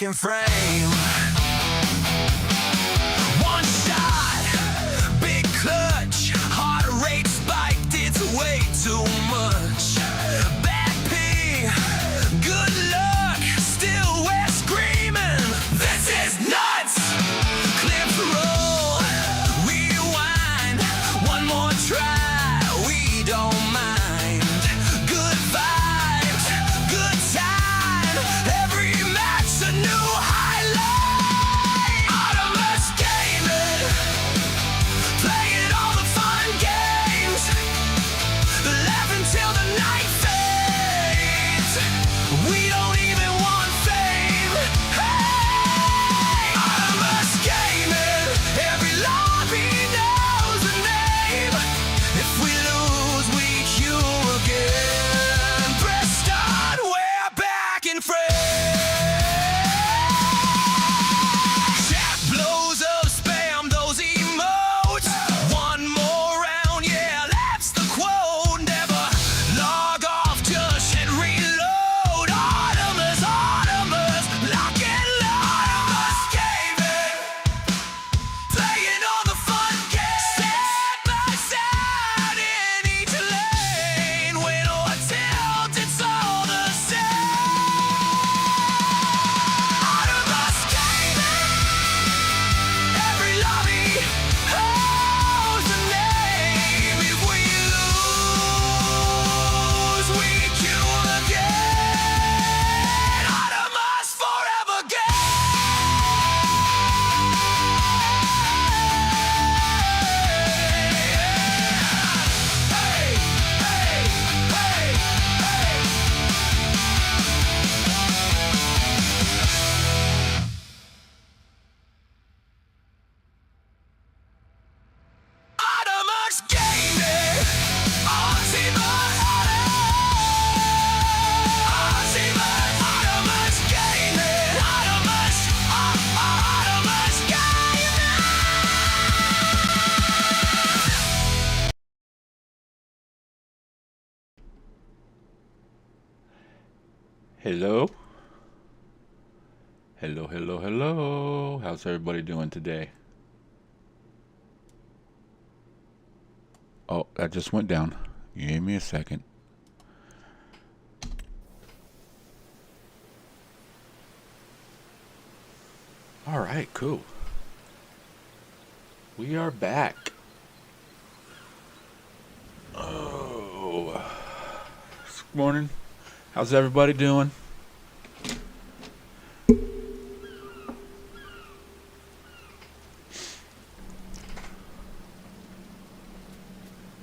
back in frame. One shot, big clutch, heart rate spiked, it's way too much. Bad ping, good luck, still we're screaming. This is nuts! Clips roll, rewind, one more try, we don't mind. Good vibes, good time, every match a new highlight. Autonomous gaming, playing all the fun games, laughing till the night fades. We don't even want fame. Hey, autonomous gaming, every lobby knows the name. If we lose, we queue again. Press start, we're back in frame. Chat blows up, spam those emotes. One more round, yeah, that's the quote. Never log off, just hit reload. Autonomous, lock and load. Autonomous gaming, playing all the fun games. Side by side in each lane. Win or tilt, it's all the same. Autonomous gaming, every lobby knows the name. If we lose, we queue again. Autonomous forever Hey, hey, hey, hey. Autonomous gaming, ultimate autonomous gaming, autonomous gaming. Hello? Hello, hello, hello. How's everybody doing today? Oh, that just went down. Give me a second. All right, cool. We are back. Oh, good morning. How's everybody doing?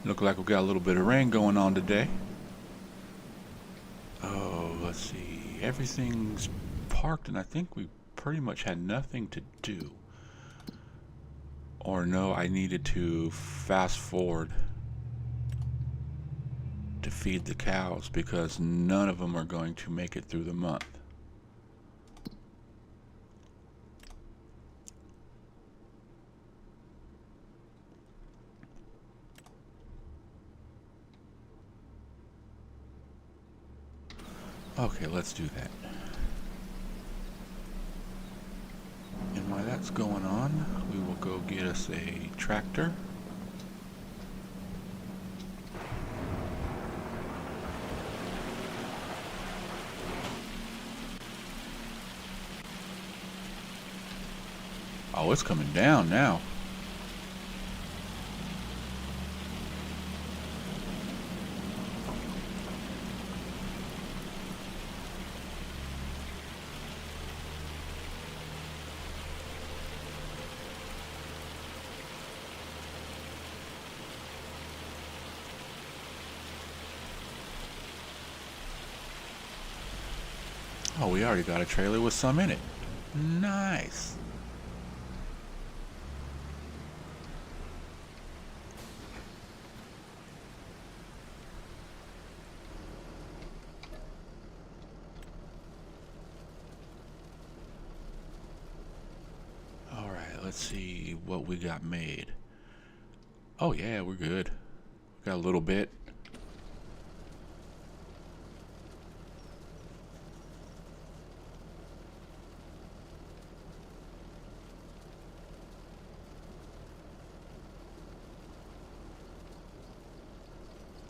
Look like we got a little bit of rain going on today. Oh, let's see. Everything's parked, and I think we pretty much had nothing to do. Or no, I needed to fast forward to feed the cows because none of them are going to make it through the month. Okay, let's do that. And while that's going on, we will go get us a tractor. Oh, it's coming down now. Oh, we already got a trailer with some in it. Nice. All right, let's see what we got made. Oh yeah, we're good. Got a little bit.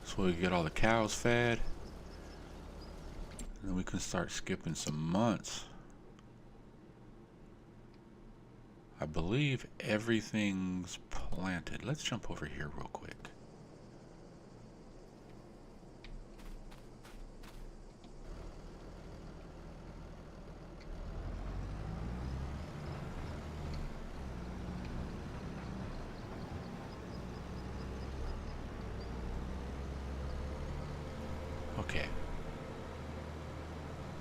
So we get all the cows fed. And then we can start skipping some months. I believe everything's planted. Let's jump over here real quick. Okay.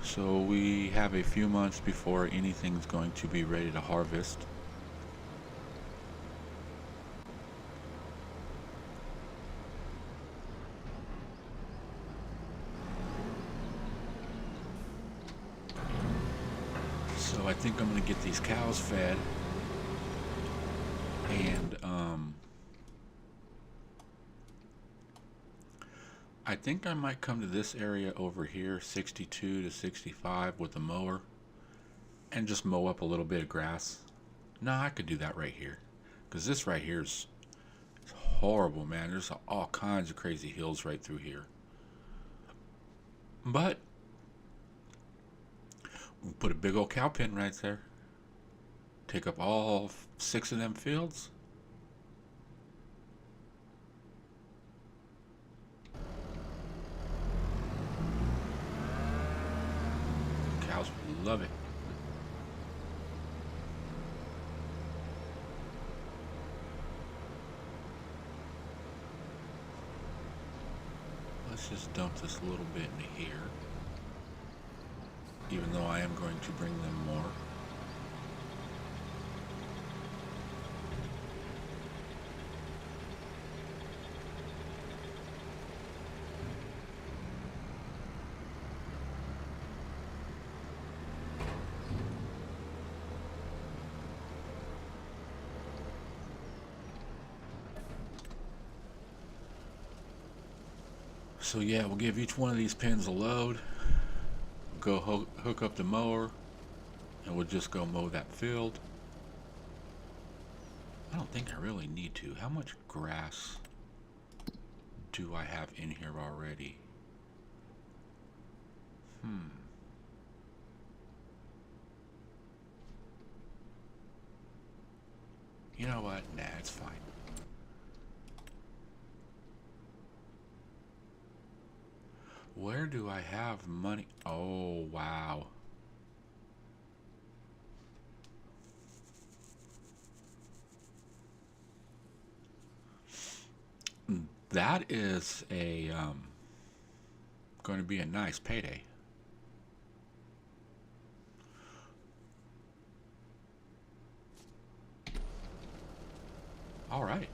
So we have a few months before anything's going to be ready to harvest. So I think I'm going to get these cows fed, and I think I might come to this area over here, 62 to 65 with a mower, and just mow up a little bit of grass. No, I could do that right here, because this right here is horrible, man. There's all kinds of crazy hills right through here. But we'll put a big old cow pen right there. Take up all 6 of them fields. Cows love it. Let's just dump this a little bit into here, even though I am going to bring them more. So yeah, we'll give each one of these pins a load, go hook up the mower, and we'll just go mow that field. I don't think I really need to. How much grass do I have in here already? You know what? Nah, it's fine. Where do I have money? Oh, wow. That is a going to be a nice payday. All right.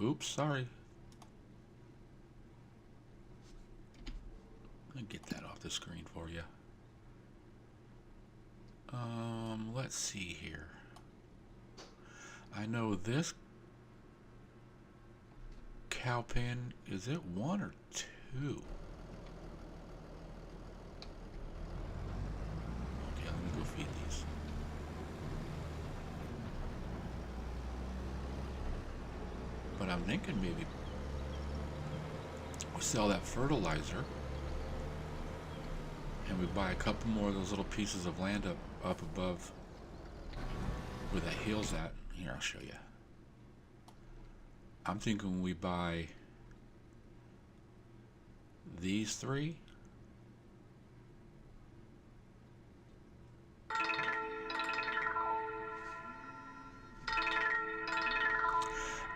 Oops, sorry. I'll get that off the screen for you. Let's see here. I know this cow pen, is it 1 or 2? Okay, let me go feed these. But I'm thinking maybe we sell that fertilizer and we buy a couple more of those little pieces of land up above where the hill's at. Here, I'll show you. I'm thinking we buy these 3.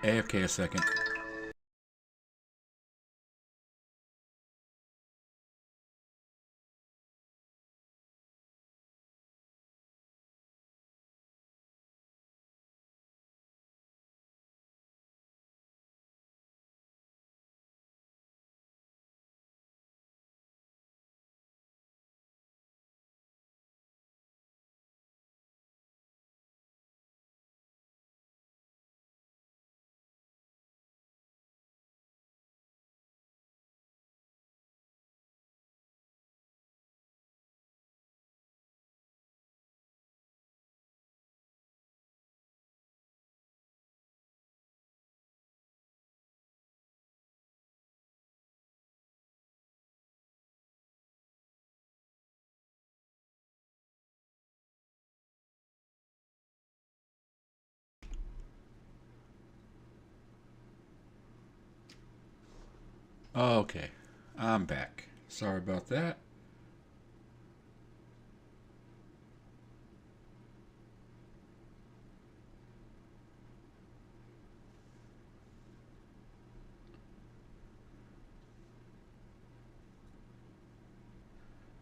AFK a second. Okay, I'm back. Sorry about that.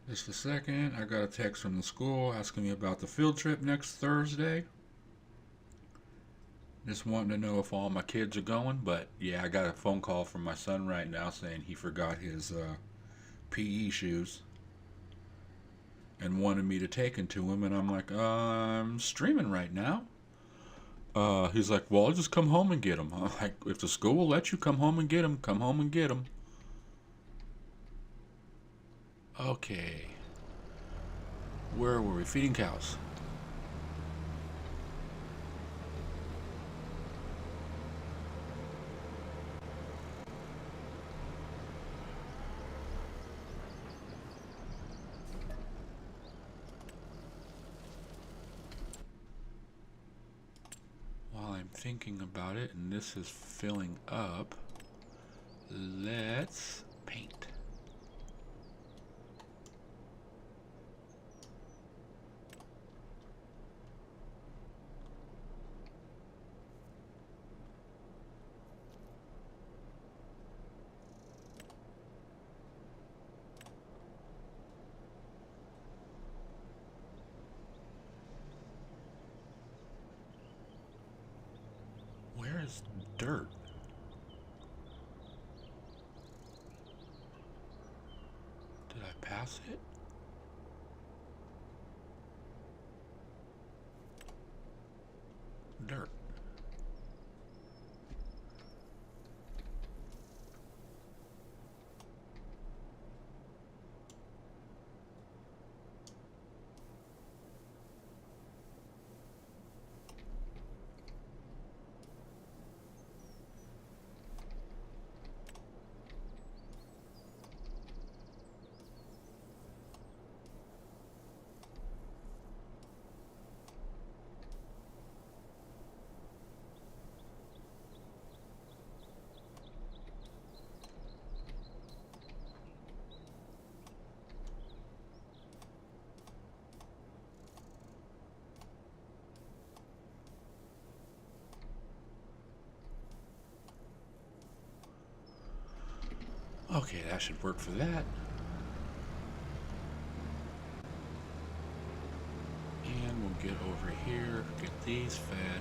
Just a second. I got a text from the school asking me about the field trip next Thursday. Just wanting to know if all my kids are going. But yeah, I got a phone call from my son right now saying he forgot his PE shoes and wanted me to take him to him. And I'm like, I'm streaming right now. He's like, well, I'll just come home and get him. I'm like, if the school will let you come home and get him, come home and get him. Okay. Where were we? Feeding cows. While I'm thinking about it, and this is filling up, let's paint. Where is dirt? Did I pass it? Dirt. Okay, that should work for that. And we'll get over here, get these fed.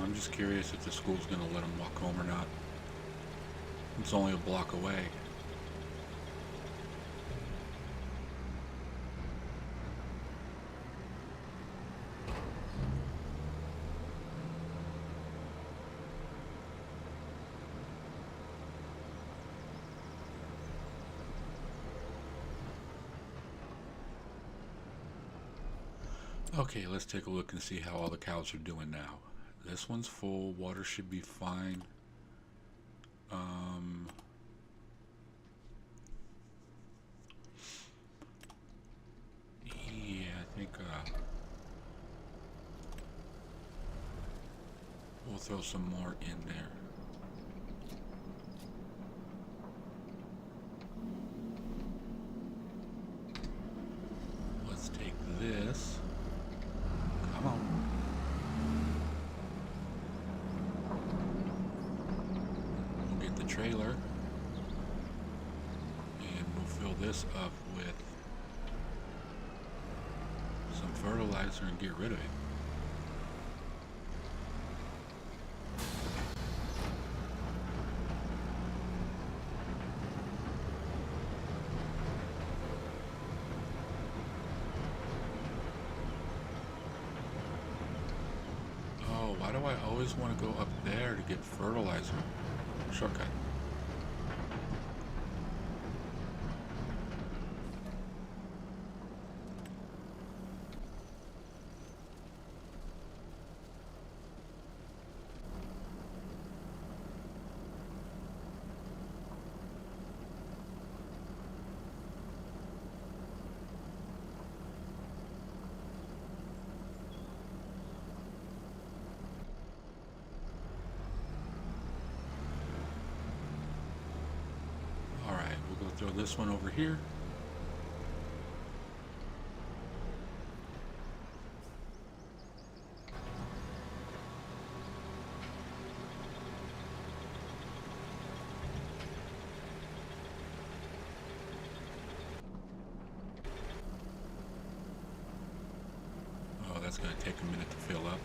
I'm just curious if the school's going to let them walk home or not. It's only a block away. Okay, let's take a look and see how all the cows are doing now. This one's full. Water should be fine. Yeah, I think we'll throw some more in there. Let's take this. Come on. We'll get the trailer. And we'll fill this up with some fertilizer and get rid of it. Why do I always just want to go up there to get fertilizer. Shortcut. Throw this one over here. Oh, that's going to take a minute to fill up.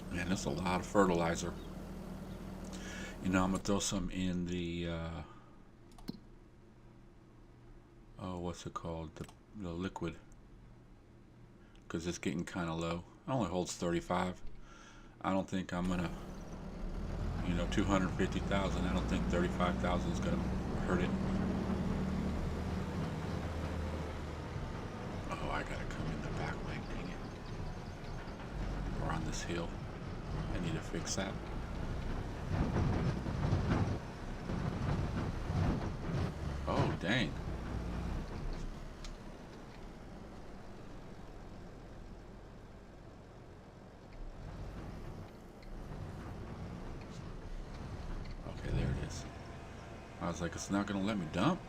Man, that's a lot of fertilizer. You know, I'm gonna throw some in the oh, what's it called? The liquid, because it's getting kind of low. It only holds 35. I don't think I'm gonna, you know, 250,000. I don't think 35,000 is gonna hurt it. Oh, I gotta come in the back way. Dang it. We're on this hill. I need to fix that. Oh, dang. Okay, there it is. I was like, it's not gonna let me dump.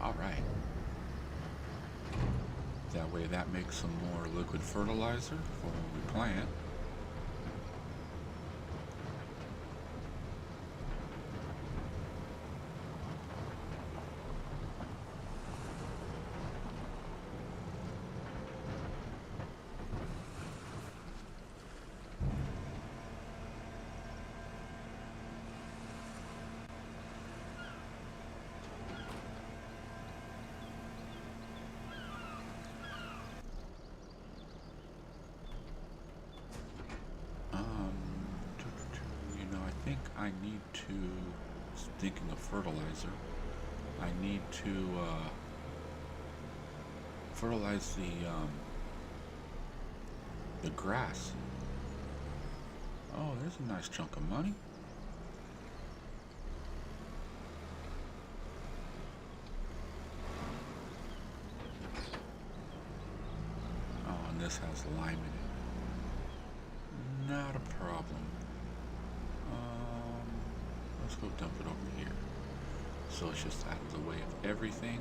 All right. That way that makes some more liquid fertilizer for when we plant. I need to, thinking of fertilizer, I need to fertilize the grass. Oh, there's a nice chunk of money. Oh, and this has lime in it. Not a problem. Let's go dump it over here. So it's just out of the way of everything.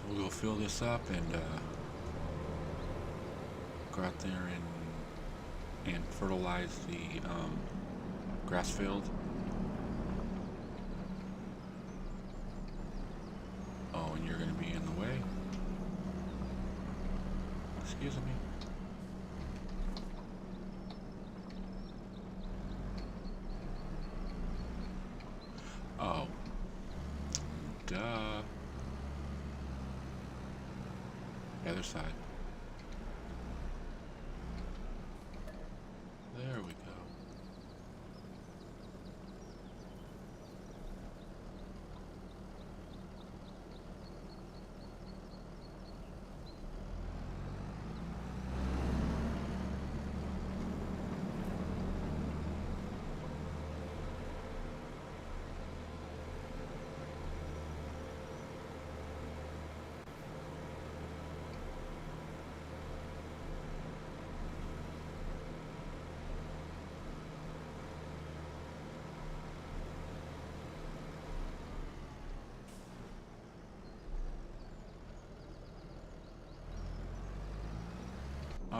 We'll go fill this up and go out there and fertilize the grass field. Oh, and you're going to be in the way. Excuse me. Oh. Duh. The other side.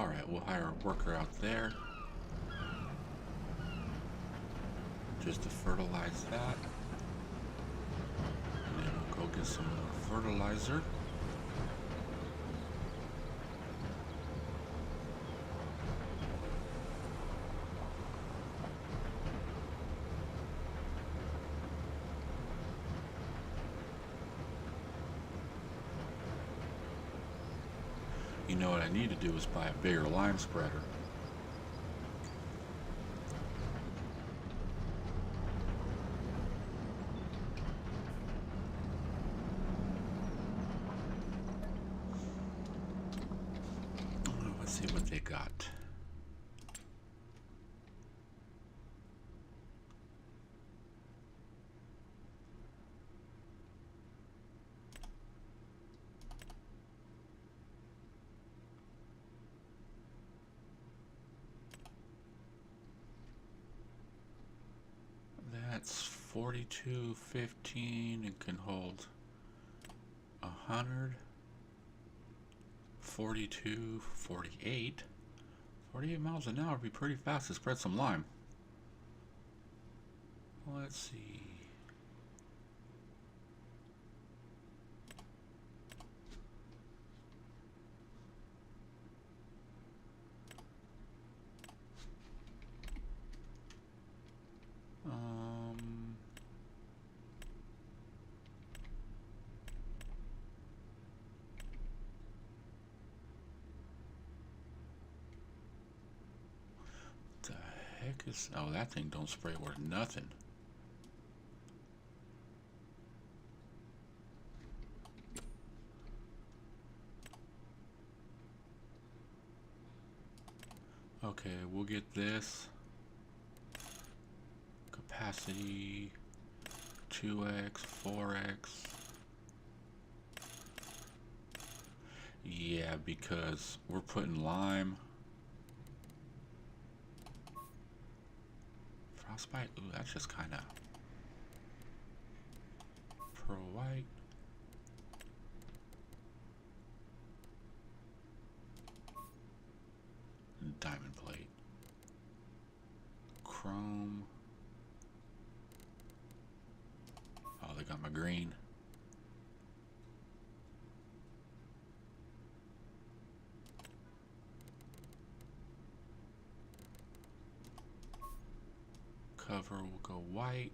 Alright, we'll hire a worker out there just to fertilize that. And then we'll go get some more fertilizer. You know what I need to do is buy a bigger lime spreader. Let's see what they got. That's 4215 and can hold 100, 42, 48. 48 miles an hour would be pretty fast to spread some lime. Let's see. The heck is... Oh, that thing don't spray worth nothing. Okay, we'll get this. Capacity 2x, 4x. Yeah, because we're putting lime. Frostbite? Ooh, that's just kind of pearl white. Diamond plate. Chrome. Oh, they got my green. Cover will go white.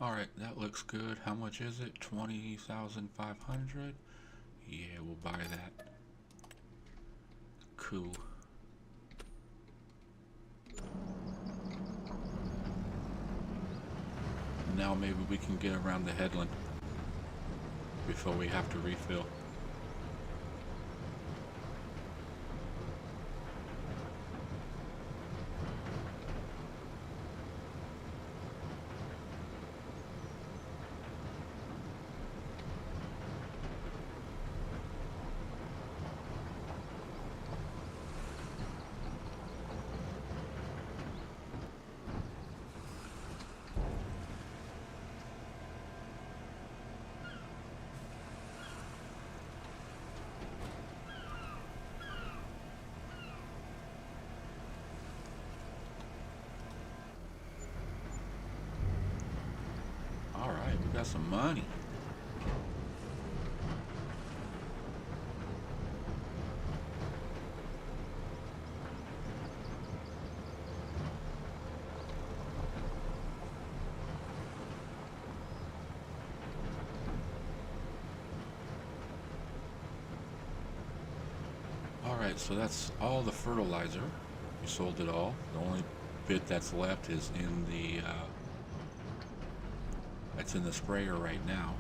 Alright, that looks good. How much is it? 20,500? Yeah, we'll buy that. Cool. Now maybe we can get around the headland before we have to refill. Alright, we got some money. Alright, so that's all the fertilizer. We sold it all. The only bit that's left is in the that's in the sprayer right now,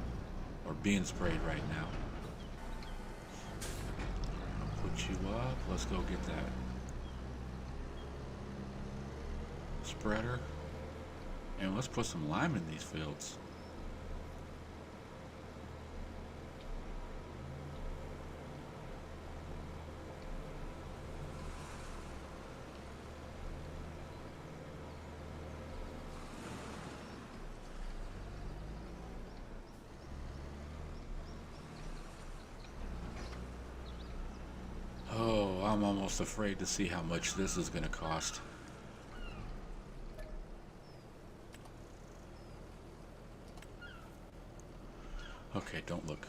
or being sprayed right now. I'll put you up. Let's go get that spreader, and let's put some lime in these fields. I'm almost afraid to see how much this is going to cost. Okay, don't look.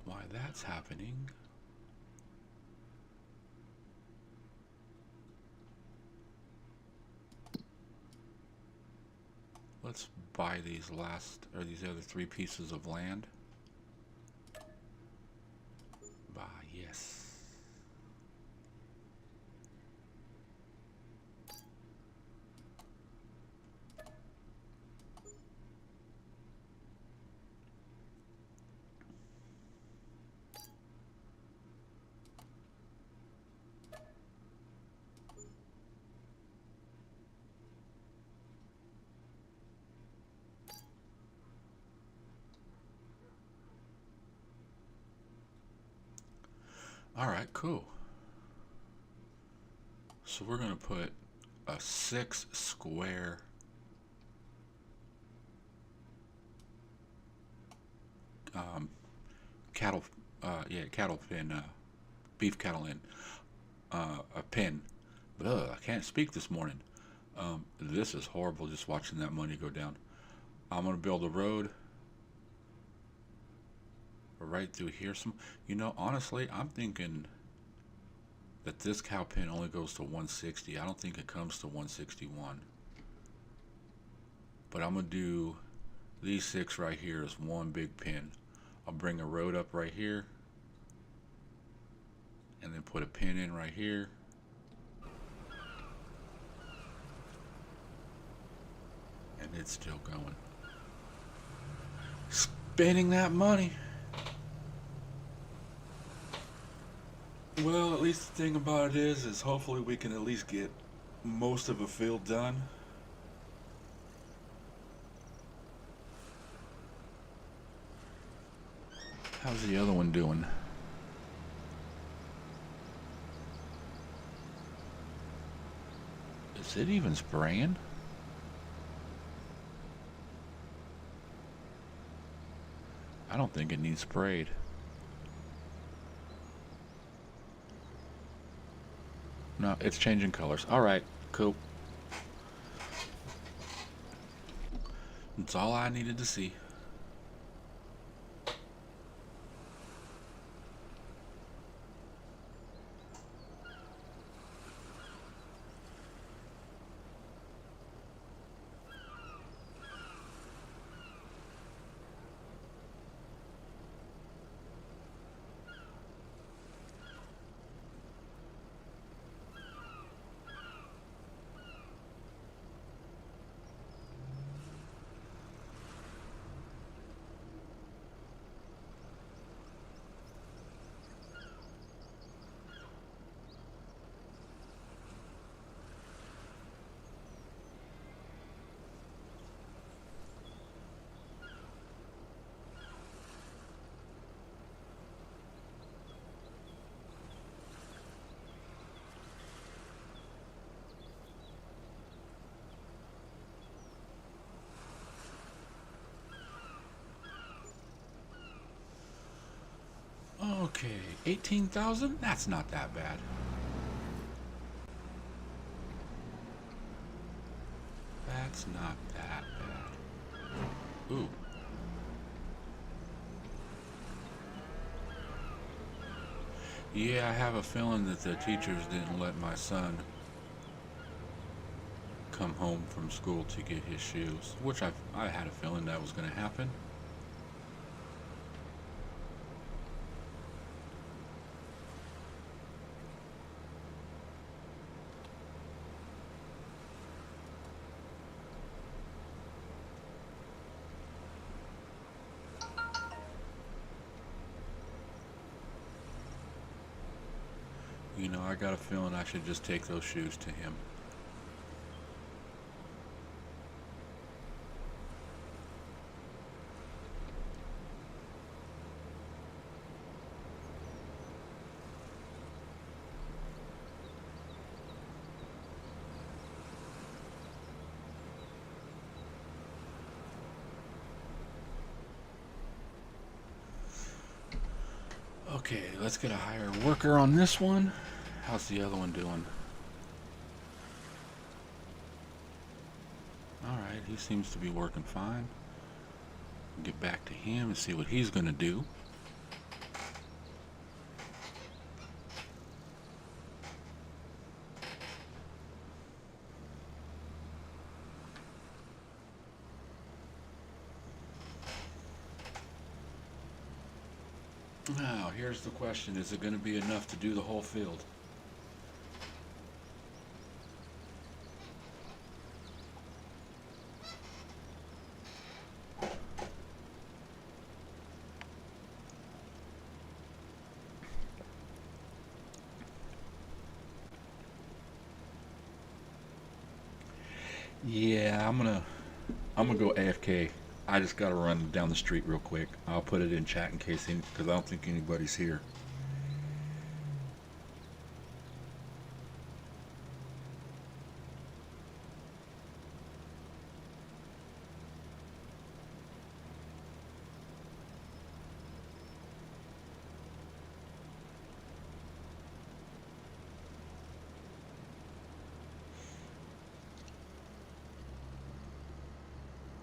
Why that's happening? Let's buy these these other 3 pieces of land. Buy, yes. All right, cool. So we're going to put a 6 square cattle, cattle pen, beef cattle in, a pen. Ugh, I can't speak this morning. This is horrible just watching that money go down. I'm going to build a road right through here. Honestly, I'm thinking that this cow pen only goes to 160. I don't think it comes to 161. But I'm going to do these 6 right here as one big pen. I'll bring a road up right here and then put a pin in right here. And it's still going. Spending that money. Well, at least the thing about it is hopefully we can at least get most of a field done. How's the other one doing? Is it even spraying? I don't think it needs sprayed. No, it's changing colors. All right, cool. That's all I needed to see. Okay, 18,000? That's not that bad. That's not that bad. Ooh. Yeah, I have a feeling that the teachers didn't let my son come home from school to get his shoes, which I had a feeling that was going to happen. I got a feeling I should just take those shoes to him. Okay, let's get a higher worker on this one. How's the other one doing? Alright, he seems to be working fine. Get back to him and see what he's going to do. Now, here's the question. Is it going to be enough to do the whole field? Yeah, I'm gonna go AFK. I just gotta run down the street real quick. I'll put it in chat in case, because I don't think anybody's here.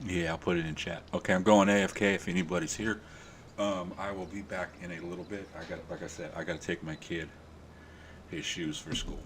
Yeah, I'll put it in chat. Okay, I'm going AFK if anybody's here. I will be back in a little bit. Like I said, I gotta take my kid his shoes for school.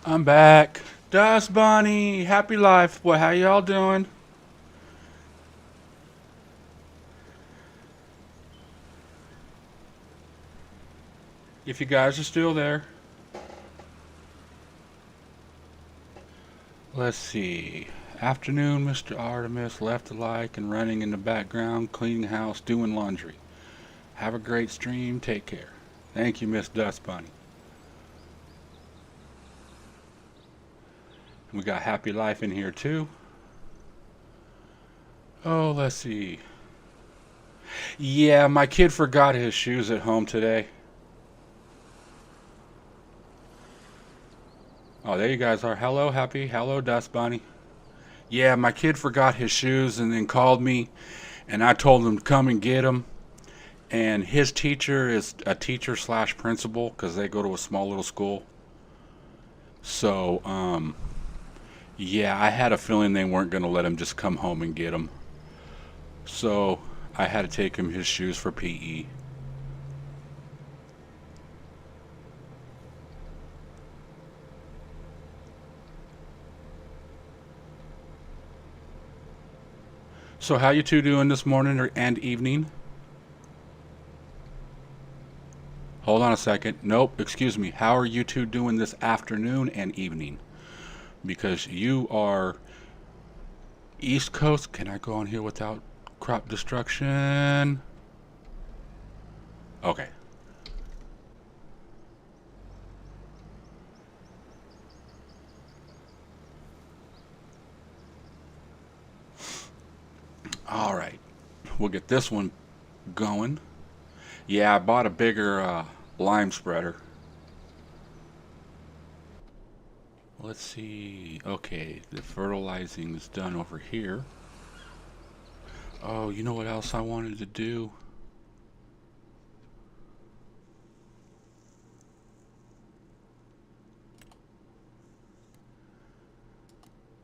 I'm back. Dust Bunny, happy life. Boy, how y'all doing? If you guys are still there. Let's see. Afternoon, Mr. Artemis, left a like and running in the background, cleaning house, doing laundry. Have a great stream. Take care. Thank you, Miss Dust Bunny. We got Happy Life in here too. Oh, let's see. Yeah, my kid forgot his shoes at home today. Oh, there you guys are. Hello, Happy. Hello, Dust Bunny. Yeah, my kid forgot his shoes and then called me, and I told him to come and get them. And his teacher is a teacher slash principal because they go to a small little school. So, yeah, I had a feeling they weren't going to let him just come home and get them. So, I had to take him his shoes for PE. So how you two doing this morning and evening? Hold on a second. Nope, excuse me. How are you two doing this afternoon and evening? Because you are East Coast. Can I go on here without crop destruction? Okay. All right. We'll get this one going. Yeah, I bought a bigger lime spreader. Let's see. Okay, the fertilizing is done over here. Oh, you know what else I wanted to do?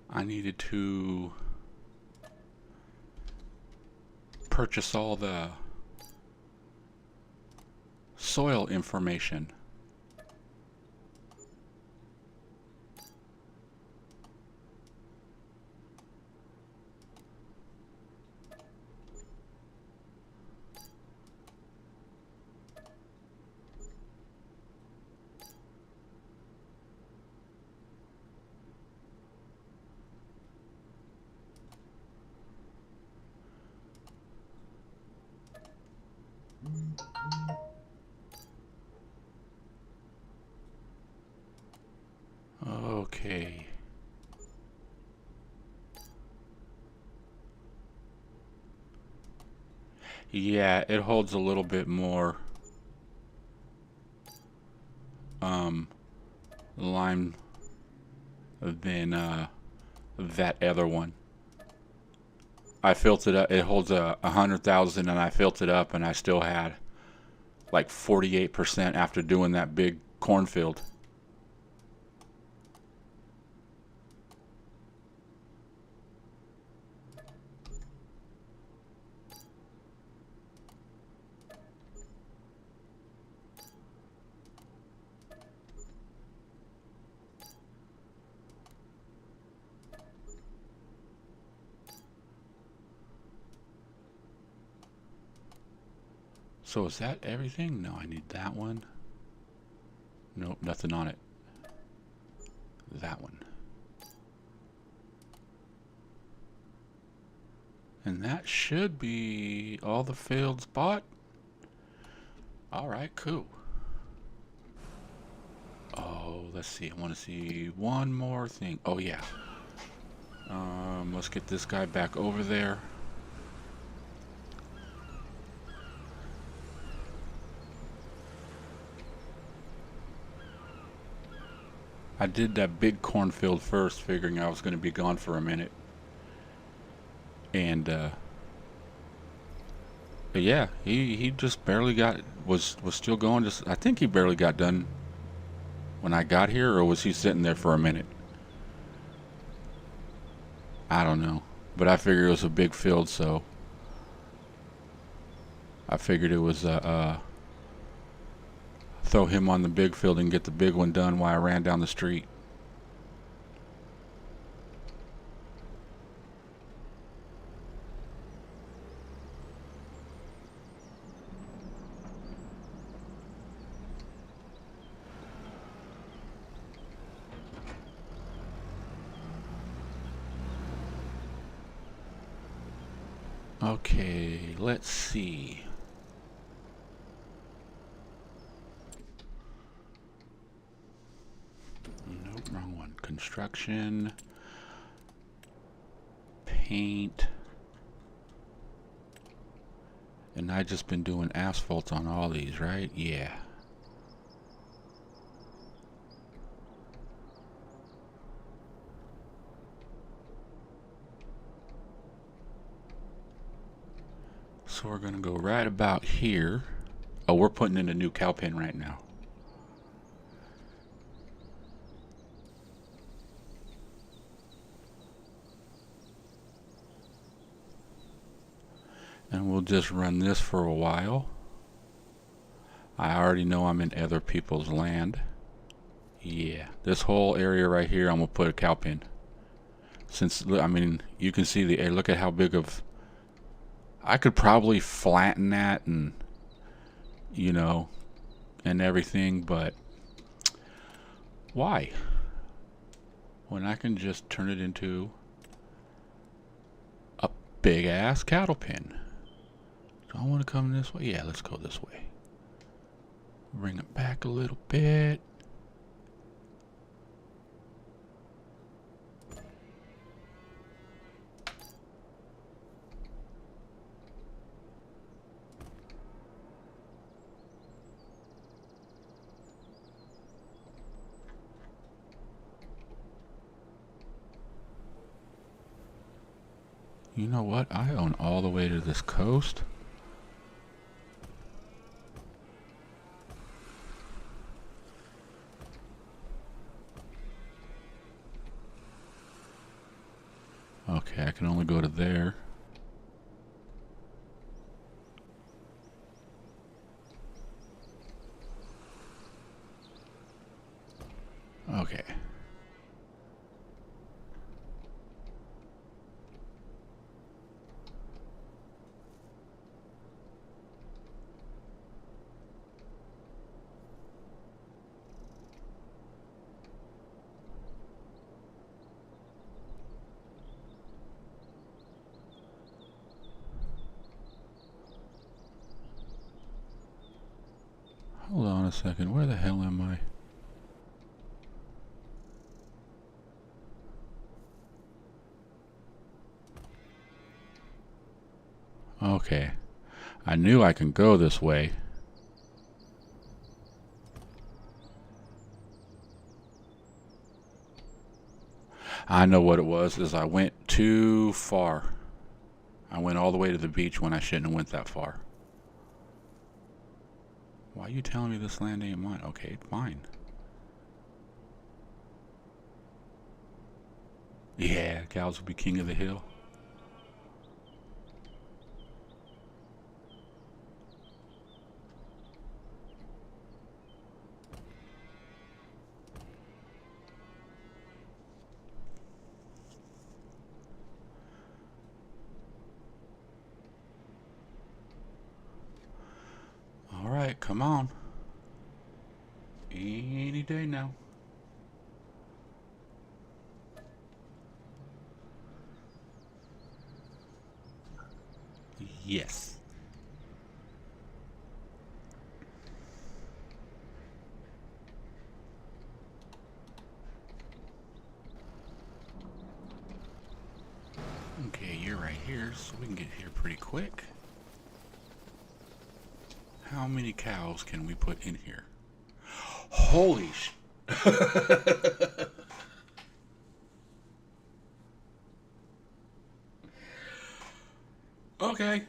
I needed to purchase all the soil information. Okay. Yeah, it holds a little bit more lime than that other one. I filled it up. It holds 100,000, and I filled it up, and I still had like 48% after doing that big cornfield. So is that everything? No, I need that one. Nope, nothing on it. That one. And that should be all the fields bought. Alright, cool. Oh, let's see. I want to see one more thing. Oh, yeah. Let's get this guy back over there. I did that big cornfield first, figuring I was going to be gone for a minute. And, but yeah, he just barely was still going. Just I think he barely got done when I got here, or was he sitting there for a minute? I don't know. But I figured it was a big field, so I figured it was throw him on the big field and get the big one done while I ran down the street. Okay, let's see. Nope, wrong one. Construction, paint, and I just been doing asphalt on all these, right? Yeah. So we're gonna go right about here. Oh, we're putting in a new cow pen right now. And we'll just run this for a while. I already know I'm in other people's land. Yeah, this whole area right here, I'm gonna put a cow pen. Since, I mean, you can see the air. Look at how big of. I could probably flatten that and, you know, and everything, but why? When I can just turn it into a big ass cattle pen. Do I want to come this way? Yeah, let's go this way. Bring it back a little bit. You know what? I own all the way to this coast. Okay, I can only go to there. Okay. Hold on a second. Where the hell am I? Okay. I knew I can go this way. I know what it was, is I went too far. I went all the way to the beach when I shouldn't have went that far. Why are you telling me this land ain't mine? Okay, fine. Yeah, cows will be king of the hill. Alright, come on. Any day now. Yes. Okay, you're right here, so we can get here pretty quick. How many cows can we put in here? Holy sh... Okay.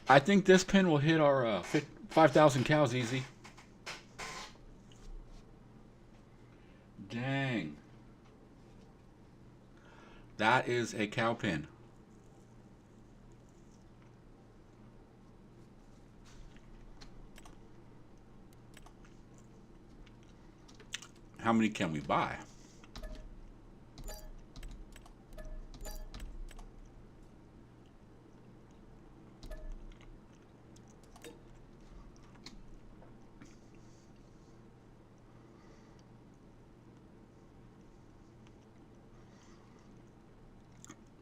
I think this pen will hit our 5,000 cows easy. Dang. That is a cow pen. How many can we buy?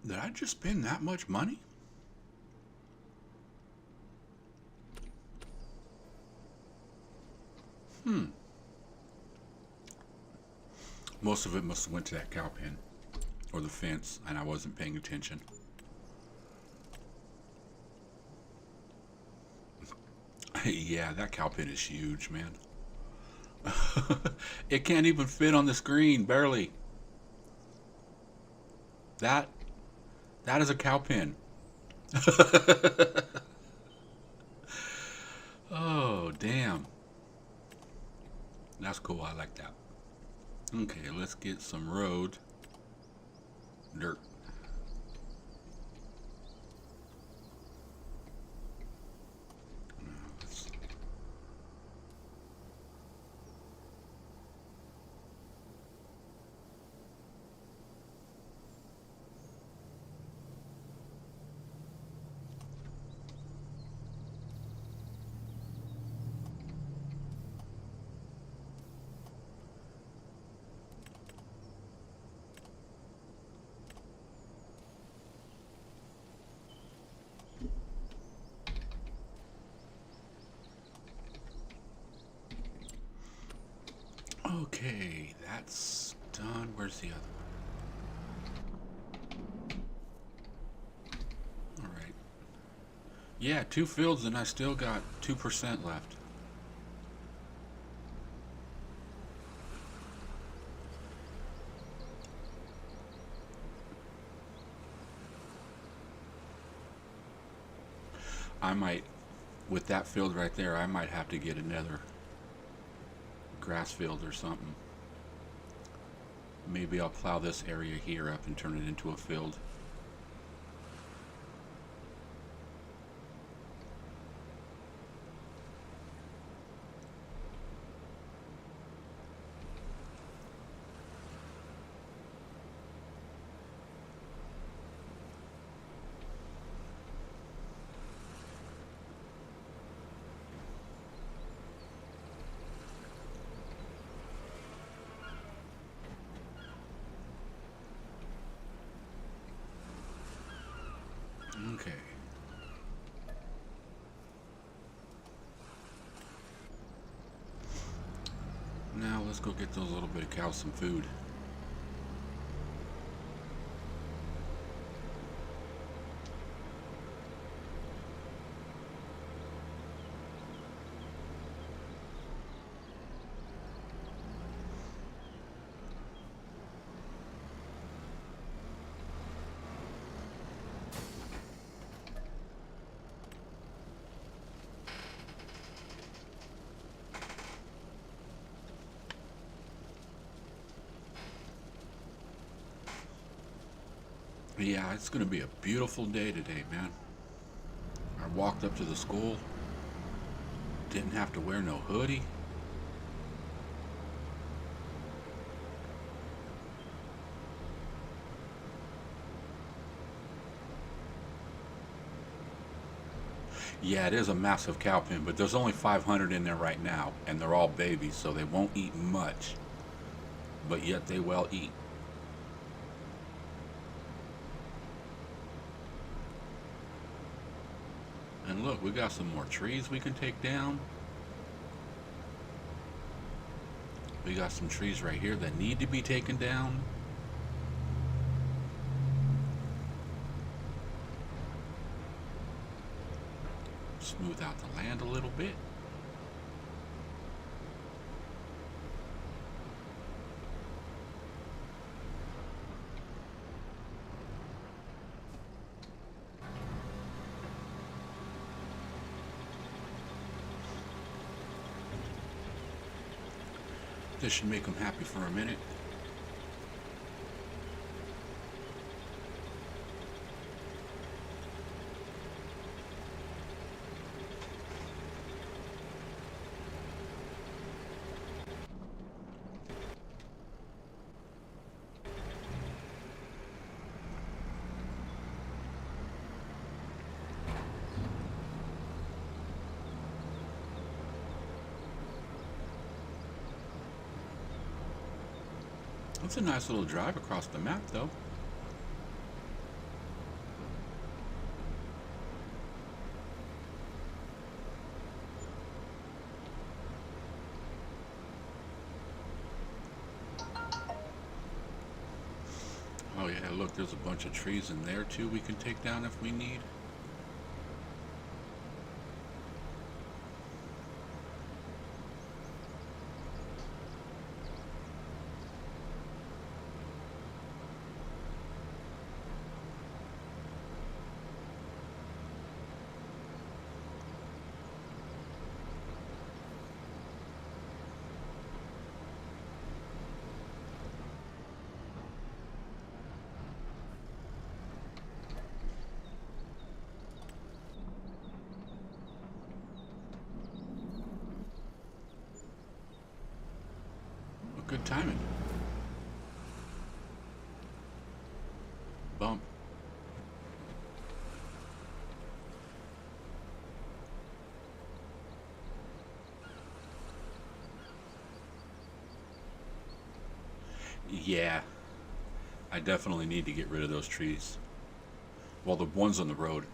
Did I just spend that much money? Most of it must have went to that cow pen or the fence, and I wasn't paying attention. Yeah, that cow pen is huge, man. It can't even fit on the screen, barely. That is a cow pen. Oh, damn. That's cool. I like that. Okay, let's get some road dirt. Okay, that's done. Where's the other one? All right. Yeah, 2 fields and I still got 2% left. I might, with that field right there, I might have to get another grass field or something. Maybe I'll plow this area here up and turn it into a field. Okay. Now let's go get those little bit of cows some food. Yeah, it's gonna be a beautiful day today, man. I walked up to the school, didn't have to wear no hoodie. Yeah, it is a massive cow pen, but there's only 500 in there right now, and they're all babies, so they won't eat much, but yet they will eat. And look, we got some more trees we can take down. We got some trees right here that need to be taken down. Smooth out the land a little bit. This should make them happy for a minute. It's a nice little drive across the map, though. look, there's a bunch of trees in there too we can take down if we need. Good timing. Bump. Yeah, I definitely need to get rid of those trees. Well, the ones on the road.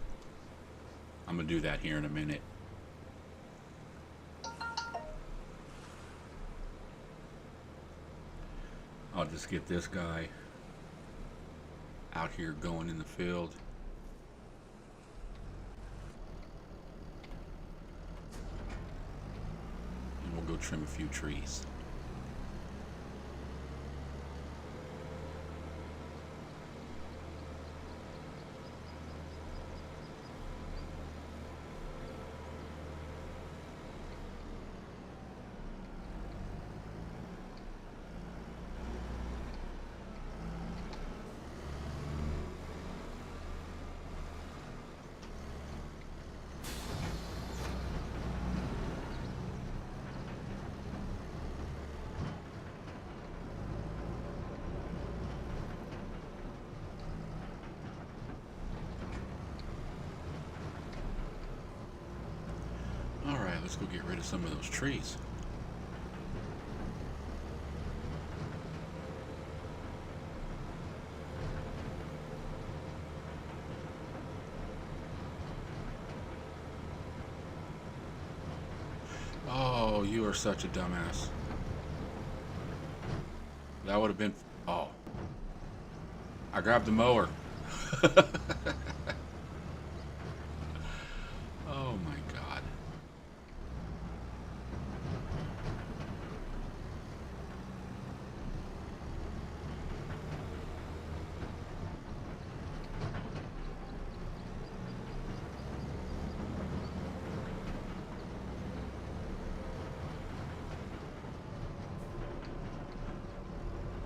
I'm gonna do that here in a minute. I'll just get this guy out here going in the field. And we'll go trim a few trees. Alright, let's go get rid of some of those trees. Oh, you are such a dumbass. That would have been... Oh. I grabbed the mower. Oh my God.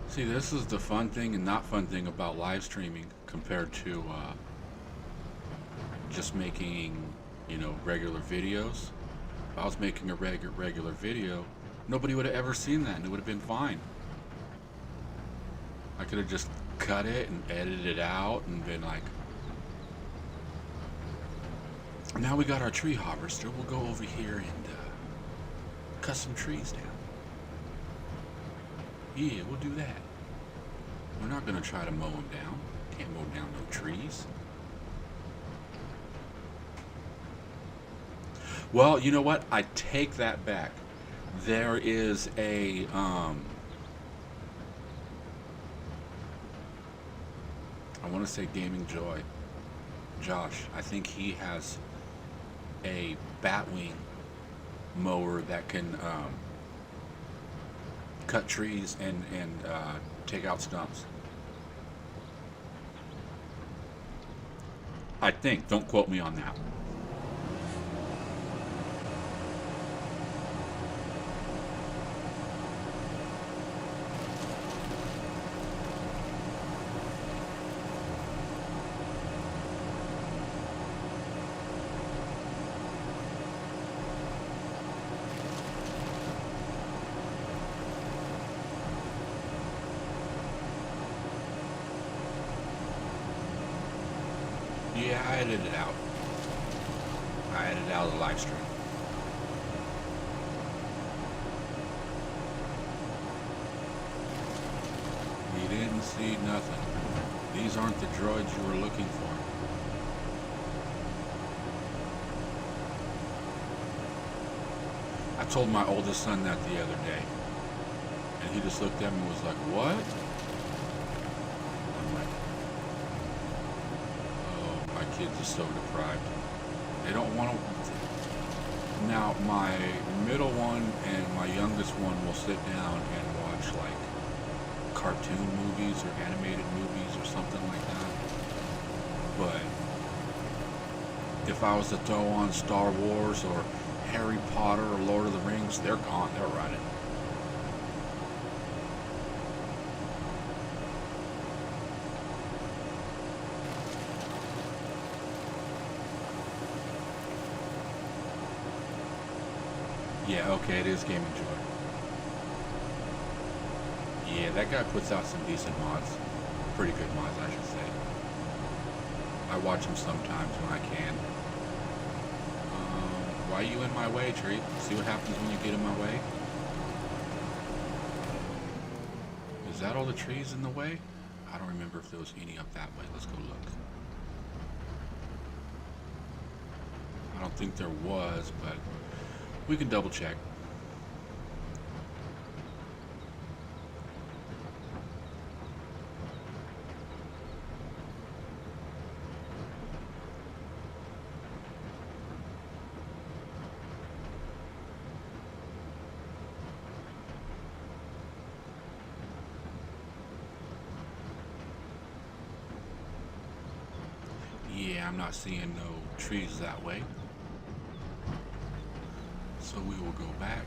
See, this is the fun thing and not fun thing about live streaming compared to just making, you know, regular videos. If I was making a regular video, nobody would have ever seen that and it would have been fine. I could have just cut it and edited it out and been like, now we got our tree harvester, we'll go over here and cut some trees down. Yeah, we'll do that. We're not going to try to mow them down. Can't mow down no trees. Well, you know what? I take that back. There is a I want to say Gaming Joy. Josh, I think he has a batwing mower that can cut trees and take out stumps. I think. Don't quote me on that. Yeah, I edited it out. I edited out of the live stream. You didn't see nothing. These aren't the droids you were looking for. I told my oldest son that the other day. And he just looked at me and was like, what? I'm like, kids are so deprived. They don't want to. Now, my middle one and my youngest one will sit down and watch like cartoon movies or animated movies or something like that. But if I was to throw on Star Wars or Harry Potter or Lord of the Rings, they're gone. They're running. Yeah, okay, it is Gaming Joy. Yeah, that guy puts out some decent mods. Pretty good mods, I should say. I watch him sometimes when I can. Why are you in my way, Tree? See what happens when you get in my way? Is that all the trees in the way? I don't remember if there was any up that way. Let's go look. I don't think there was, but we can double check. Yeah, I'm not seeing no trees that way. So we will go back.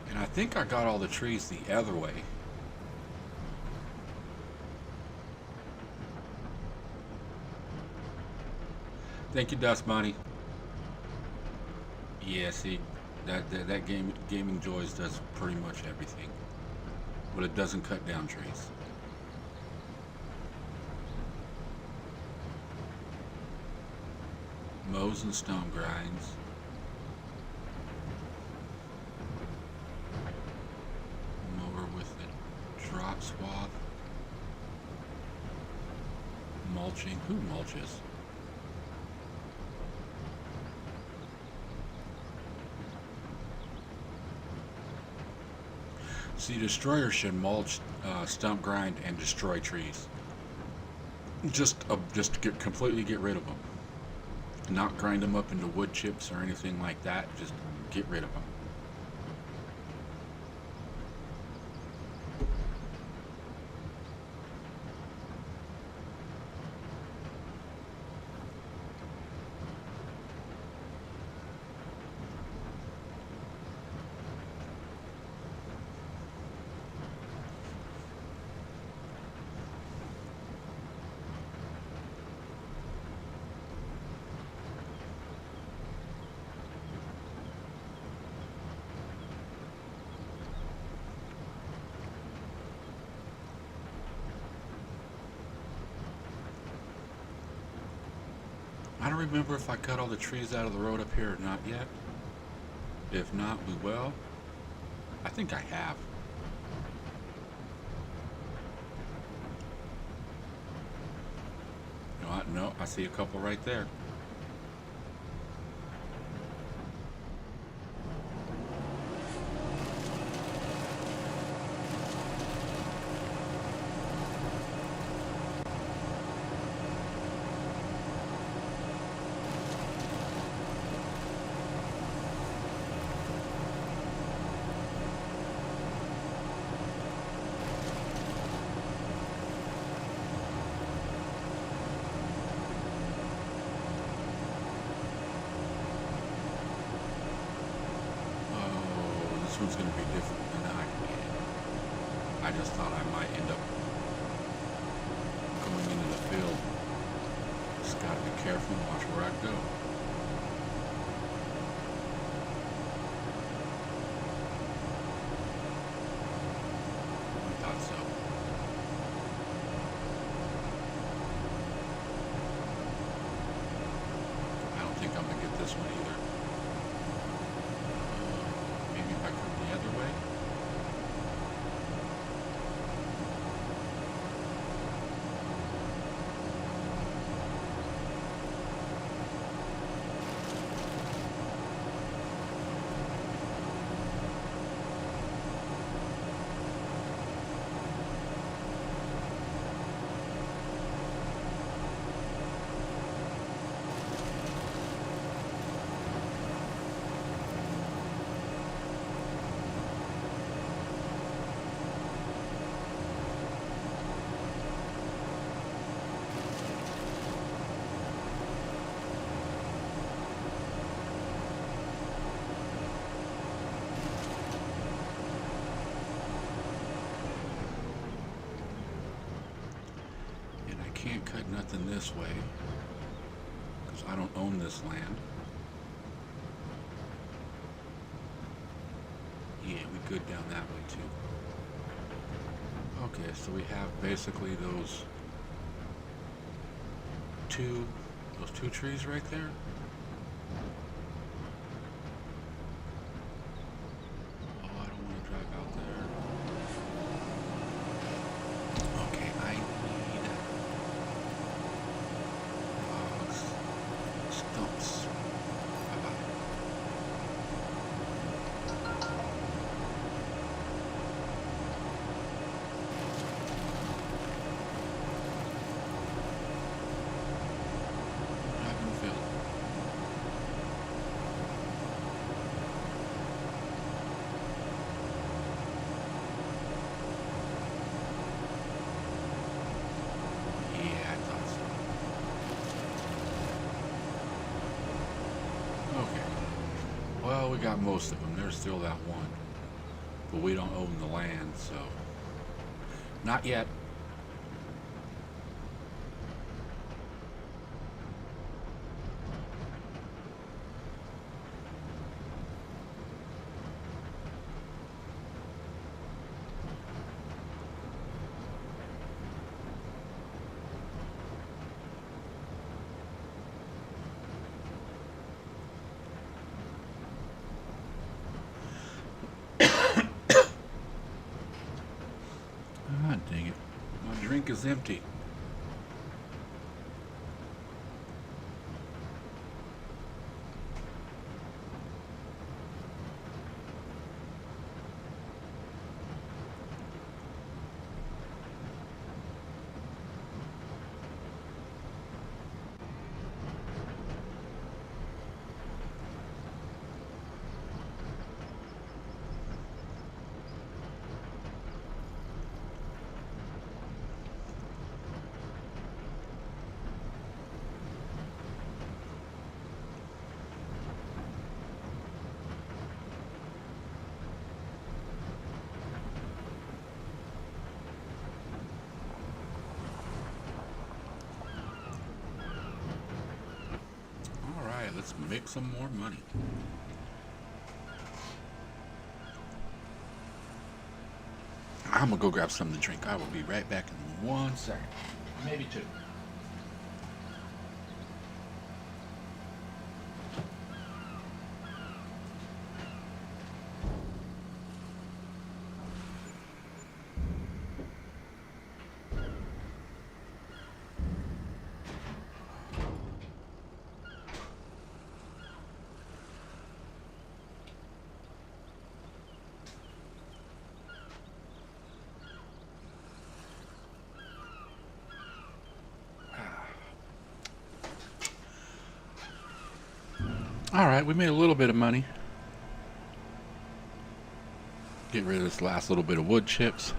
And I think I got all the trees the other way. Thank you, Dust Bunny. Yeah, see, that Gaming Joys does pretty much everything. But it doesn't cut down trees. Mows and stone grinds. Mower with the drop swath. Mulching. Who mulches? See, destroyer should mulch, stump grind, and destroy trees. Just completely get rid of them. Not grind them up into wood chips or anything like that. Just get rid of them. I don't remember if I cut all the trees out of the road up here or not yet. If not, we will. I think I have. You know what? No, I see a couple right there. This one's going to be different than I can get. I just thought I might end up going into the field. Just got to be careful and watch where I go. I thought so. I don't think I'm going to get this one either. Maybe if I come the other way. can't cut nothing this way because I don't own this land. Yeah, we good down that way too. Okay, so we have basically those two trees right there. Oh, I don't want to drive out there. Okay, I need logs, stumps. Bye-bye. Driving field. Yeah, I thought so. Okay. Well, we got most of them. There's still that one. But we don't own the land, so... Not yet. Ah, dang it. My drink is empty. Alright, let's make some more money. I'm gonna go grab something to drink. I will be right back in 1 second. Maybe 2. Alright, we made a little bit of money. Get rid of this last little bit of wood chips.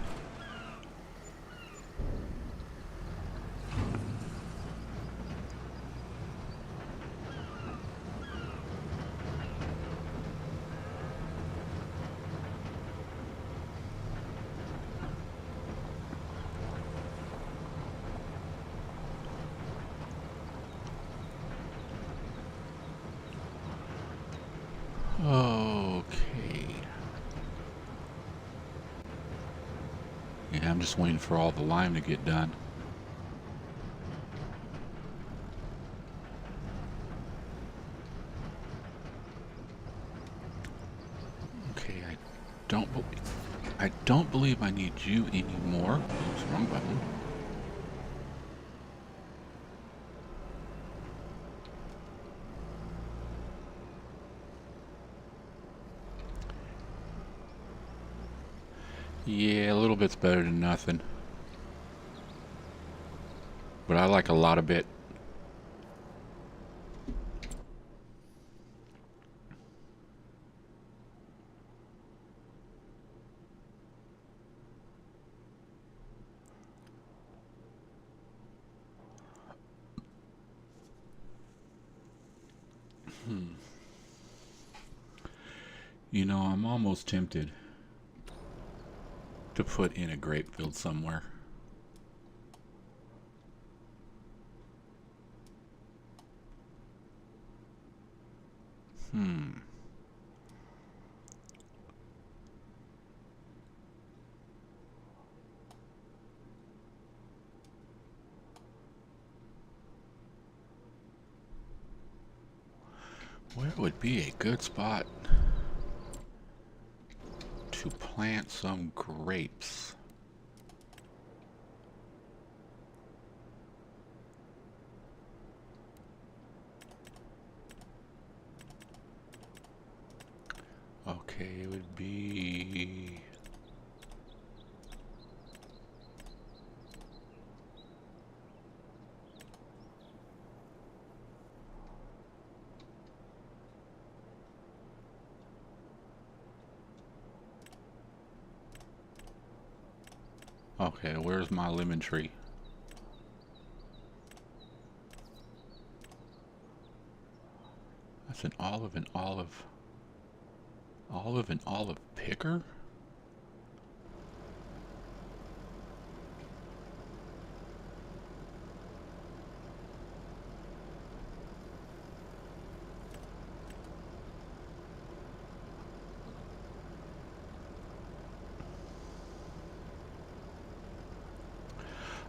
Okay. Yeah, I'm just waiting for all the lime to get done. Okay, I don't believe I need you anymore. Oops, wrong button. Yeah, a little bit's better than nothing. But I like a lot of bit. You know, I'm almost tempted to put in a grape field somewhere. Where would be a good spot to plant some grapes? Okay, it would be... Okay, where's my lemon tree? That's an olive and olive. Olive and olive picker?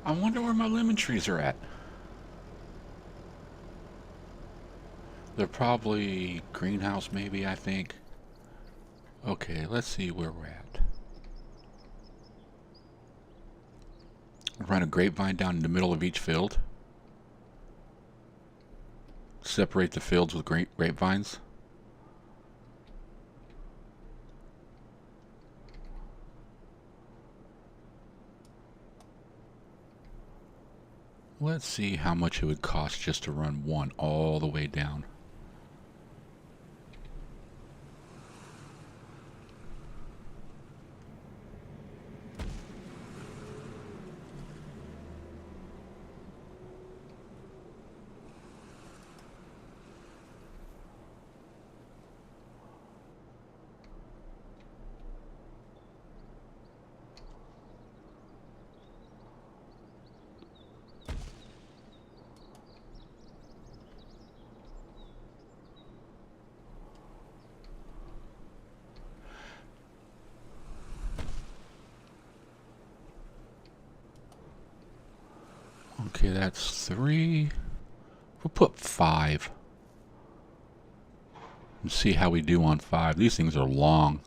I wonder where my lemon trees are at. They're probably greenhouse maybe, I think. Okay, let's see where we're at. Run a grapevine down in the middle of each field. Separate the fields with grapevines. Let's see how much it would cost just to run one all the way down. Okay, that's 3. We'll put 5. And see how we do on 5. These things are long.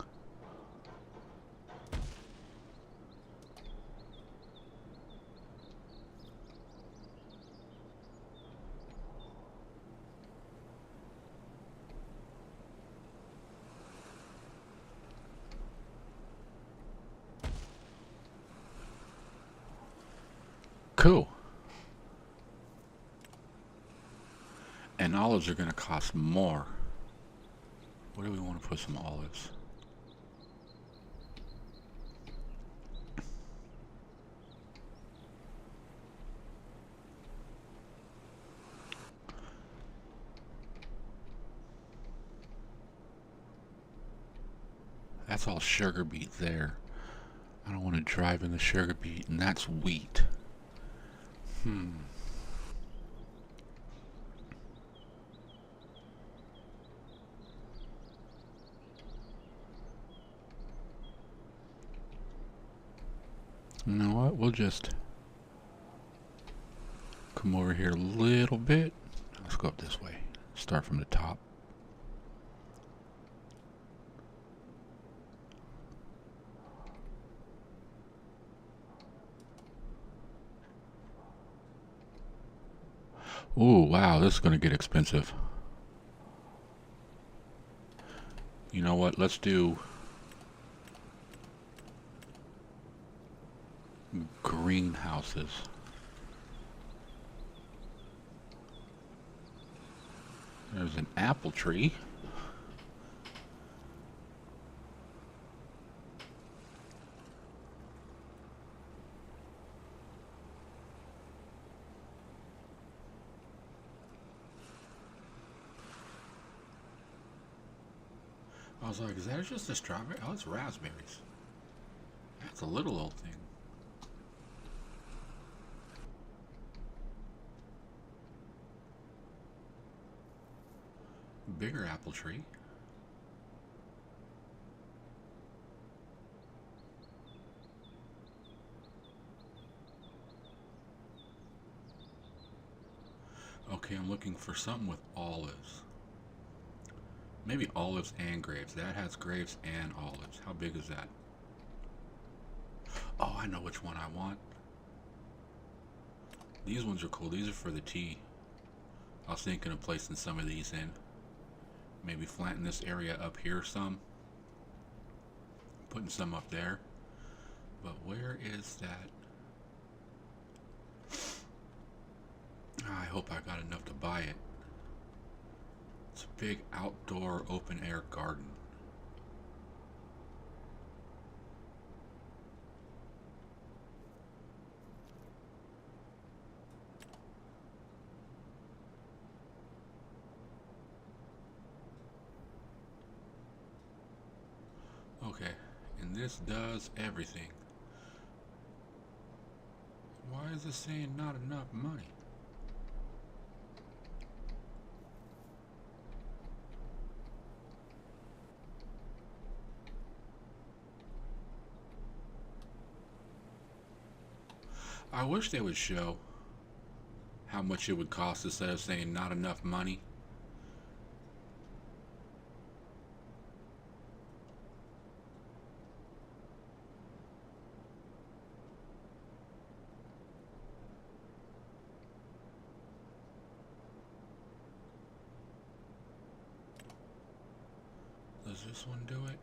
Cool. And olives are going to cost more. Where do we want to put some olives? That's all sugar beet there. I don't want to drive in the sugar beet, and that's wheat. You know what? We'll just come over here a little bit. Let's go up this way. Start from the top. Ooh, wow, this is going to get expensive. You know what? Let's do greenhouses. There's an apple tree. I was like, is that just a strawberry? Oh, it's raspberries. That's a little old thing. bigger apple tree. Okay, I'm looking for something with olives. Maybe olives and grapes. That has grapes and olives. How big is that? Oh, I know which one I want. These ones are cool. These are for the tea. I was thinking of placing some of these in. Maybe flatten this area up here some. Putting some up there. But where is that? I hope I got enough to buy it. It's a big outdoor open air garden. Okay, and this does everything. Why is it saying not enough money? I wish they would show how much it would cost instead of saying not enough money. Does this one do it?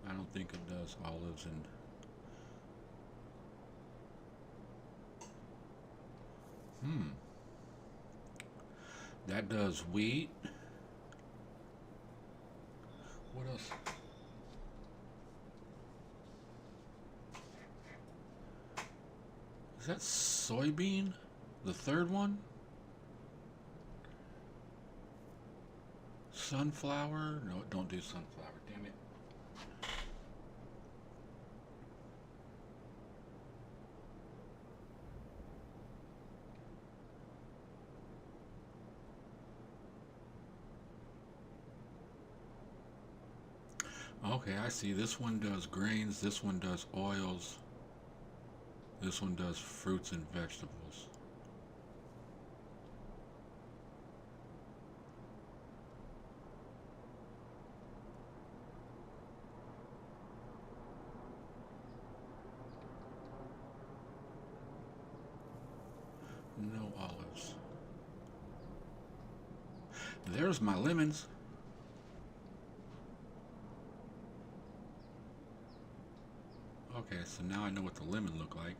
I don't think it does. Olives and... That does wheat. What else? Is that soybean? The third one? Sunflower? No, don't do sunflower. Damn it. Okay, I see. This one does grains. This one does oils. This one does fruits and vegetables. No olives. There's my lemons. Okay, so now I know what the lemon look like.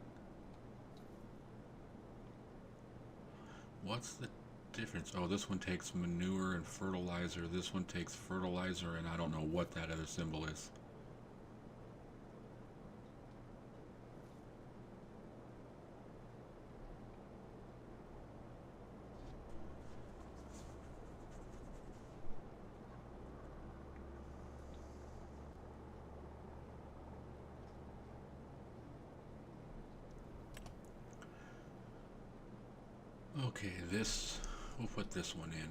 What's the difference? Oh, this one takes manure and fertilizer. This one takes fertilizer, and I don't know what that other symbol is. Okay, we'll put this one in.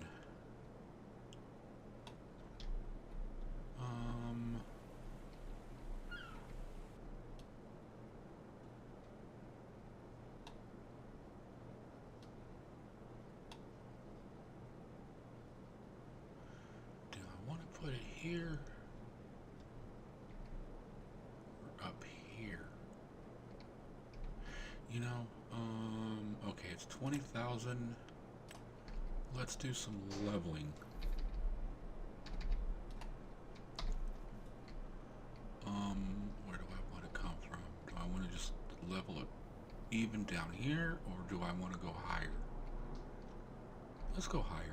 Do I want to put it here or up here? You know, okay, it's 20,000. Let's do some leveling. Where do I want to come from? Do I want to just level it even down here, or do I want to go higher? Let's go higher.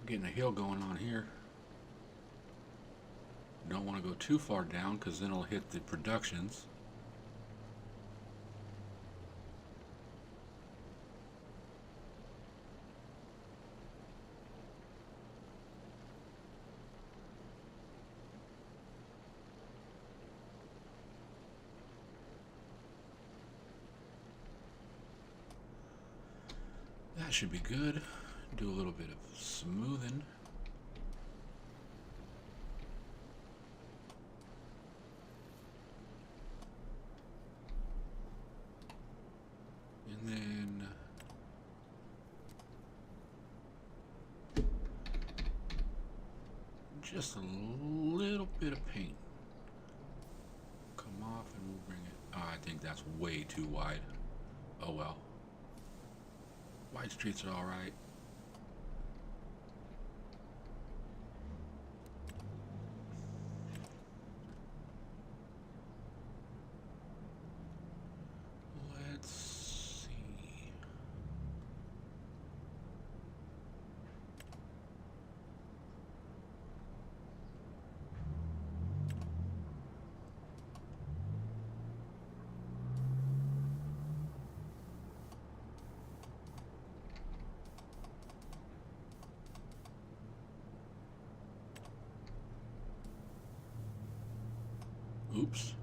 getting a hill going on here. Don't want to go too far down because then it'll hit the productions. That should be good. Do a little bit of smoothing. And then just a little bit of paint. Come off and we'll bring it. Oh, I think that's way too wide. Oh well. Wide streets are alright. Let's see. Oops.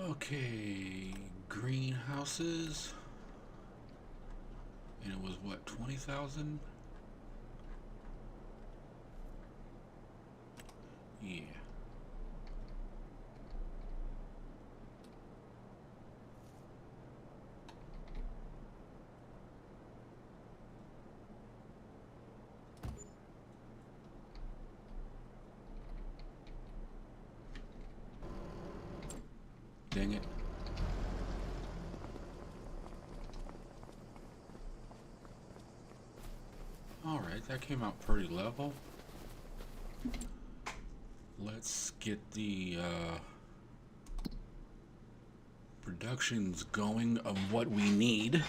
Okay, greenhouses. And it was what, 20,000? Yeah. Dang it. Alright, that came out pretty level. Let's get the productions going of what we need.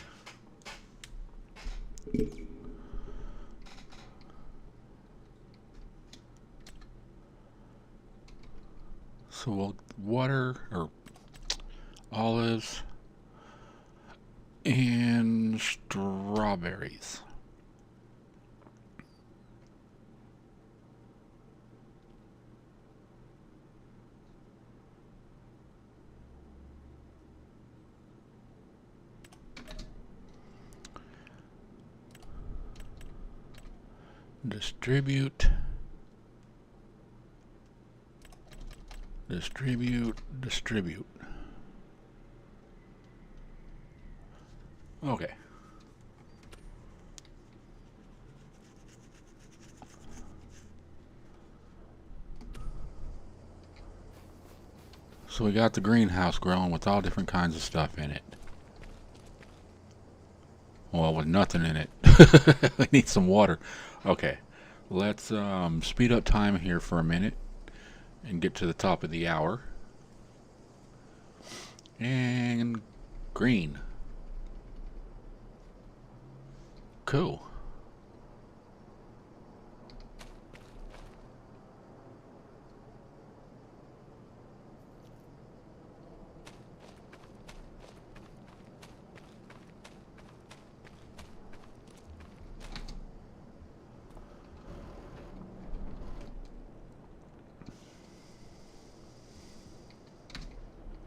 So we'll water or olives and strawberries. Distribute, distribute, distribute. Okay. So we got the greenhouse growing with all different kinds of stuff in it. Well, with nothing in it. We need some water. Okay. Let's speed up time here for a minute and get to the top of the hour. And green. Cool.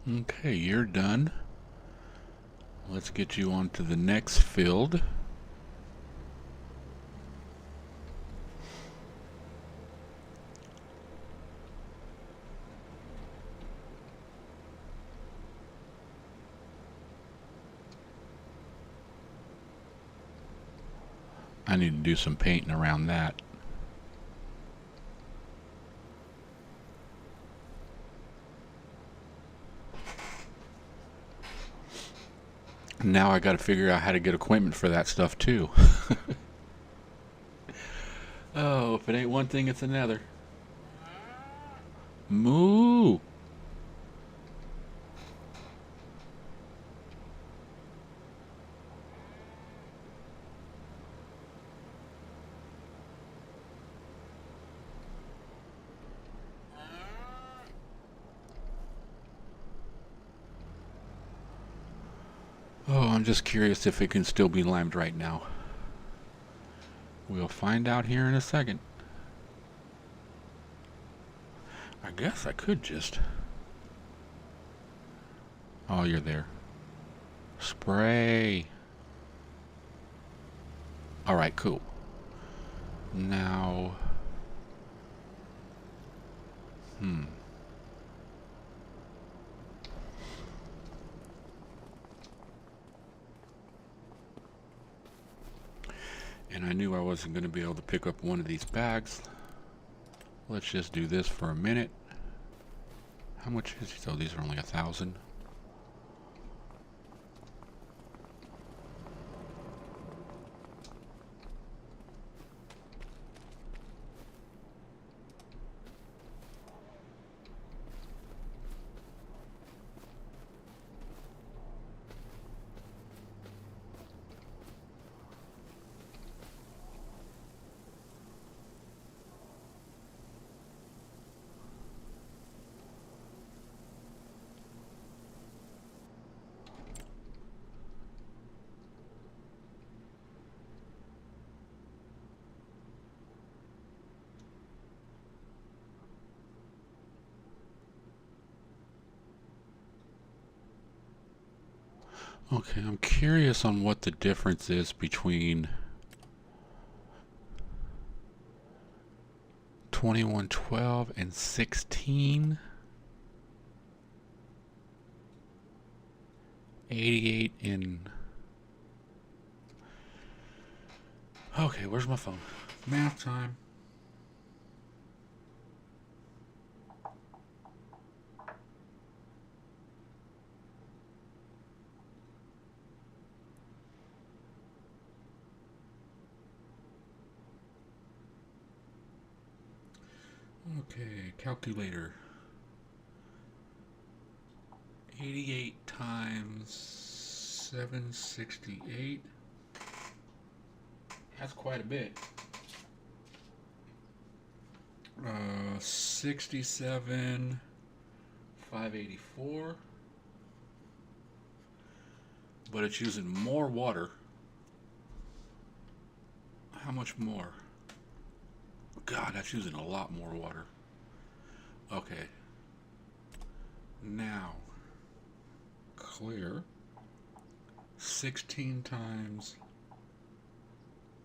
Okay, you're done. Let's get you onto the next field. I need to do some painting around that. Now I got to figure out how to get equipment for that stuff too. Oh, if it ain't one thing, it's another. Moo! Oh, I'm just curious if it can still be limed right now. We'll find out here in a second. I guess I could just... Oh, you're there. Spray. Alright, cool. Now... And I knew I wasn't going to be able to pick up one of these bags. Let's just do this for a minute. How much is these? Oh, these are only 1,000. Okay, I'm curious on what the difference is between 2112 and 1688 in... Okay, where's my phone? Math time. Okay, calculator. 88 times 768. That's quite a bit. 67 584. But it's using more water. How much more? God, that's using a lot more water. Okay. Now, clear. 16 times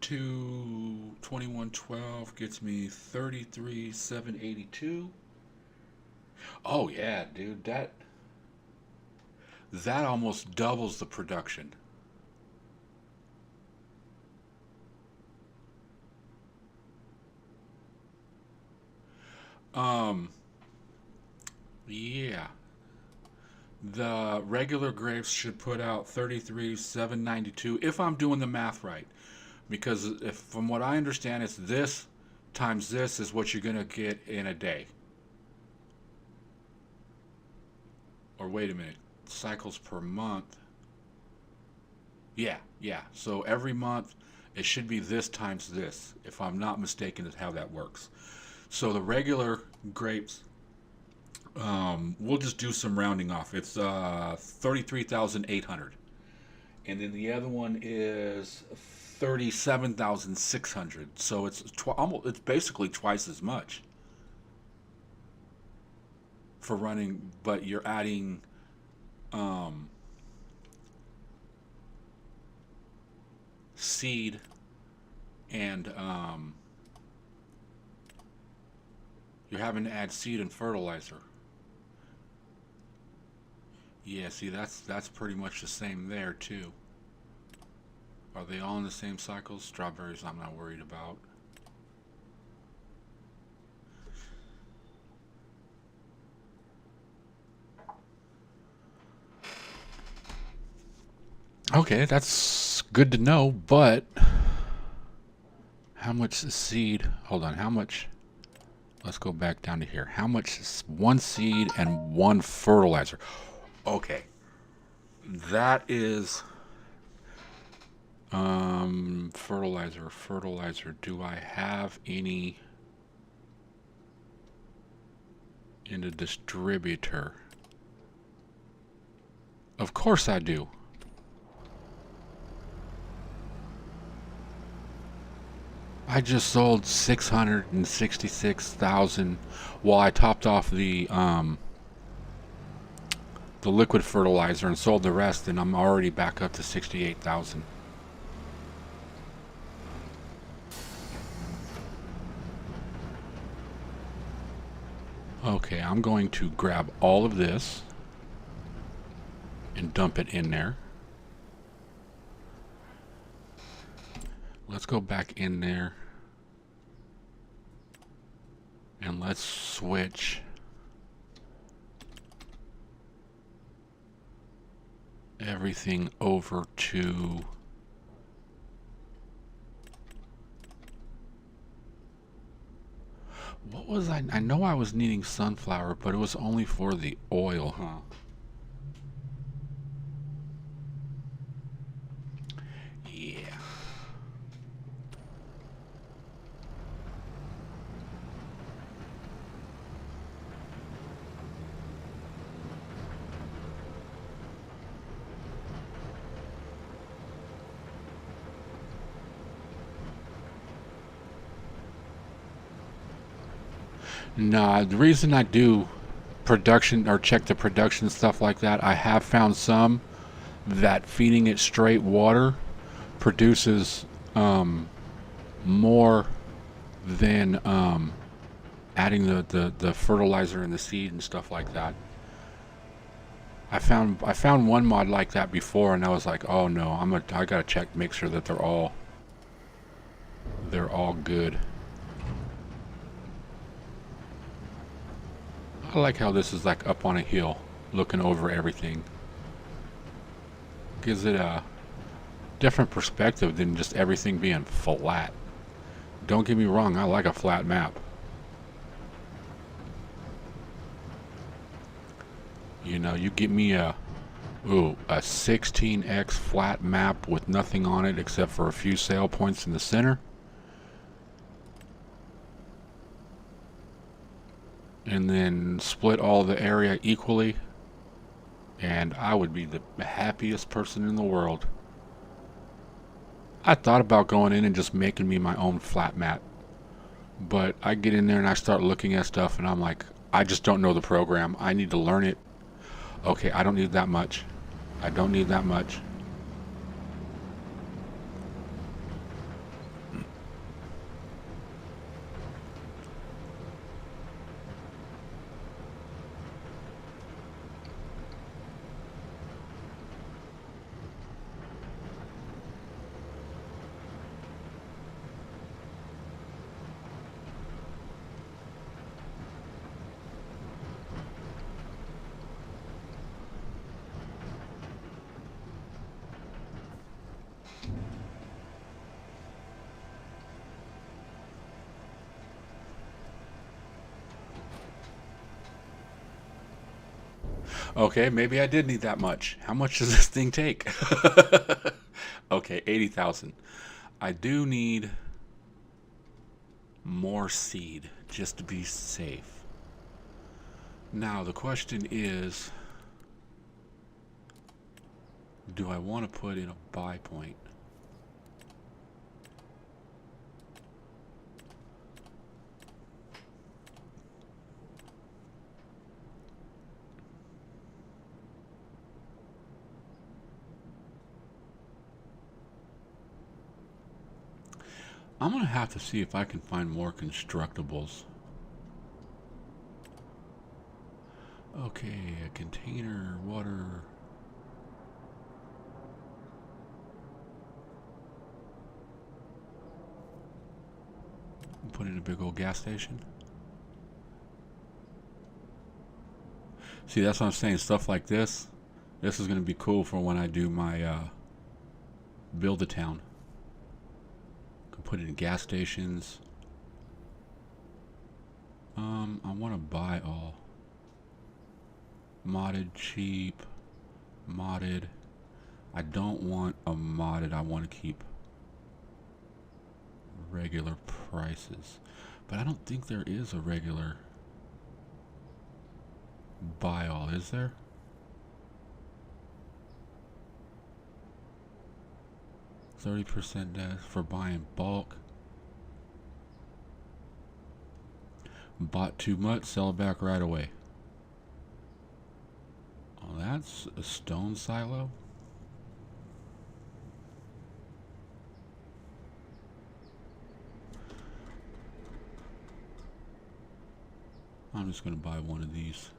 2, 2112 gets me 33,782. Oh yeah, dude, that almost doubles the production. Yeah. The regular grapes should put out 33,792 if I'm doing the math right. Because if from what I understand, it's this times this is what you're going to get in a day. Or wait a minute. Cycles per month. Yeah. So every month it should be this times this, if I'm not mistaken, is how that works. So the regular grapes, we'll just do some rounding off. It's 33,800, and then the other one is 37,600. So it's almost, it's basically twice as much for running, but you're adding seed and you're having to add seed and fertilizer. Yeah, see, that's pretty much the same there too. Are they all in the same cycles? Strawberries I'm not worried about. Okay, that's good to know, but how much seed? Hold on, how much? Let's go back down to here. How much is one seed and one fertilizer? Okay, that is fertilizer. Do I have any in the distributor? Of course I do. I just sold 666,000 while I topped off the liquid fertilizer and sold the rest, and I'm already back up to 68,000. Okay, I'm going to grab all of this and dump it in there. Let's go back in there and let's switch everything over to what was I know I was needing sunflower, but it was only for the oil, huh? Yeah. Nah, the reason I do production or check the production stuff like that, I have found some that feeding it straight water produces more than adding the fertilizer and the seed and stuff like that. I found one mod like that before, and I was like, oh no, I gotta check, make sure that they're all good. I like how this is like up on a hill, looking over everything. Gives it a different perspective than just everything being flat. Don't get me wrong, I like a flat map. You know, you get me a 16x flat map with nothing on it except for a few sale points in the center. And then split all the area equally, and I would be the happiest person in the world. I thought about going in and just making me my own flat map, but I get in there and I start looking at stuff and I'm like, I just don't know the program. I need to learn it. Okay, I don't need that much. I don't need that much. Okay, maybe I did need that much. How much does this thing take? Okay, 80,000. I do need more seed just to be safe. Now the question is, do I want to put in a buy point? I'm going to have to see if I can find more constructibles. Okay, a container, water. put in a big old gas station. See, that's what I'm saying. Stuff like this. This is going to be cool for when I do my build-a-town. Can put it in gas stations. I want to buy all. Modded, cheap, modded. I don't want a modded. I want to keep regular prices. But I don't think there is a regular buy all, is there? %, for buying bulk. Bought too much, sell it back right away. Oh, that's a stone silo. I'm just gonna buy one of these.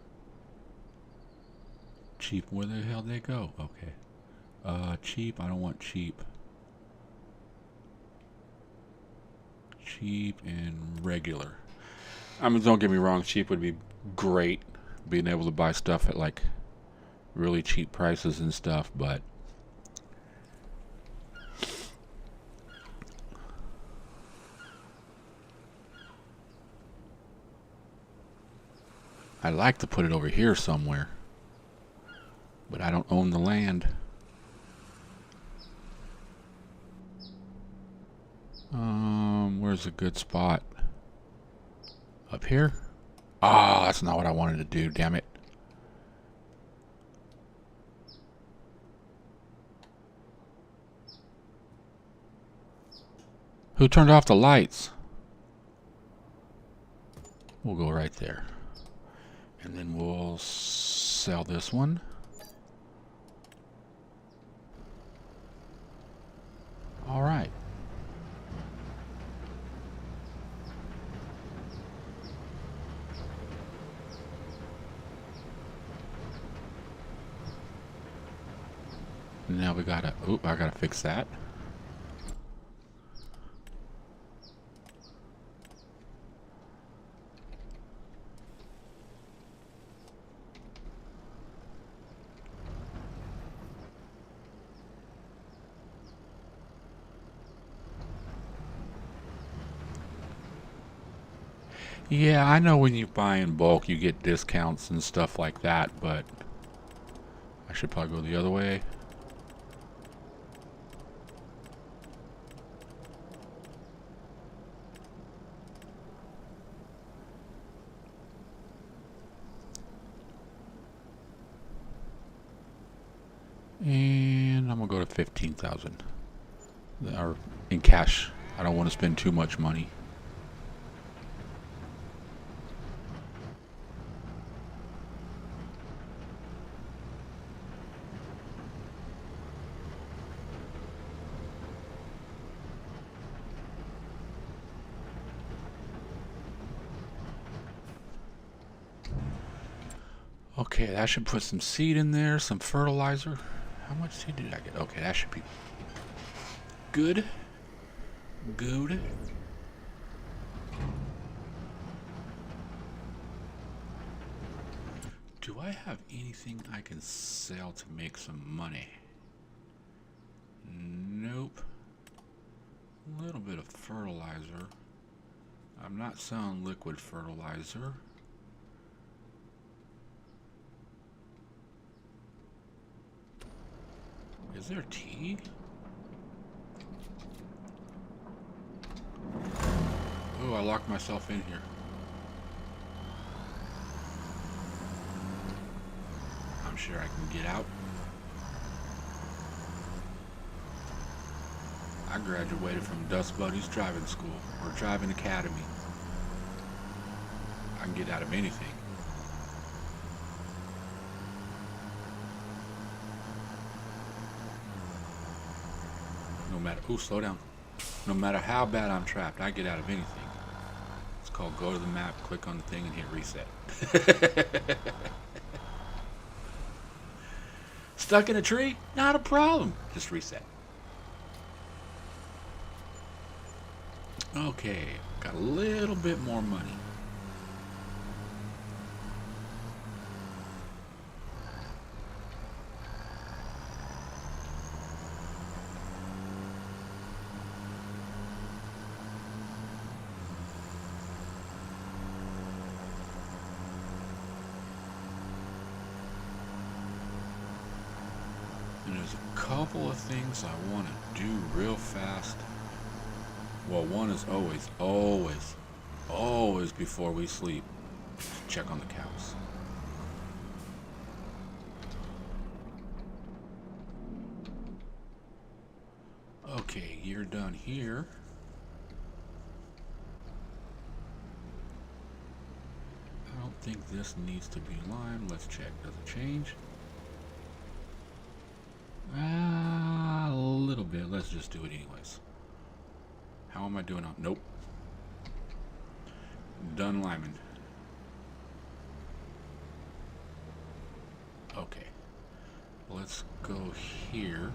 Cheap, where the hell they go? Okay. Cheap, I don't want cheap. Cheap and regular. I mean, don't get me wrong, cheap would be great, being able to buy stuff at like really cheap prices and stuff, but I'd like to put it over here somewhere, but I don't own the land. Where's a good spot? Up here? Ah, that's not what I wanted to do, damn it. Who turned off the lights? We'll go right there. And then we'll sell this one. All right. Now we gotta, oop, I gotta fix that. Yeah, I know when you buy in bulk you get discounts and stuff like that, but I should probably go the other way. And I'm gonna go to 15,000 or in cash. I don't want to spend too much money. Okay, that should put some seed in there, some fertilizer. How much seed did I get? Okay, that should be good. Good. Do I have anything I can sell to make some money? Nope. A little bit of fertilizer. I'm not selling liquid fertilizer. Is there tea? Oh, I locked myself in here. I'm sure I can get out. I graduated from Dust Buddies Driving School, or Driving Academy. I can get out of anything. No matter, ooh, slow down. No matter how bad I'm trapped, I get out of anything. It's called go to the map, click on the thing, and hit reset. Stuck in a tree? Not a problem. Just reset. Okay, got a little bit more money. And there's a couple of things I want to do real fast. Well, one is always before we sleep, check on the cows. Okay, you're done here. I don't think this needs to be limed. Let's check. Does it change? A little bit. Let's just do it anyways. How am I doing on? Nope. Done liming. Okay. Let's go here.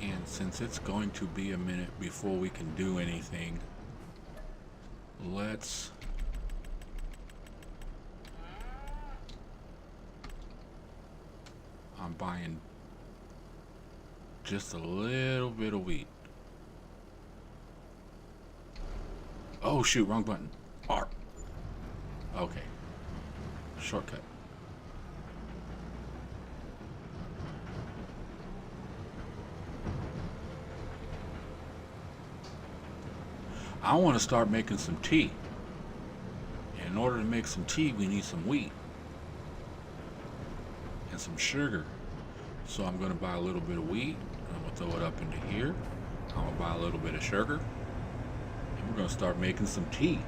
And since it's going to be a minute before we can do anything, let's I'm buying just a little bit of wheat. Oh shoot, wrong button. R. Okay. Shortcut. I want to start making some tea. And in order to make some tea, we need some wheat and some sugar. So I'm going to buy a little bit of wheat. I'm going to throw it up into here. I'm going to buy a little bit of sugar. And we're going to start making some tea.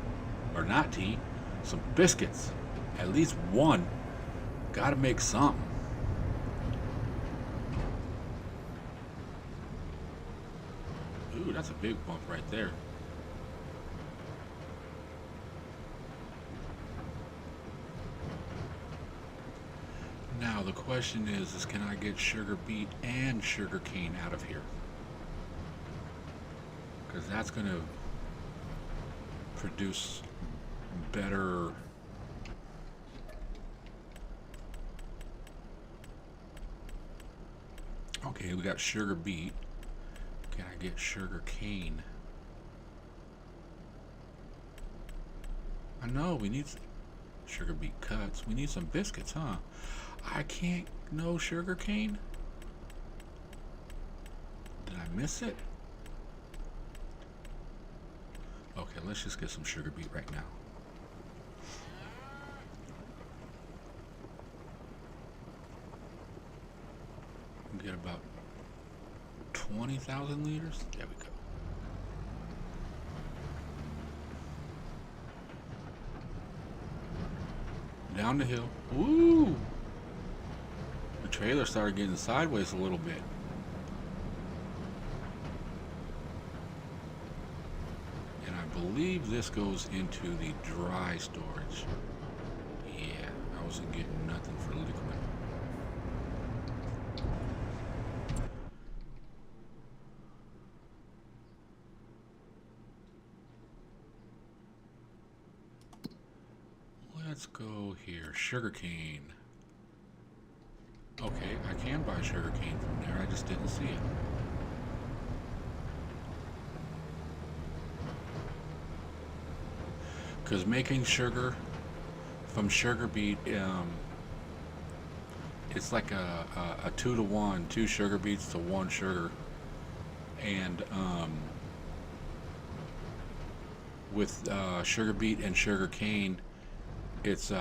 Or not tea, some biscuits. At least one. Got to make something. Ooh, that's a big bump right there. Now the question is can I get sugar beet and sugar cane out of here? Because that's going to produce better. Okay, we got sugar beet. Can I get sugar cane? I know we need sugar beet cuts. We need some biscuits, huh? I can't. No sugar cane? Did I miss it? Okay, let's just get some sugar beet right now. We get about 20,000 liters. There we go. Down the hill. Woo! The trailer started getting sideways a little bit. And I believe this goes into the dry storage. Yeah, I wasn't getting nothing for liquid. Let's go here. Sugarcane. Okay, I can buy sugarcane from there. I just didn't see it. Because making sugar from sugar beet, it's like a 2-to-1, 2 sugar beets to 1 sugar. And with sugar beet and sugar cane, it's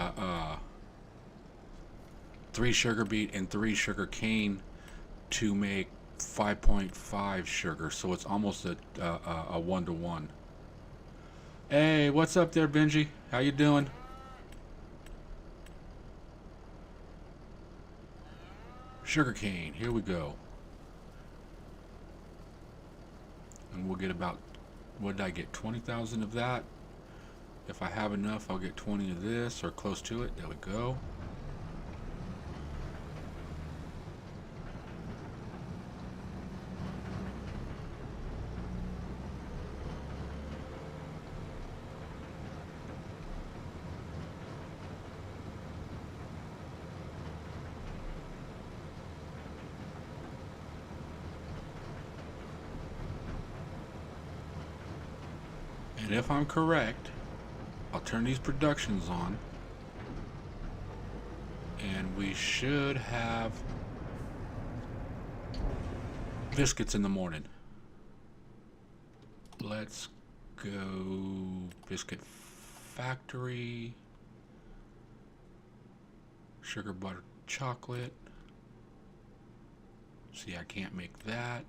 3 sugar beet and 3 sugar cane to make 5.5 sugar, so it's almost a 1-to-1. Hey, what's up there, Benji? How you doing? Sugar cane, here we go. And we'll get about, what did I get, 20,000 of that? If I have enough, I'll get 20 of this, or close to it. There we go. And if I'm correct, I'll turn these productions on, and we should have biscuits in the morning. Let's go biscuit factory, sugar butter chocolate. See, I can't make that.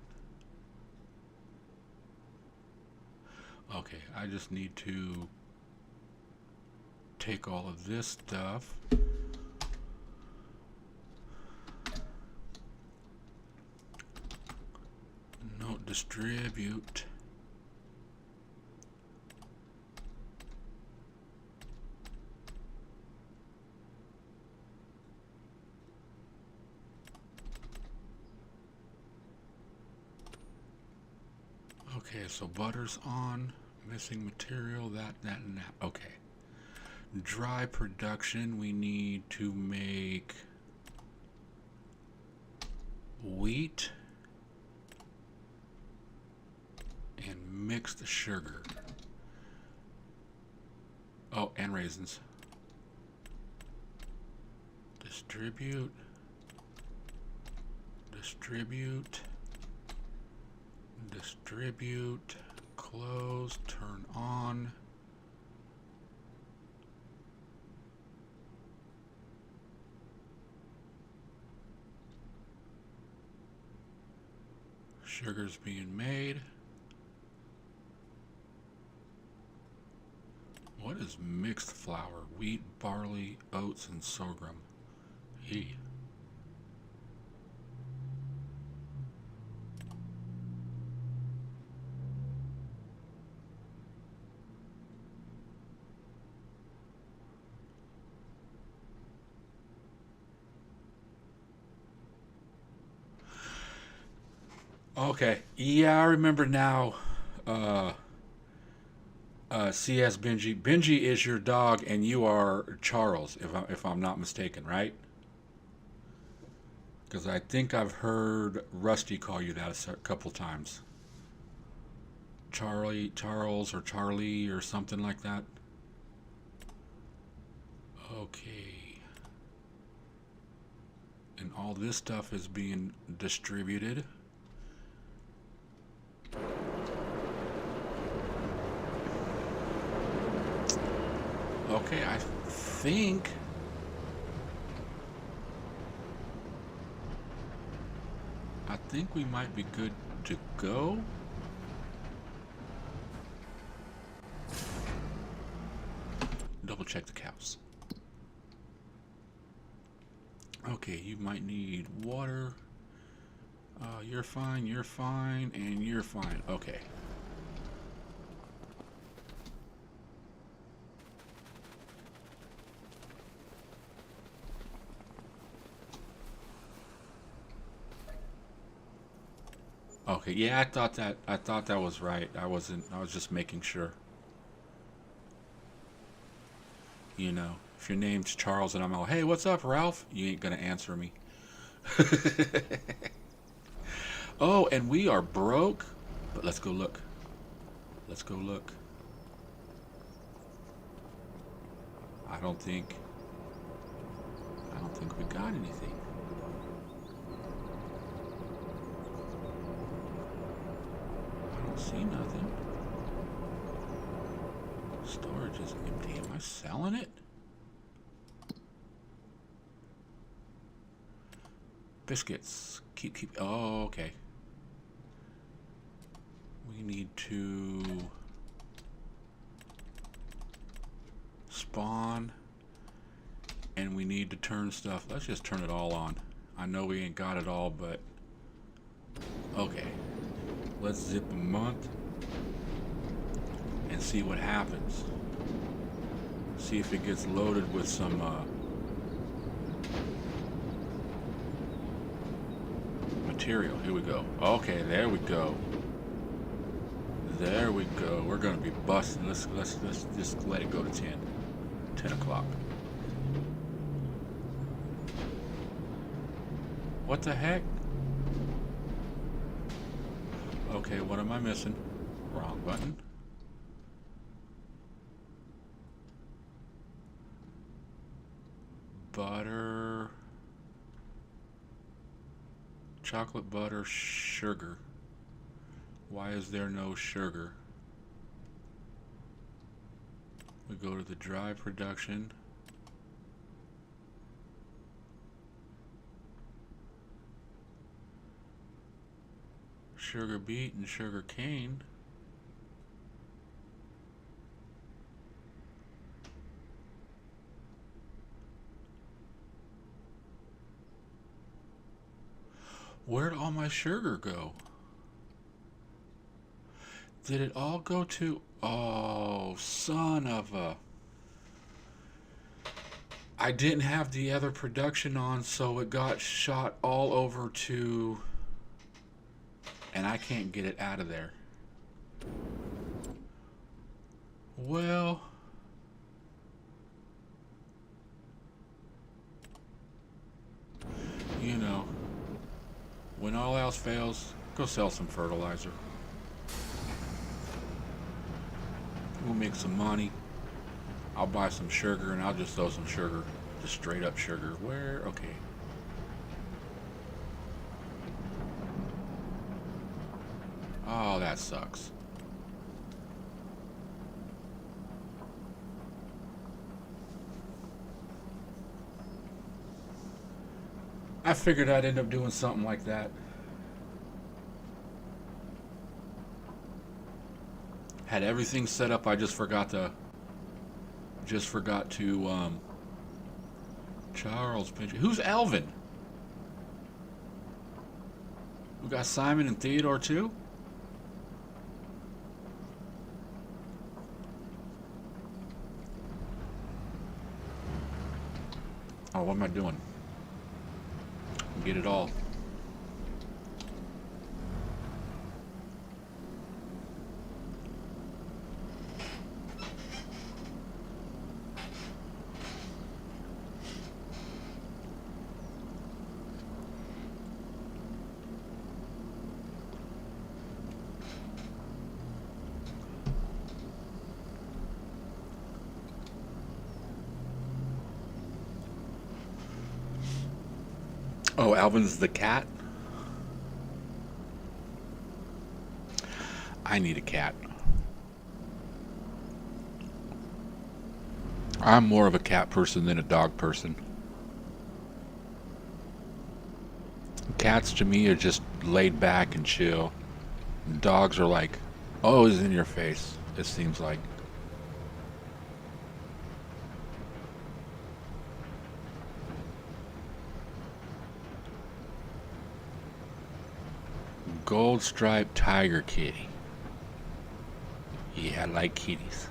Okay, I just need to take all of this stuff. No, distribute. Okay, so butter's on, missing material, that, and that. Okay. Dry production, we need to make wheat and mixed sugar. Oh, and raisins. Distribute. Distribute. Distribute, close, turn on. Sugar's being made. What is mixed flour? Wheat, barley, oats, and sorghum. Eee. Okay, yeah, I remember now. CS Benji. Benji is your dog, and you are Charles, if I'm not mistaken, right? Because I think I've heard Rusty call you that a couple times. Charlie, Charles, or Charlie, or something like that. Okay. And all this stuff is being distributed. Okay, I think we might be good to go. Double check the cows. Okay, you might need water. You're fine, and you're fine. Okay. Okay, yeah, I thought that was right. I was just making sure. You know, if your name's Charles and I'm all, hey, what's up, Ralph? You ain't gonna answer me. Oh, and we are broke, but let's go look. Let's go look. I don't think we got anything. I don't see nothing. Storage is empty. Am I selling it? Biscuits. Keep. Oh, okay. We need to spawn, and we need to turn stuff. Let's just turn it all on. I know we ain't got it all, but okay. Let's zip a month and see what happens. See if it gets loaded with some material. Here we go. Okay, there we go. There we go. We're gonna be busting. Let's just let it go to 10 o'clock. What the heck? Okay, what am I missing? Wrong button. butter, chocolate butter, sugar. Why is there no sugar? We go to the dry production. Sugar beet and sugar cane. Where'd all my sugar go? Did it all go to... Oh, son of a... I didn't have the other production on, so it got shot all over to... And I can't get it out of there. Well... You know... When all else fails, go sell some fertilizer. We'll make some money. I'll buy some sugar and I'll just throw some sugar. Just straight up sugar. Where? Okay. Oh, that sucks. I figured I'd end up doing something like that. Had everything set up, I just forgot to Charles Pinch. Who's Alvin? We got Simon and Theodore too? Oh, what am I doing? Get it all. Oh, Alvin's the cat? I need a cat. I'm more of a cat person than a dog person. Cats to me are just laid back and chill. Dogs are like always in your face, it seems like. Gold striped tiger kitty. Yeah, I like kitties.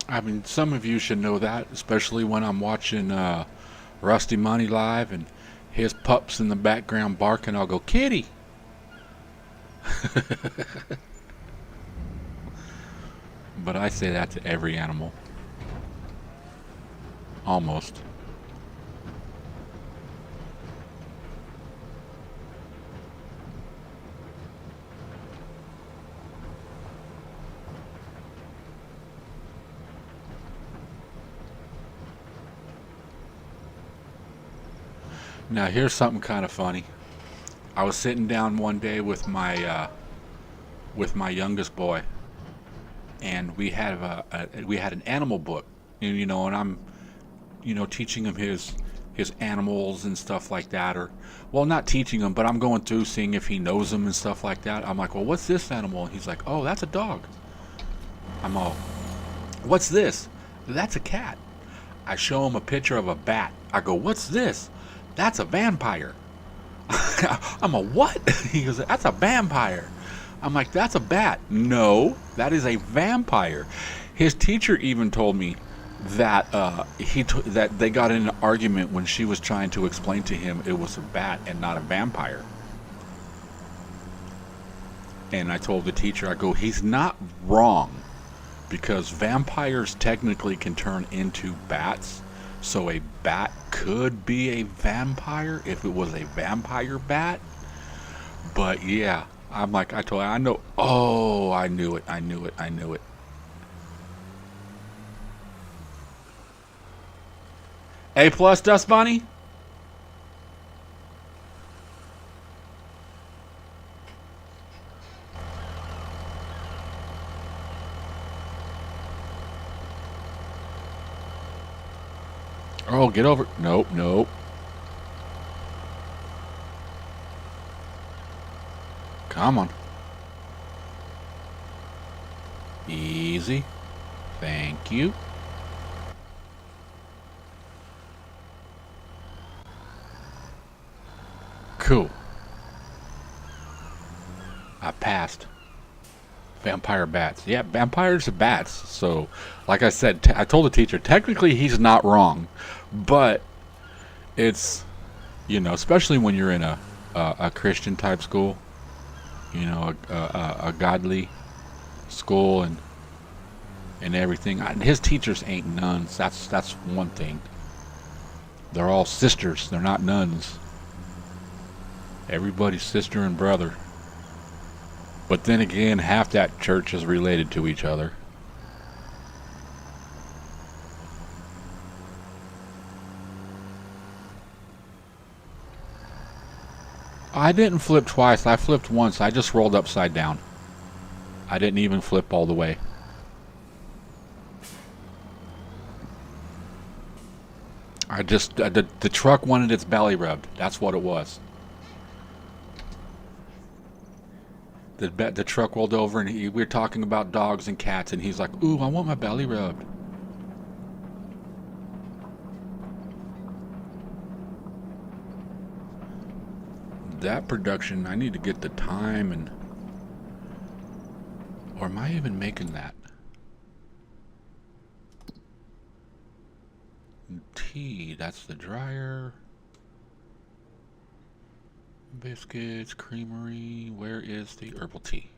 I mean, some of you should know that, especially when I'm watching Rusty Money live and his pups in the background barking. I'll go, kitty! But I say that to every animal. Almost. Now here's something kind of funny. I was sitting down one day with my youngest boy, and we had an animal book, and and I'm teaching him his animals and stuff like that, or well, not teaching him, but I'm going through seeing if he knows them and stuff like that. I'm like, well, what's this animal? And he's like, oh, that's a dog. I'm all, what's this? That's a cat. I show him a picture of a bat. I go, what's this? That's a vampire. I'm a what? He goes, that's a vampire. I'm like, that's a bat. No, that is a vampire. His teacher even told me that that they got in an argument when she was trying to explain to him it was a bat and not a vampire. And I told the teacher, I go, he's not wrong, because vampires technically can turn into bats. So a bat could be a vampire if it was a vampire bat. But yeah, I'm like, I told you, I know. Oh, I knew it. I knew it. I knew it. A plus, Dust Bunny? Oh, get over. Nope, nope. Come on. Easy. Thank you. Cool. I passed. Vampire bats. Yeah, vampires are bats. So, like I said, I told the teacher, technically he's not wrong. But it's, especially when you're in a Christian type school, a godly school and everything. His teachers ain't nuns. That's one thing. They're all sisters. They're not nuns. Everybody's sister and brother. But then again, half that church is related to each other. I didn't flip twice. I flipped once. I just rolled upside down. I didn't even flip all the way. The truck wanted its belly rubbed. That's what it was. The truck rolled over and we were talking about dogs and cats and he's like, ooh, I want my belly rubbed. That production, I need to get the time and... Or am I even making that? Tea, that's the dryer. Biscuits, creamery, where is the herbal tea?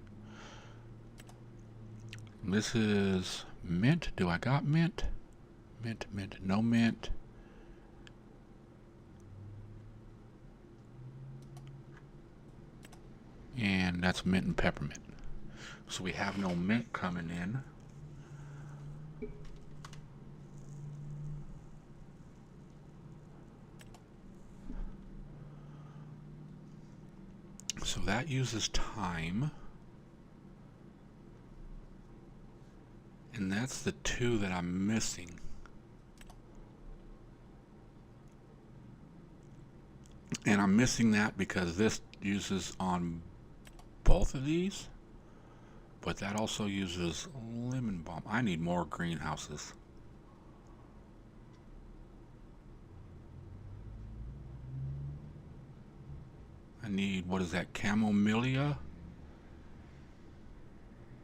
This is mint. Do I got mint? Mint, no mint. And that's mint and peppermint. So we have no mint coming in. So that uses time. And that's the two that I'm missing. And I'm missing that because this uses on both of these. But that also uses lemon balm. I need more greenhouses. I need, what is that, camellia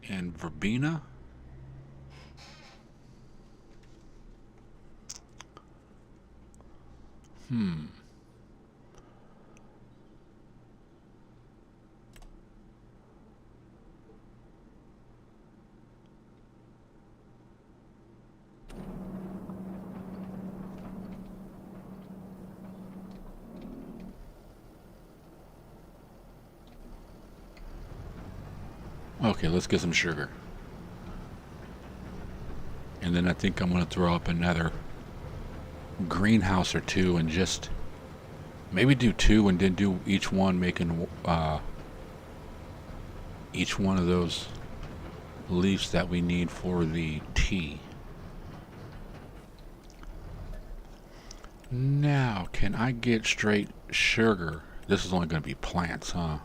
and verbena. Okay, let's get some sugar. And then I think I'm going to throw up another greenhouse or two and just maybe do two and then do each one, making each one of those leaves that we need for the tea. Now, can I get straight sugar? This is only going to be plants, huh?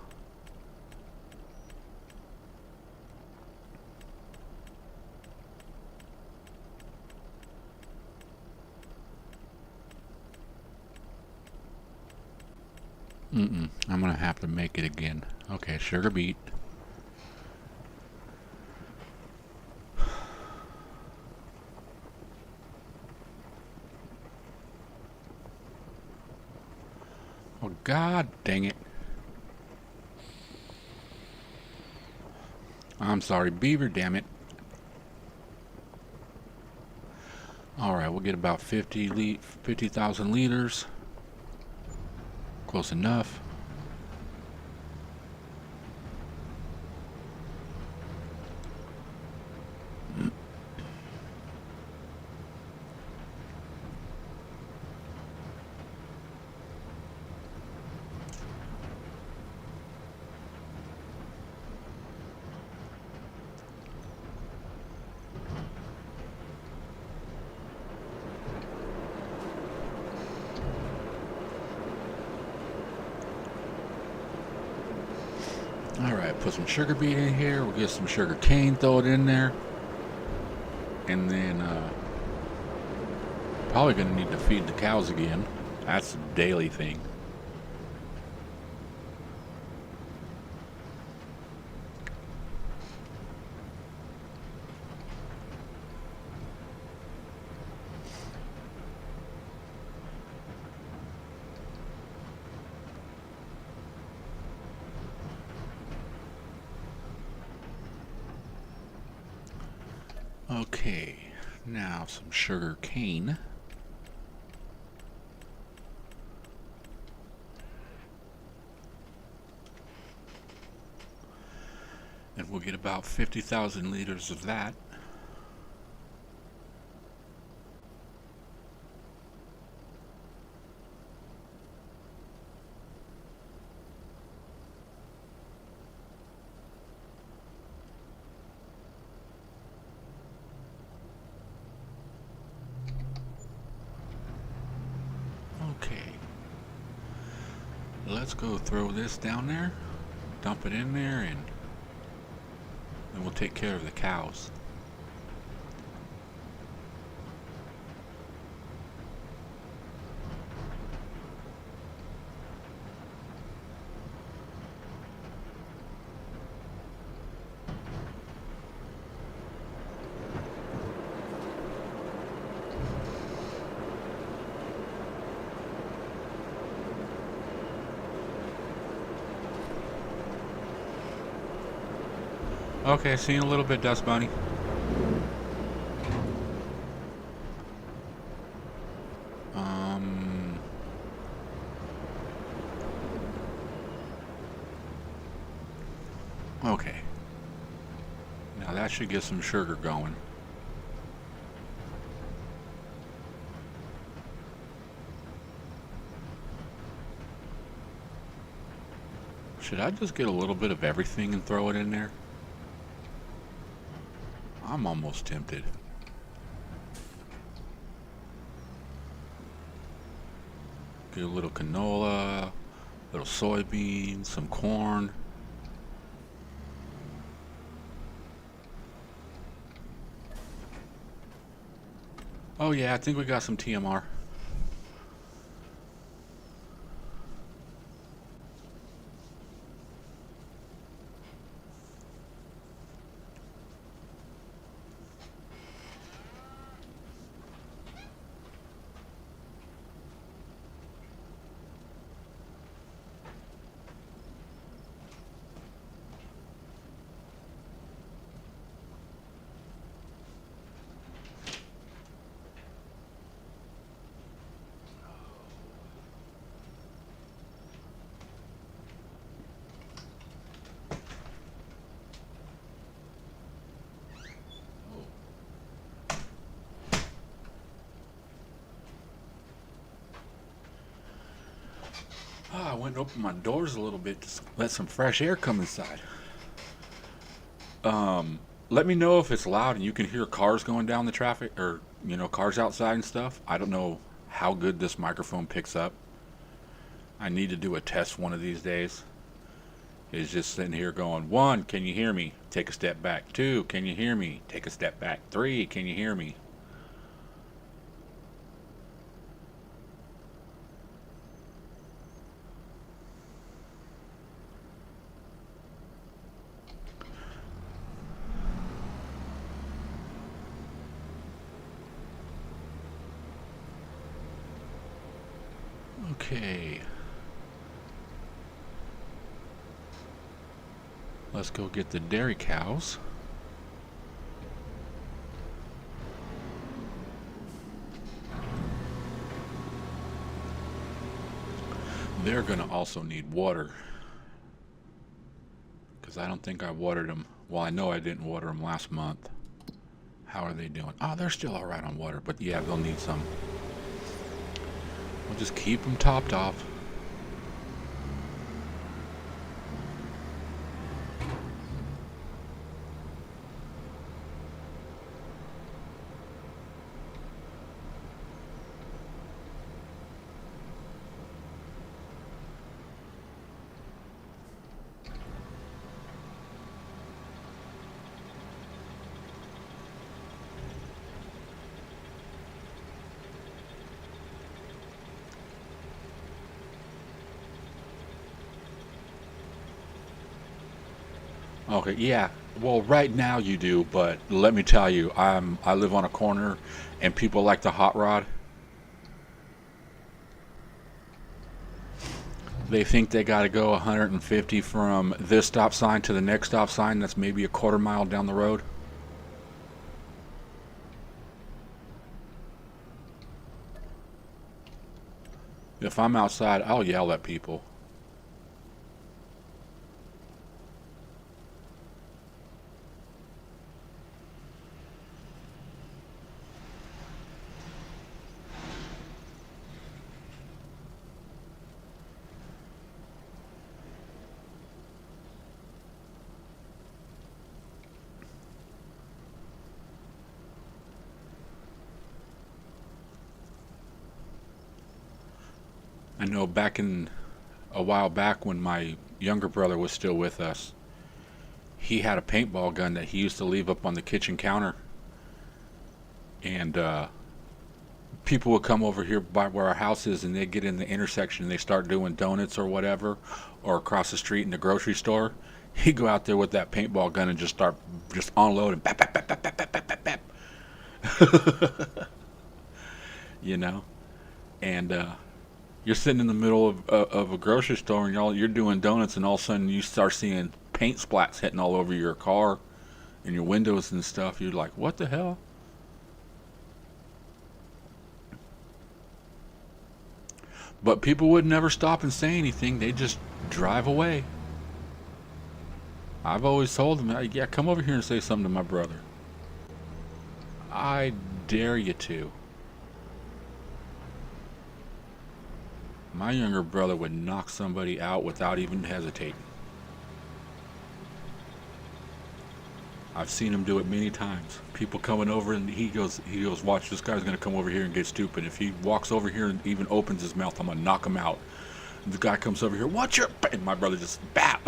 I'm gonna have to make it again. Okay, sugar beet. Oh, god dang it. I'm sorry, beaver, damn it. Alright, we'll get about 50,000 liters. Close enough. Alright, put some sugar beet in here. We'll get some sugar cane, throw it in there. And then, probably going to need to feed the cows again. That's a daily thing. Okay, now some sugar cane. And we'll get about 50,000 liters of that. Okay, let's go throw this down there, dump it in there, and then we'll take care of the cows. Okay, see you in a little bit, Dust Bunny. Okay. Now that should get some sugar going. Should I just get a little bit of everything and throw it in there? I'm almost tempted. Get a little canola, little soybeans, some corn. Oh yeah, I think we got some TMR. I went and opened my doors a little bit to let some fresh air come inside. Let me know if it's loud and you can hear cars going down the traffic, or, you know, cars outside and stuff. I don't know how good this microphone picks up. I need to do a test one of these days. It's just sitting here going, 1, can you hear me? Take a step back. 2, can you hear me? Take a step back. 3, can you hear me? Okay. Let's go get the dairy cows. They're going to also need water. Because I don't think I watered them. Well, I know I didn't water them last month. How are they doing? Oh, they're still alright on water. But yeah, they'll need some. We'll just keep them topped off. Okay, yeah. Well, right now you do, but let me tell you, I live on a corner, and people like the hot rod. They think they got to go 150 from this stop sign to the next stop sign that's maybe a quarter mile down the road. If I'm outside, I'll yell at people. I know back in a while back when my younger brother was still with us, he had a paintball gun that he used to leave up on the kitchen counter. And people would come over here by where our house is, and they'd get in the intersection and they start doing donuts or whatever, or across the street in the grocery store. He'd go out there with that paintball gun and just start just unloading, bap, bap, bap, bap, bap, bap, bap, bap, bap. You know, and you're sitting in the middle of a grocery store, and you're doing donuts, and all of a sudden you start seeing paint splats hitting all over your car and your windows and stuff. You're like, what the hell? But people would never stop and say anything. They just drive away. I've always told them, yeah, come over here and say something to my brother. I dare you to. My younger brother would knock somebody out without even hesitating. I've seen him do it many times. People coming over, and he goes, watch, this guy's gonna come over here and get stupid. If he walks over here and even opens his mouth, I'm gonna knock him out. And the guy comes over here, watch your, and my brother just bap.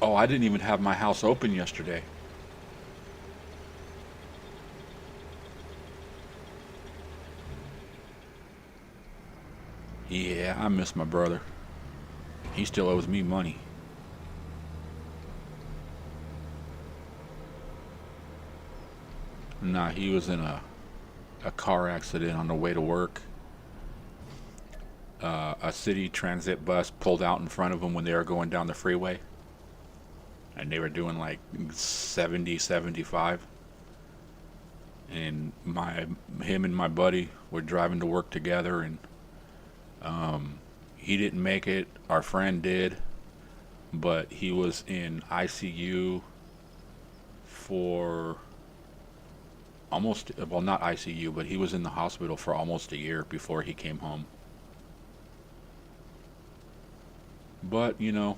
Oh, I didn't even have my house open yesterday. Yeah, I miss my brother. He still owes me money. Nah, he was in a car accident on the way to work. A city transit bus pulled out in front of him when they were going down the freeway. And they were doing like 70, 75. And him and my buddy were driving to work together, and he didn't make it. Our friend did, but he was in ICU for almost, well, not ICU, but he was in the hospital for almost a year before he came home. But, you know,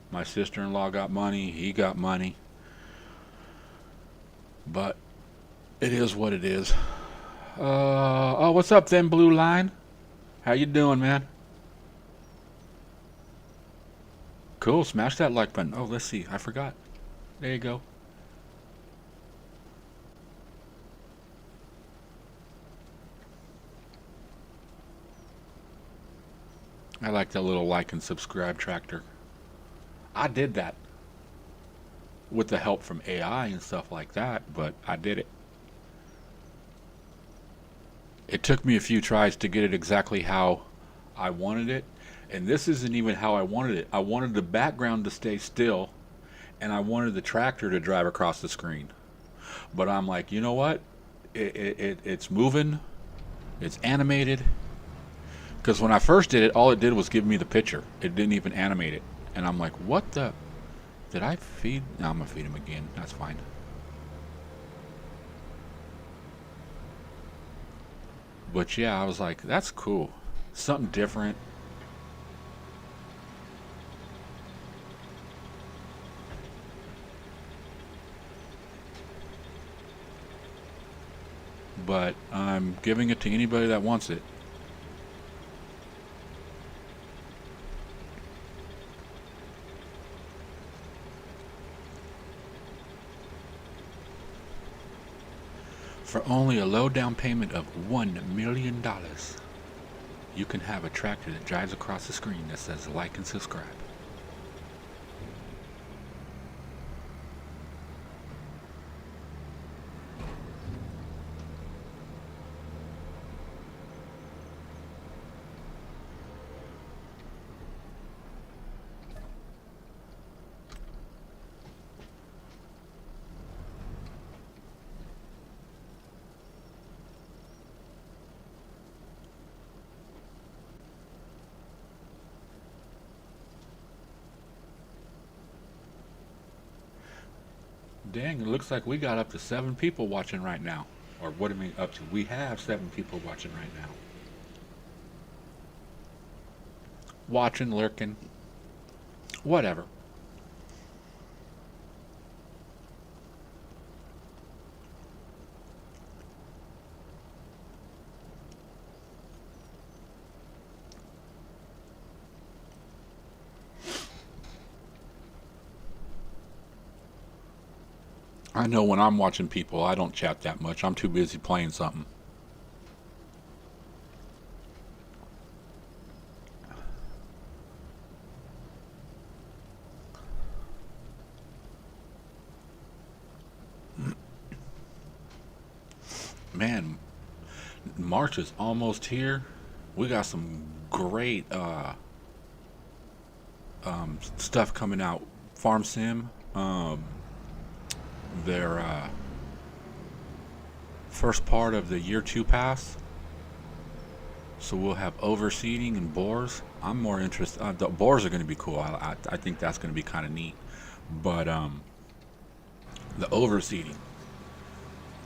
my sister-in-law got money, he got money. But it is what it is. Oh, what's up then, Blue Line? How you doing, man? Cool, smash that like button. Oh, let's see, I forgot. There you go. I like that little like and subscribe tractor. I did that with the help from AI and stuff like that, but I did it. It took me a few tries to get it exactly how I wanted it, and this isn't even how I wanted it. I wanted the background to stay still, and I wanted the tractor to drive across the screen. But I'm like, you know what? It's moving. It's animated. Because when I first did it, all it did was give me the picture. It didn't even animate it. And I'm like, what the? Did I feed? No, I'm going to feed him again. That's fine. But yeah, I was like, that's cool. Something different. But I'm giving it to anybody that wants it. For only a low down payment of $1 million, you can have a tractor that drives across the screen that says like and subscribe. Dang, it looks like we got up to 7 people watching right now. Or what do I mean up to? We have 7 people watching right now. Watching, lurking, whatever. I know when I'm watching people, I don't chat that much. I'm too busy playing something. Man, March is almost here. We got some great stuff coming out. Farm Sim, their first part of the year 2 pass. So we'll have overseeding and boars. I'm more interested. The boars are going to be cool. I think that's going to be kind of neat. But the overseeding,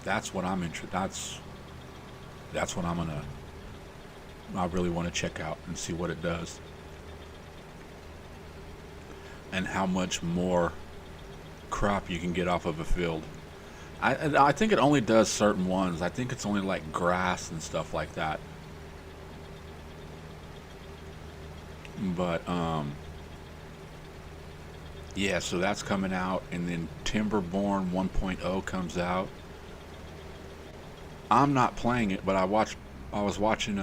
that's what I'm interested. That's what I really want to check out and see what it does, and how much more crop you can get off of a field. I think it only does certain ones. I think it's only like grass and stuff like that. But yeah, so that's coming out, and then Timberborn 1.0 comes out. I'm not playing it, but I was watching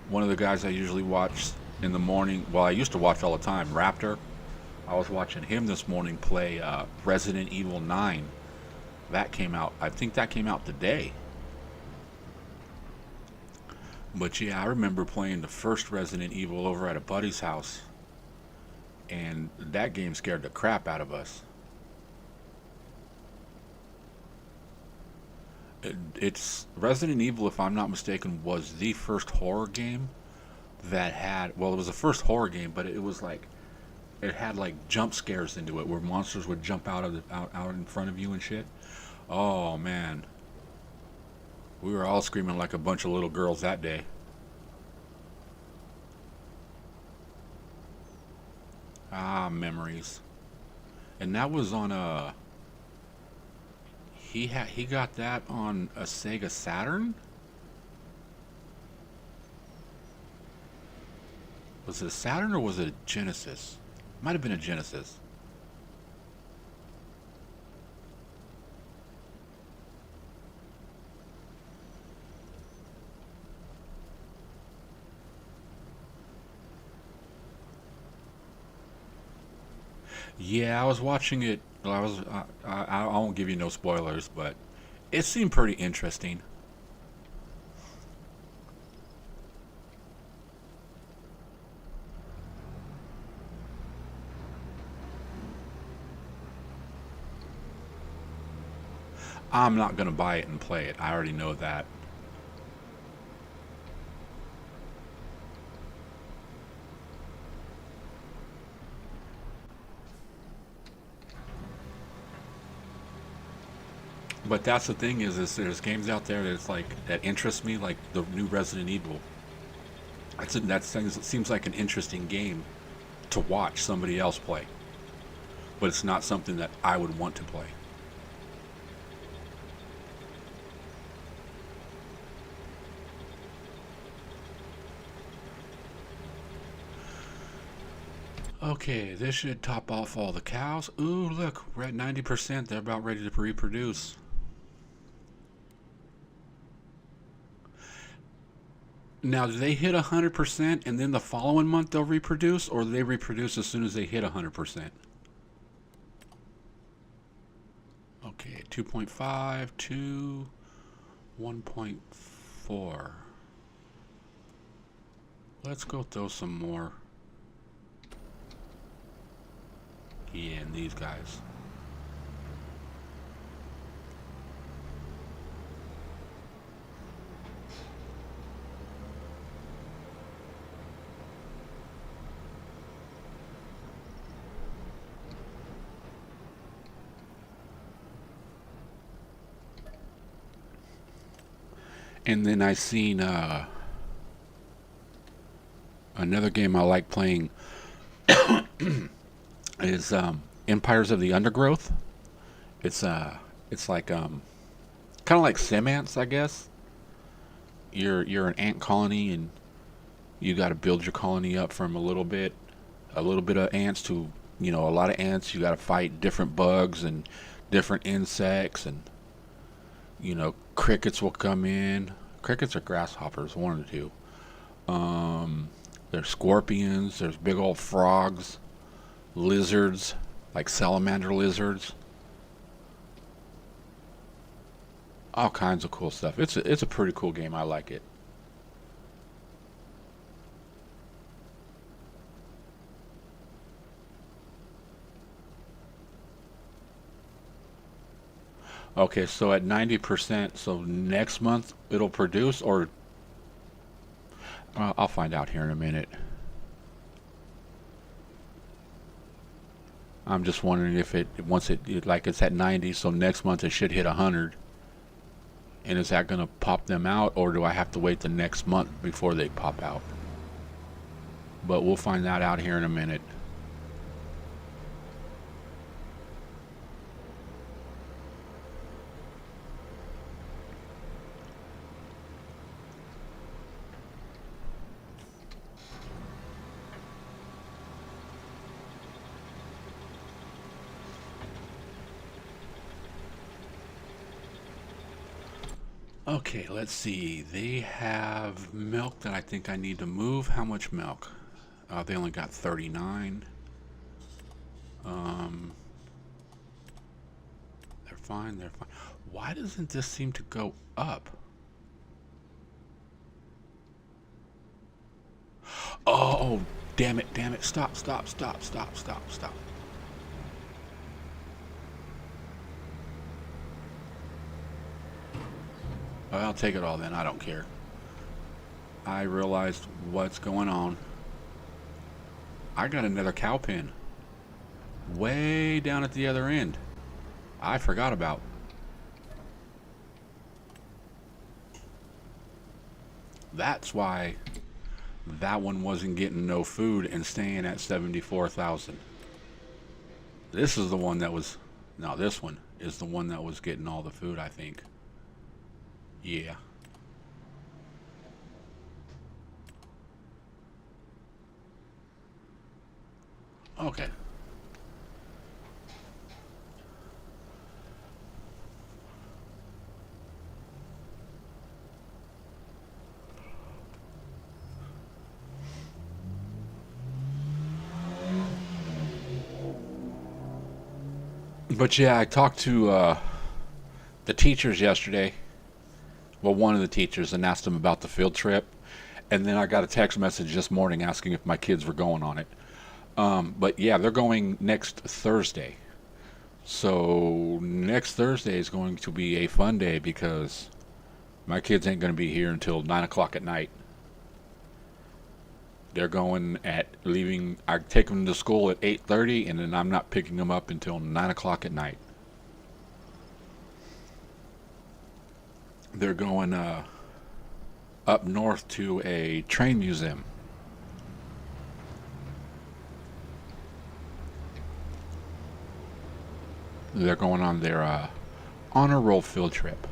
one of the guys I usually watch in the morning. Well, I used to watch all the time, Raptor. I was watching him this morning play Resident Evil 9. That came out. I think that came out today. But yeah, I remember playing the first Resident Evil over at a buddy's house, and that game scared the crap out of us. It's Resident Evil, if I'm not mistaken, was the first horror game that had. Well, it was the first horror game, but it was like it had like jump scares into it, where monsters would jump out in front of you and shit. Oh man, we were all screaming like a bunch of little girls that day. Ah, memories. And that was on a. He got that on a Sega Saturn. Was it a Saturn or was it a Genesis? Might have been a Genesis. Yeah, I was watching it. Well, I won't give you no spoilers, but it seemed pretty interesting. I'm not going to buy it and play it. I already know that. But that's the thing is there's games out there that's like that interest me, like the new Resident Evil. Seems like an interesting game to watch somebody else play, but it's not something that I would want to play. Okay, this should top off all the cows. Ooh, look, we're at 90%. They're about ready to reproduce. Now, do they hit 100% and then the following month they'll reproduce, or do they reproduce as soon as they hit 100%? Okay, 2.5, 2, 1.4. Let's go throw some more. Yeah, and these guys. And then I seen another game I like playing is Empires of the Undergrowth. It's like kind of like Sim Ants, I guess. You're an ant colony, and you got to build your colony up from a little bit of ants to a lot of ants. You got to fight different bugs and different insects, and crickets will come in. Crickets or grasshoppers, one or two. There's scorpions. There's big old frogs, lizards, like salamander lizards. All kinds of cool stuff. It's a pretty cool game. I like it. Okay, so at 90%, so next month it'll produce, or I'll find out here in a minute. I'm just wondering if once like it's at 90, so next month it should hit 100. And is that going to pop them out, or do I have to wait the next month before they pop out? But we'll find that out here in a minute. Okay, let's see. They have milk that I think I need to move. How much milk? They only got 39. They're fine, they're fine. Why doesn't this seem to go up? Oh, damn it, damn it. Stop, stop, stop, stop, stop, stop. I'll take it all then. I don't care. I realized what's going on. I got another cow pen way down at the other end. I forgot about. That's why that one wasn't getting no food and staying at 74,000. This is the one that was, no, this one is the one that was getting all the food, I think. Yeah. Okay. But yeah, I talked to the teachers yesterday. Well, one of the teachers, and asked them about the field trip. And then I got a text message this morning asking if my kids were going on it. But yeah, they're going next Thursday. So next Thursday is going to be a fun day because my kids ain't going to be here until 9 o'clock at night. They're going at leaving. I take them to school at 8:30, and then I'm not picking them up until 9 o'clock at night. They're going up north to a train museum. They're going on their honor roll field trip.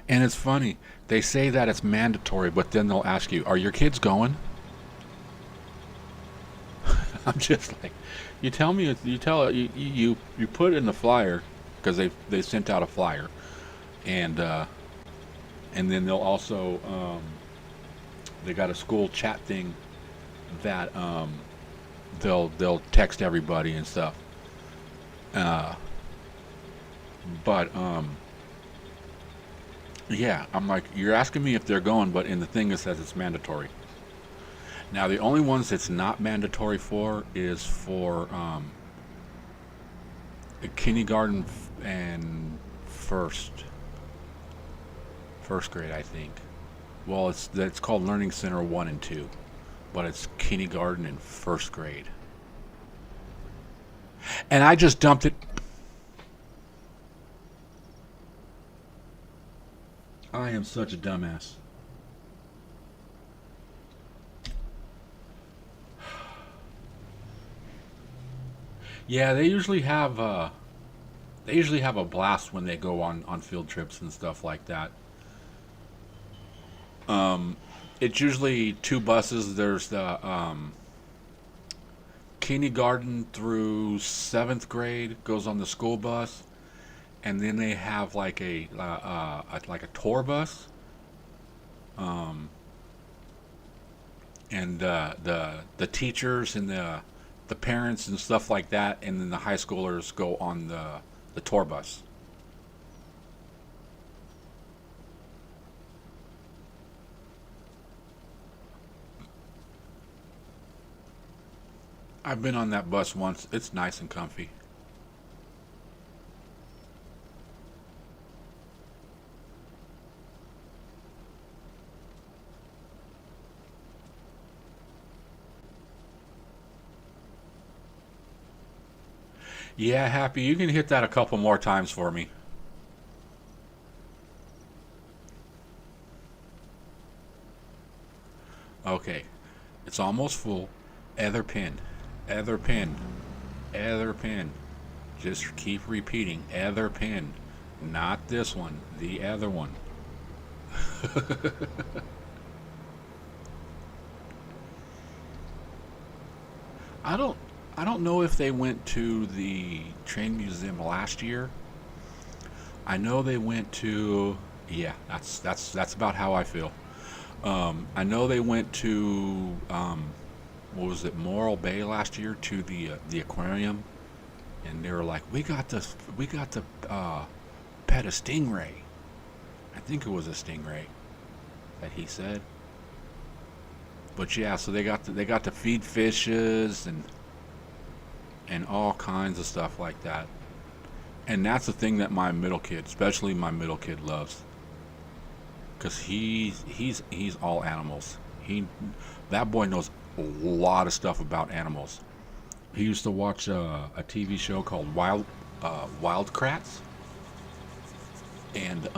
And it's funny, they say that it's mandatory, but then they'll ask you, "Are your kids going?" I'm just like, you tell me, you put in the flyer because they sent out a flyer, and then they'll also they got a school chat thing that they'll text everybody and stuff. Uh, but yeah, I'm like, you're asking me if they're going, but in the thing it says it's mandatory. Now the only ones it's not mandatory for is for kindergarten and first grade, I think. Well, it's called Learning Center 1 and 2, but it's kindergarten and first grade. And I just dumped it. I am such a dumbass. Yeah, they usually have a blast when they go on field trips and stuff like that. Um, it's usually two buses. There's the kindergarten through seventh grade goes on the school bus, and then they have like a tour bus, um, and the teachers and the parents and stuff like that, and then the high schoolers go on the tour bus. I've been on that bus once. It's nice and comfy. Yeah, Happy, you can hit that a couple more times for me. Okay, it's almost full. Other pin, other pin, other pin. Just keep repeating, other pin. Not this one, the other one. I don't I don't know if they went to the train museum last year. I know they went to, yeah, that's about how I feel. I know they went to what was it, Morro Bay last year to the aquarium, and they were like, we got to pet a stingray. I think it was a stingray that he said. But yeah, so they got to feed fishes and all kinds of stuff like that. And that's the thing that my middle kid, especially my middle kid, loves, because he's all animals. That boy knows a lot of stuff about animals. He used to watch a TV show called Wildcrats, and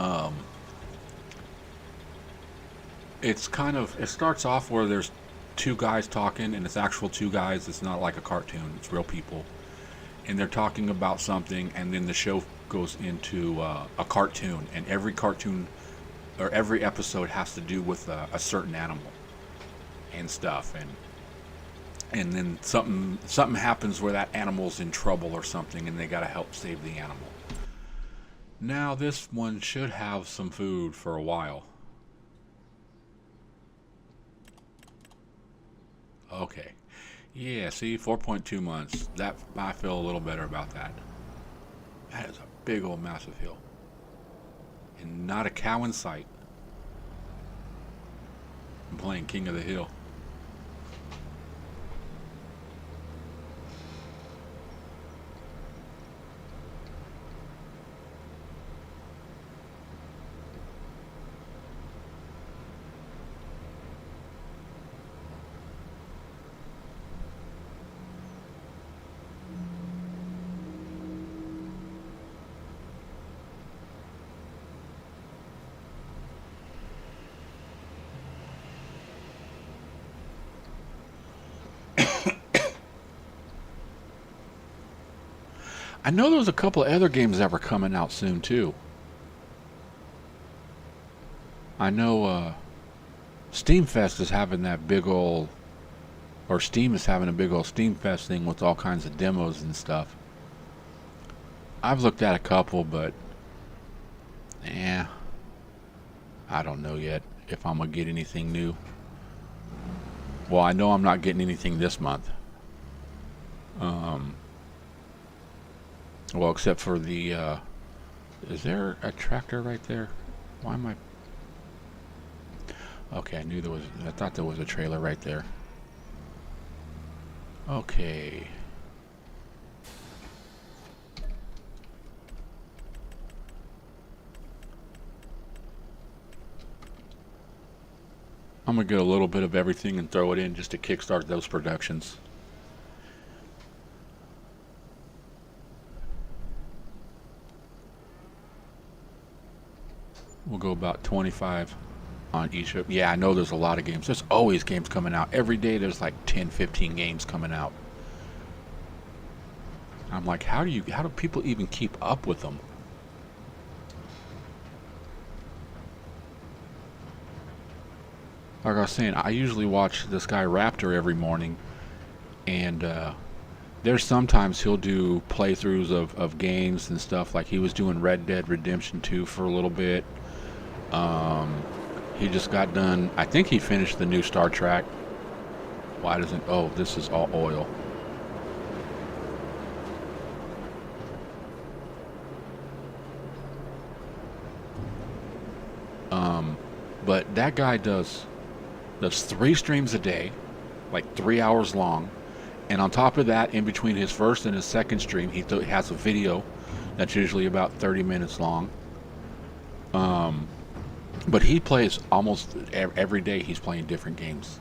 it starts off where there's two guys talking, and it's actual two guys. It's not like a cartoon. It's real people, and they're talking about something, and then the show goes into a cartoon, and every cartoon or every episode has to do with a certain animal and stuff, and then something happens where that animal's in trouble or something, and they got to help save the animal. Now this one should have some food for a while. Okay. Yeah, see, 4.2 months. That I feel a little better about that. That is a big old massive hill. And not a cow in sight. I'm playing King of the Hill. I know there was a couple of other games that were coming out soon too. I know Steam Fest is having that big old, or Steam is having a big old Steam Fest thing with all kinds of demos and stuff. I've looked at a couple, but I don't know yet if I'm gonna get anything new. Well, I know I'm not getting anything this month. Well, except for the, is there a tractor right there? Why am I? Okay, I thought there was a trailer right there. Okay. I'm gonna get a little bit of everything and throw it in just to kickstart those productions. We'll go about 25 on each of. Yeah, I know there's a lot of games. There's always games coming out. Every day there's like 10, 15 games coming out. I'm like, how do people even keep up with them? Like I was saying, I usually watch this guy Raptor every morning, and there's sometimes he'll do playthroughs of games and stuff. Like he was doing Red Dead Redemption 2 for a little bit. He just got done. I think he finished the new Star Trek. Why doesn't? Oh, this is all oil. But that guy does 3 streams a day, like 3 hours long, and on top of that, in between his first and his second stream, he has a video that's usually about 30 minutes long. But he plays almost every day. He's playing different games.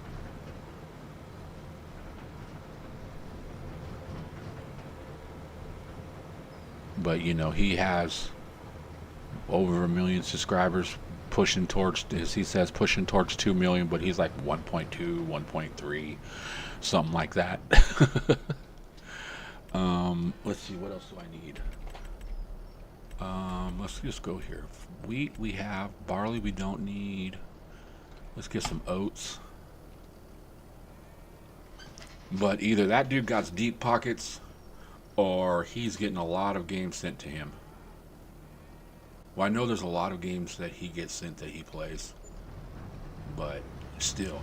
But you know, he has over 1 million subscribers, pushing towards, as he says, pushing towards 2 million, but he's like 1.2, 1.3, something like that. Let's see, what else do I need? Let's just go here. Wheat we have, barley we don't need. Let's get some oats. But either that dude got deep pockets, or he's getting a lot of games sent to him. Well, I know there's a lot of games that he gets sent that he plays, but still.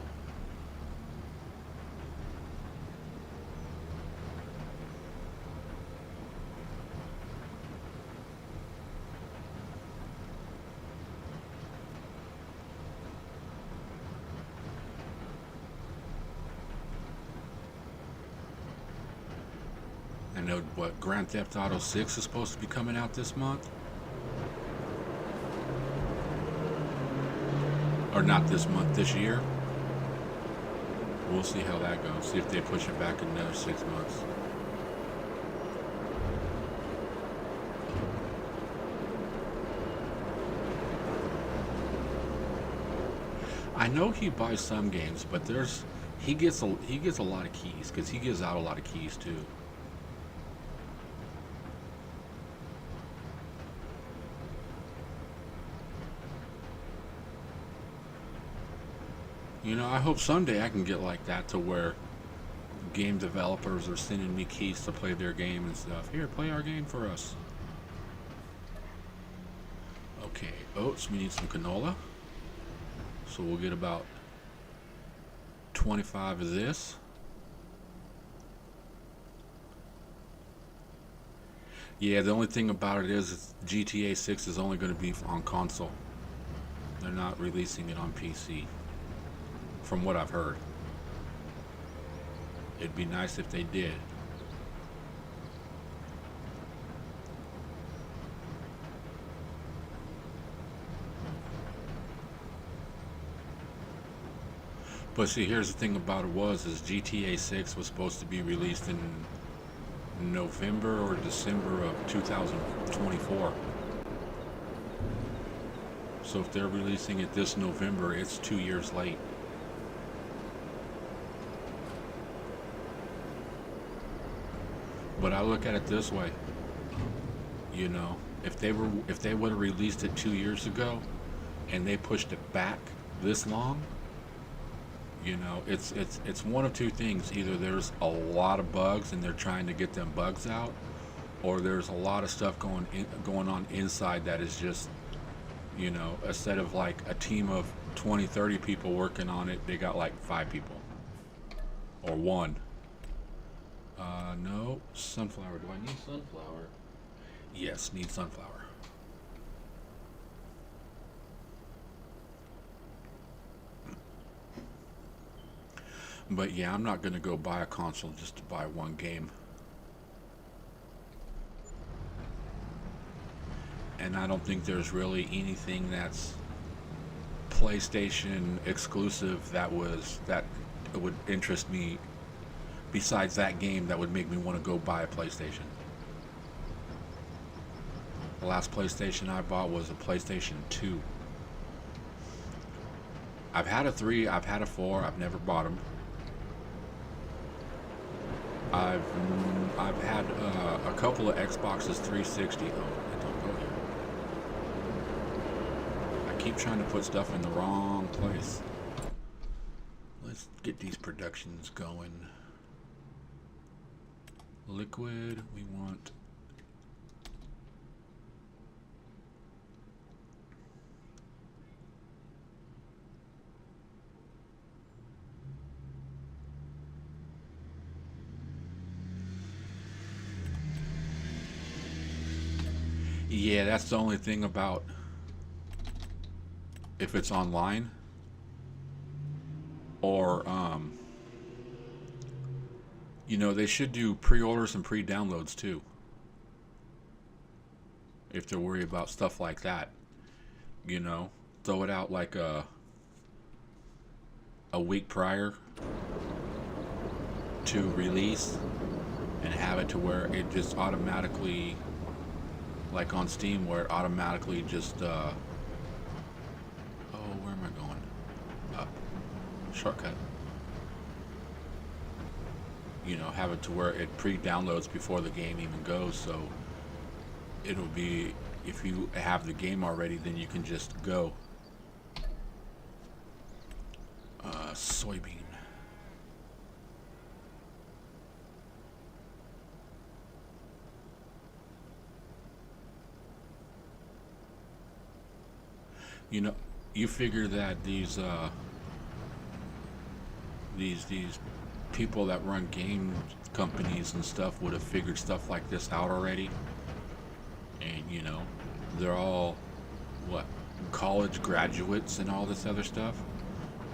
I know what Grand Theft Auto 6 is supposed to be coming out this month. Or not this month, this year. We'll see how that goes. See if they push it back another 6 months. I know he buys some games, but he gets a lot of keys, because he gives out a lot of keys too. You know, I hope someday I can get like that, to where game developers are sending me keys to play their game and stuff. Here, play our game for us. Okay, oats, we need some canola. So we'll get about 25 of this. Yeah, the only thing about it is GTA 6 is only going to be on console. They're not releasing it on PC, from what I've heard. It'd be nice if they did. But see, here's the thing about it is GTA 6 was supposed to be released in November or December of 2024. So if they're releasing it this November, it's 2 years late. But I look at it this way. You know, if they would have released it 2 years ago and they pushed it back this long, you know, it's one of two things. Either there's a lot of bugs and they're trying to get them bugs out, or there's a lot of stuff going on inside that is just, you know, instead of like a team of 20, 30 people working on it, they got like 5 people or 1. No, sunflower. Do I need sunflower? Yes, need sunflower. But yeah, I'm not gonna go buy a console just to buy one game. And I don't think there's really anything that's PlayStation exclusive that would interest me besides that game that would make me want to go buy a PlayStation. The last PlayStation I bought was a PlayStation 2. I've had a 3, I've had a 4, I've never bought them. I've had a couple of Xboxes 360. Oh, I don't go here. I keep trying to put stuff in the wrong place. Let's get these productions going. Liquid, we want. Yeah, that's the only thing about if it's online or you know, they should do pre-orders and pre-downloads too. If they're worried about stuff like that, you know, throw it out like a week prior to release and have it to where it just automatically, like on Steam, where it automatically just oh, where am I going? Up. Shortcut. You know, have it to where it pre-downloads before the game even goes, so it'll be, if you have the game already, then you can just go. Soybean. You know, you figure that these people that run game companies and stuff would have figured stuff like this out already, and you know, they're all what, college graduates and all this other stuff.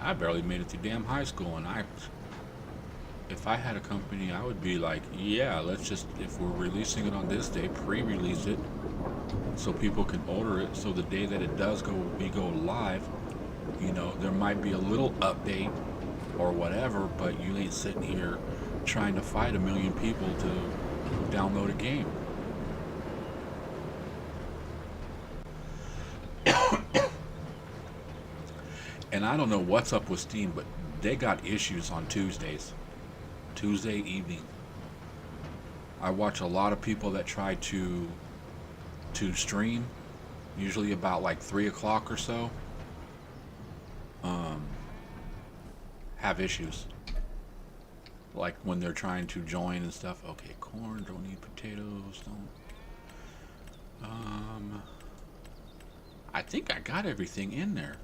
I barely made it through damn high school, and if I had a company, I would be like, yeah, let's just, if we're releasing it on this day, pre-release it so people can order it, so the day that it does we go live, you know, there might be a little update or whatever, but you ain't sitting here trying to fight 1 million people to download a game. And I don't know what's up with Steam, but they got issues on Tuesday evening. I watch a lot of people that try to stream, usually about like 3 o'clock or so, have issues. Like when they're trying to join and stuff. Okay, corn, don't need potatoes, don't. I think I got everything in there.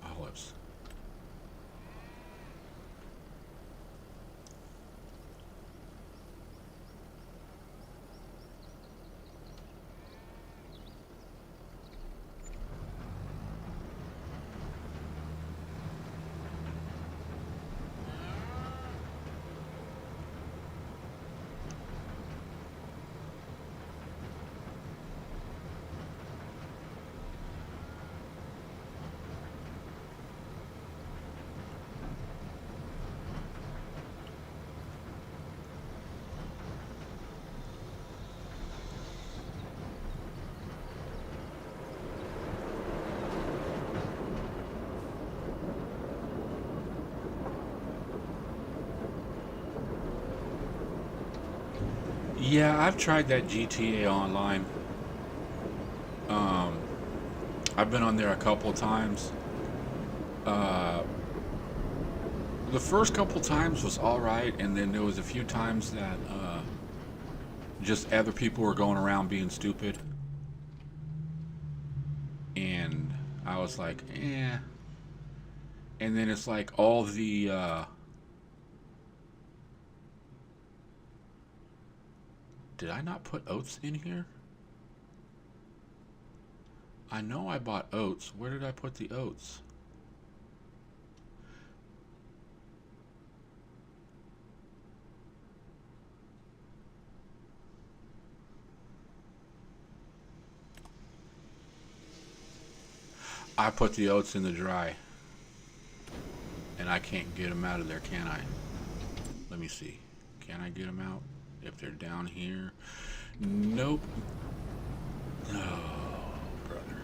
Olives. Yeah, I've tried that GTA Online. Um, I've been on there a couple of times. Uh, the first couple times was all right, and then there was a few times that just other people were going around being stupid, and I was like, eh. And then it's like all the did I not put oats in here? I know I bought oats. Where did I put the oats? I put the oats in the dry, and I can't get them out of there, can I? Let me see. Can I get them out? If they're down here. Nope. Oh, brother.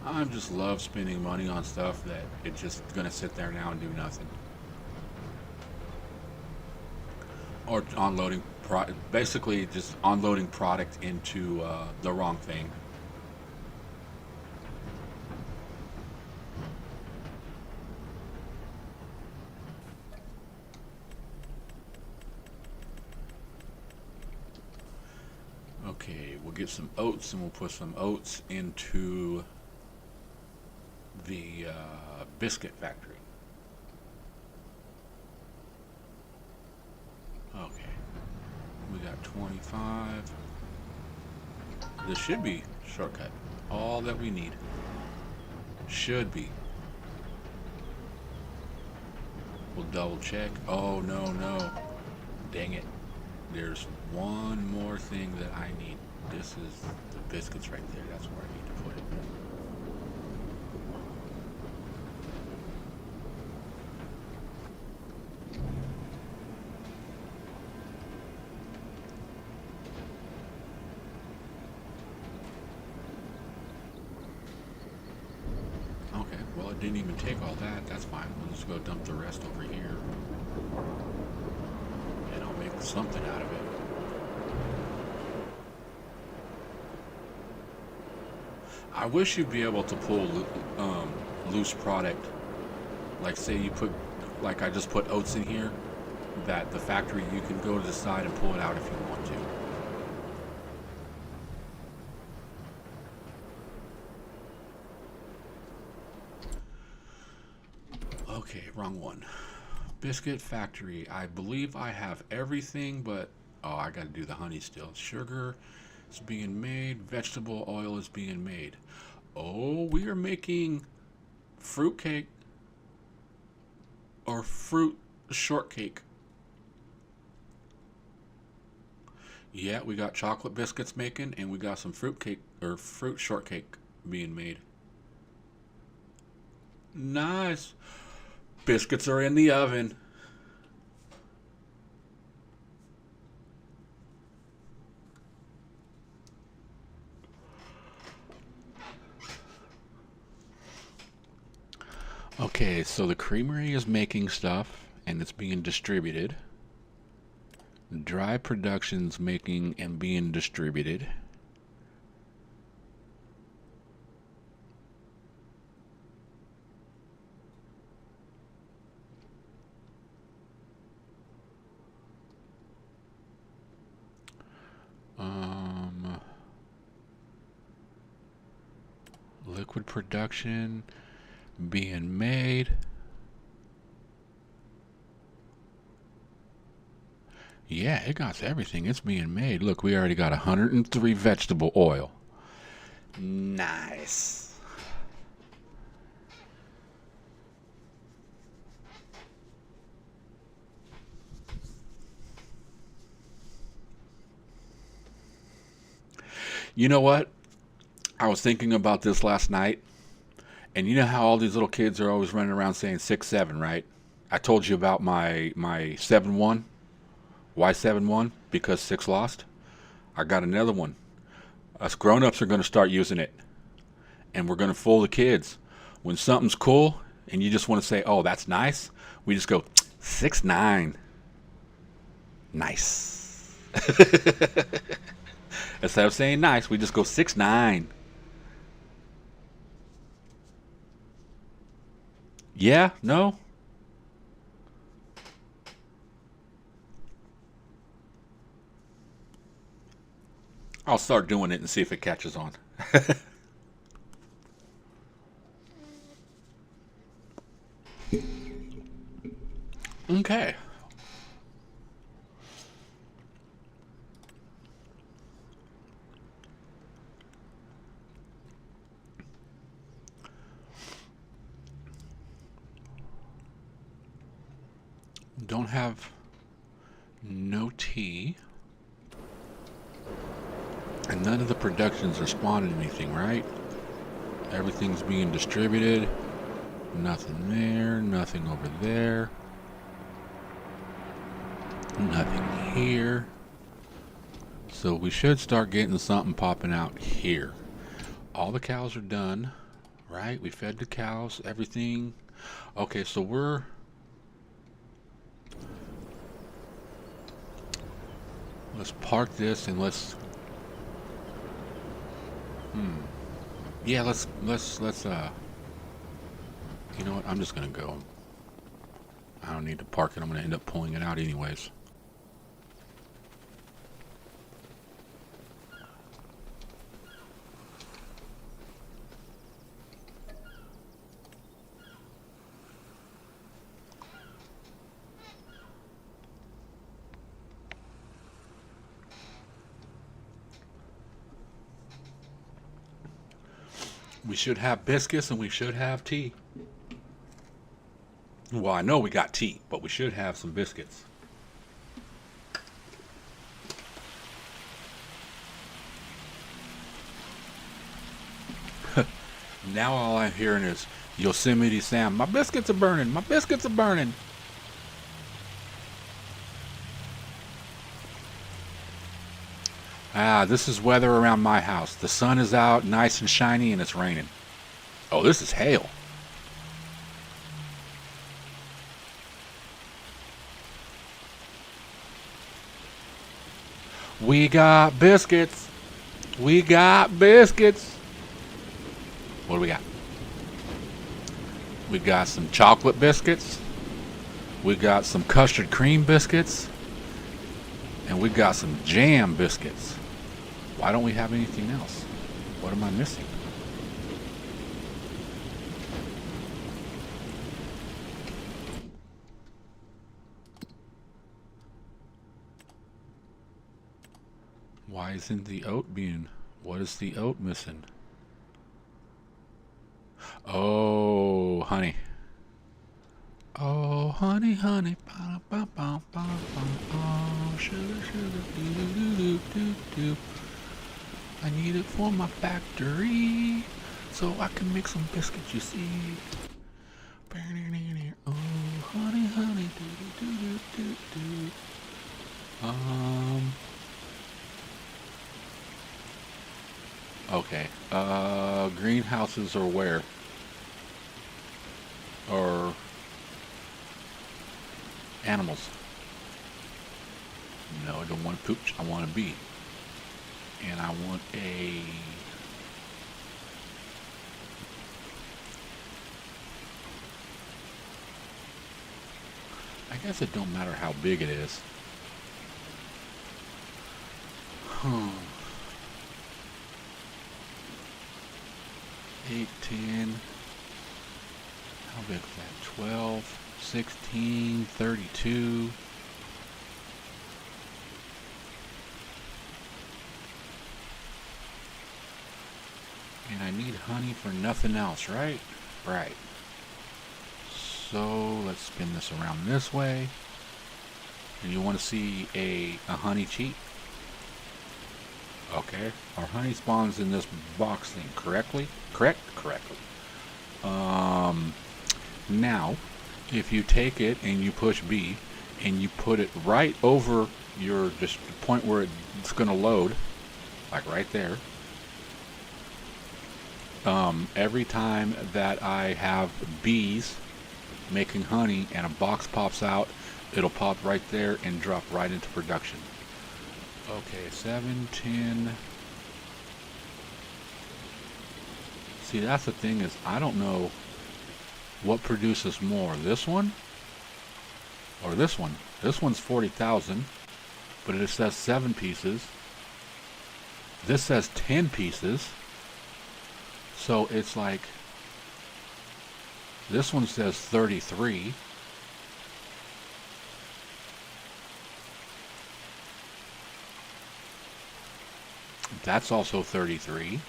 I just love spending money on stuff that it's just gonna sit there now and do nothing. Or unloading, basically just unloading product into the wrong thing. Okay, we'll get some oats and we'll put some oats into the biscuit factory. Okay, we got 25. This should be shortcut. All that we need. Should be. We'll double check. Oh, no, no. Dang it. There's one more thing that I need. This is the biscuits right there. That's where I need to put it. Okay, well, it didn't even take all that. That's fine. We'll just go dump the rest over here. And I'll make something out of it. I wish you'd be able to pull loose product. Like, say you put, like I just put oats in here, that the factory, you can go to the side and pull it out if you want to. Okay, wrong one. Biscuit factory. I believe I have everything, but oh, I got to do the honey still. Sugar is being made. Vegetable oil is being made. Oh, we are making fruit cake or fruit shortcake. Yeah, we got chocolate biscuits making, and we got some fruit cake or fruit shortcake being made. Nice. Biscuits are in the oven. Okay, so the creamery is making stuff and it's being distributed. Dry production's making and being distributed. Liquid production being made. Yeah, it got everything. It's being made. Look, we already got 103 vegetable oil. Nice. You know what? I was thinking about this last night, and you know how all these little kids are always running around saying 6-7, right? I told you about my 7-1. Why 7-1? Because 6 lost. I got another one. Us grown-ups are going to start using it, and we're going to fool the kids. When something's cool, and you just want to say, "Oh, that's nice," we just go 6-9. Nice. Instead of saying nice, we just go 6'9". Yeah, no. I'll start doing it and see if it catches on. Okay. Don't have no tea. And none of the productions are spawning anything, right? Everything's being distributed. Nothing there, nothing over there. Nothing here. So we should start getting something popping out here. All the cows are done, right? We fed the cows, everything. Okay, so let's park this and let's yeah, let's you know what? I'm just gonna go. I don't need to park it. I'm gonna end up pulling it out anyways. We should have biscuits and we should have tea. Well, I know we got tea, but we should have some biscuits. Now all I'm hearing is Yosemite Sam. My biscuits are burning. My biscuits are burning. Ah, this is weather around my house. The sun is out, nice and shiny, and it's raining. Oh, this is hail. We got biscuits. We got biscuits. What do we got? We got some chocolate biscuits. We got some custard cream biscuits. And we got some jam biscuits. Why don't we have anything else? What am I missing? Why isn't the oat being? What is the oat missing? Oh, honey. Oh, honey, honey. Ba, ba, ba, ba, ba. Oh, sugar, sugar. Doo, doo, doo, doo, doo. I need it for my factory so I can make some biscuits, you see. Oh, honey, honey. Doo, doo, doo, doo, doo. Okay. Greenhouses are where? Or animals? No, I don't want a pooch. I want a bee. And I want a... I guess it don't matter how big it is. 8, 10. How big is that? 12, 16, 32. And I need honey for nothing else, right? Right. So let's spin this around this way. And you want to see a honey cheat? Okay. Our honey spawns in this box thing correctly? Correctly. Now, if you take it and you push B and you put it right over your just point where it's going to load, like right there. Every time that I have bees making honey and a box pops out, it'll pop right there and drop right into production. Okay, 7, 10. See, that's the thing is, I don't know what produces more, this one or this one. This one's 40,000, but it says 7 pieces. This says 10 pieces. So it's like, this one says 33. That's also 33.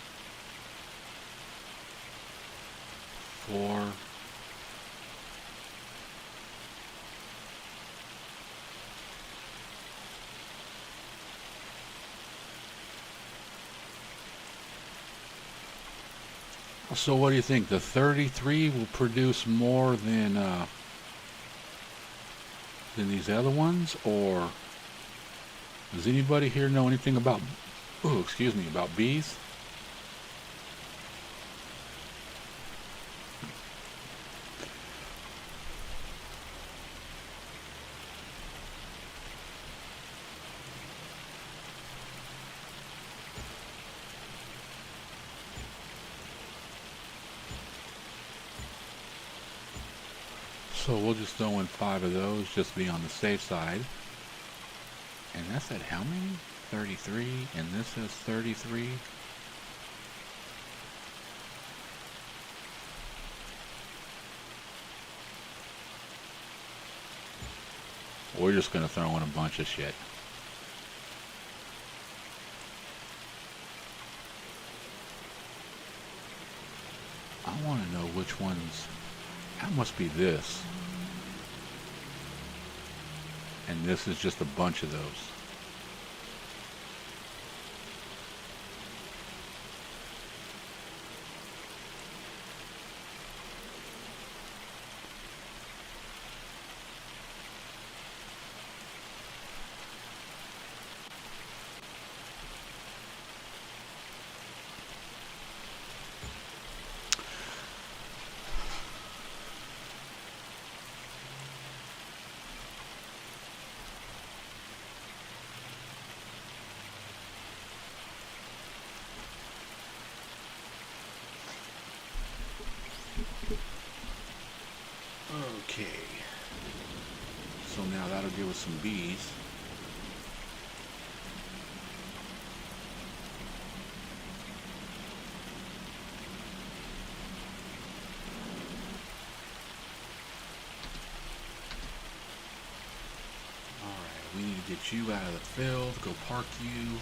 4. So what do you think? The 33 will produce more than these other ones, or does anybody here know anything about, oh, excuse me, about bees? So we'll just throw in 5 of those, just to be on the safe side. And that's at how many? 33, and this is 33. We're just gonna throw in a bunch of shit. I want to know which ones. That must be this. And this is just a bunch of those. Okay. So now that'll give us some bees. Alright, we need to get you out of the field, go park you.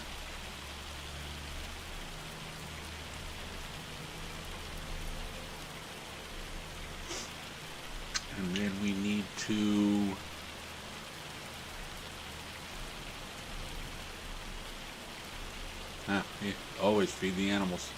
And then we need to yeah, always feed the animals.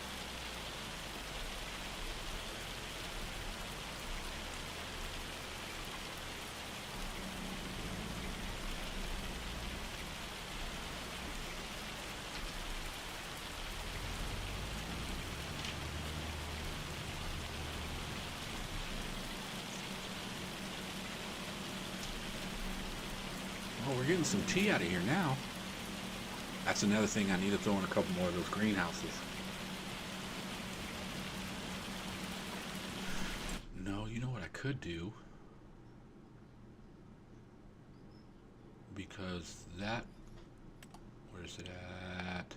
Well, we're getting some tea out of here now. That's another thing, I need to throw in a couple more of those greenhouses. No, you know what I could do? Because that, where's it at?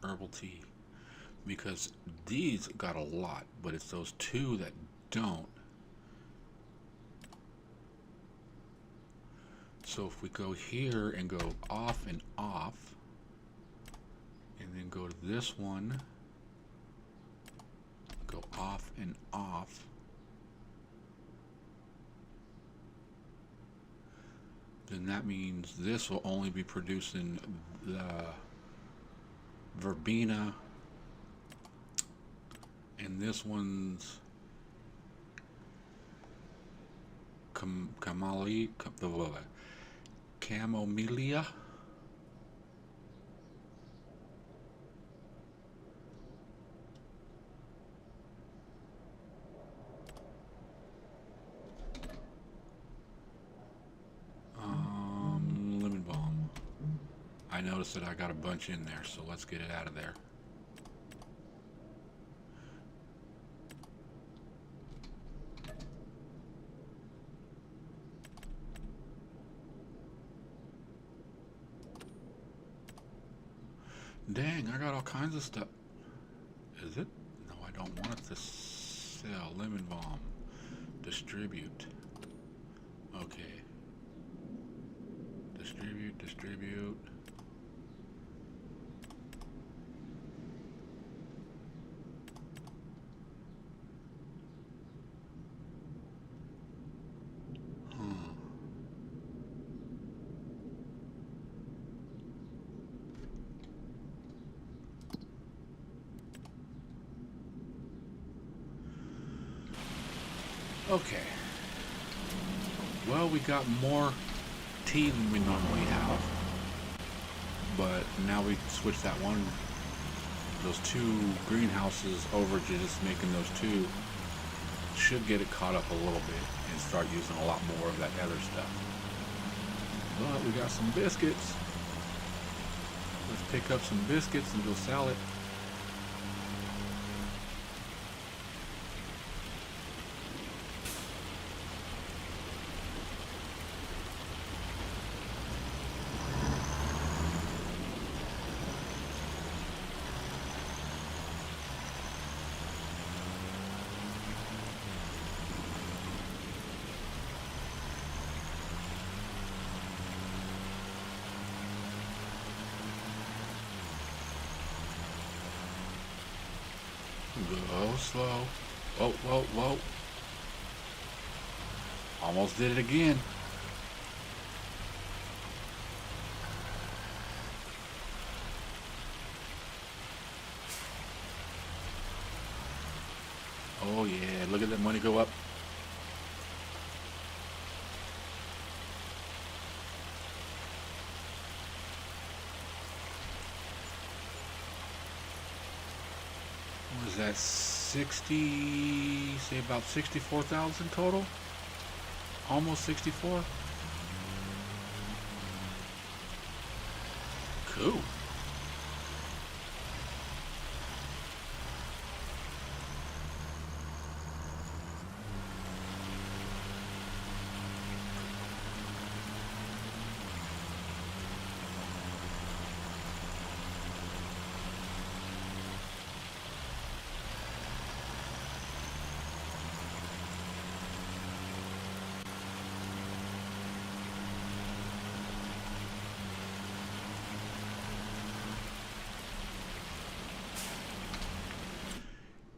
Herbal tea. Because these got a lot, but it's those 2 that don't. So if we go here and go off and off, and then go to this one, go off and off, then that means this will only be producing the verbena, and this one's camellia. Lemon balm. I noticed that I got a bunch in there, so let's get it out of there. Dang, I got all kinds of stuff. Is it? No, I don't want it to sell. Lemon balm. Distribute. Okay. Distribute, distribute. Okay. Well, we got more tea than we normally have. But now we switch that one, those two greenhouses over to just making those two. Should get it caught up a little bit and start using a lot more of that other stuff. But we got some biscuits. Let's pick up some biscuits and go sell it. Go slow. Whoa, whoa, whoa. Almost did it again. Oh yeah, look at that money go up. What is that, 60, say about 64,000 total? Almost 64? Cool.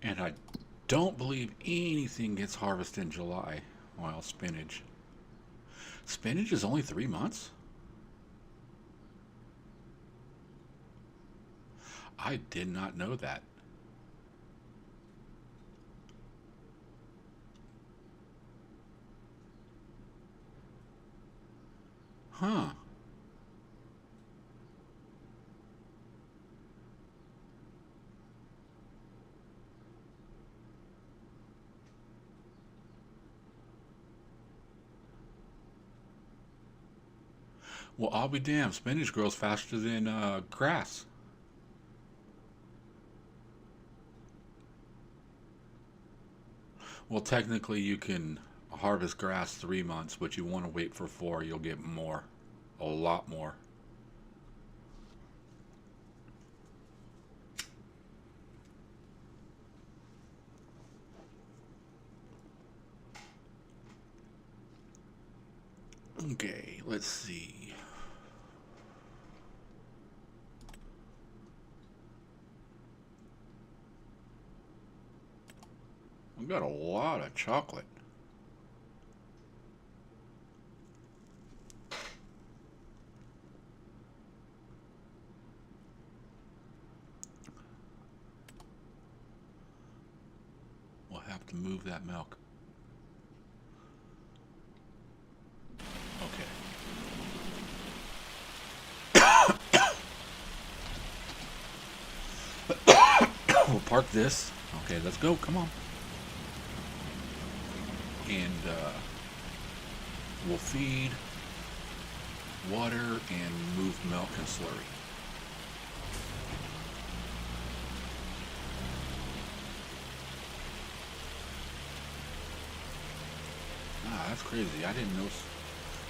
And I don't believe anything gets harvested in July. Well, spinach. Spinach is only 3 months? I did not know that. Huh. Well, I'll be damned. Spinach grows faster than grass. Well, technically you can harvest grass 3 months, but you want to wait for 4. You'll get more. A lot more. Okay, let's see. We got a lot of chocolate. We'll have to move that milk. We'll park this. Okay, let's go. Come on. And we'll feed, water, and move milk and slurry. That's crazy. I didn't know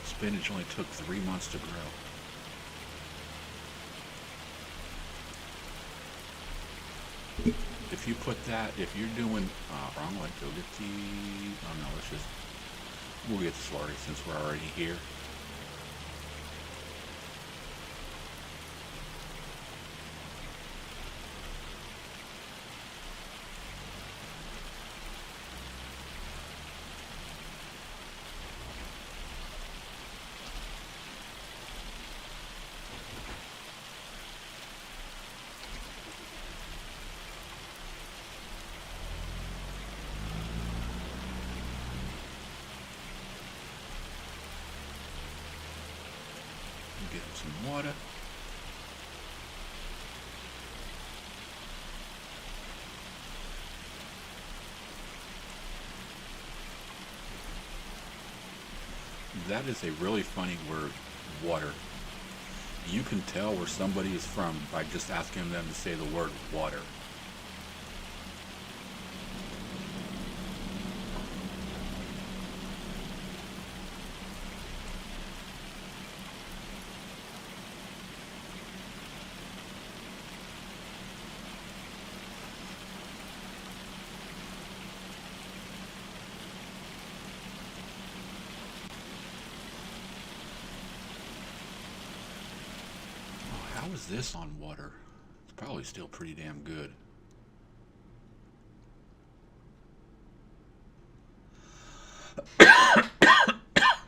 spinach only took 3 months to grow. If you put that, if you're doing, wrong one, go get the, oh no, we'll get the slurry since we're already here. Get him some water. That is a really funny word, water. You can tell where somebody is from by just asking them to say the word water. Oh, how is this on water? It's probably still pretty damn good.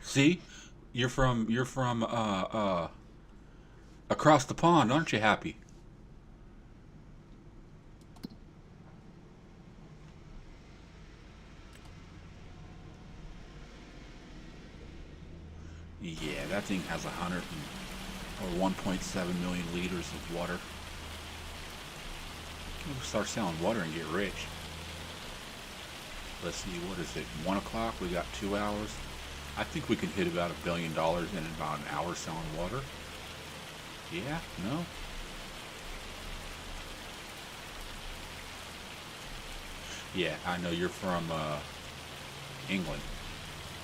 See? You're from across the pond, aren't you happy? Yeah, that thing has 1.7 million liters of water. We'll start selling water and get rich. Let's see, what is it? 1 o'clock, we got 2 hours. I think we can hit about $1 billion in about an hour selling water. Yeah? No? Yeah, I know you're from England.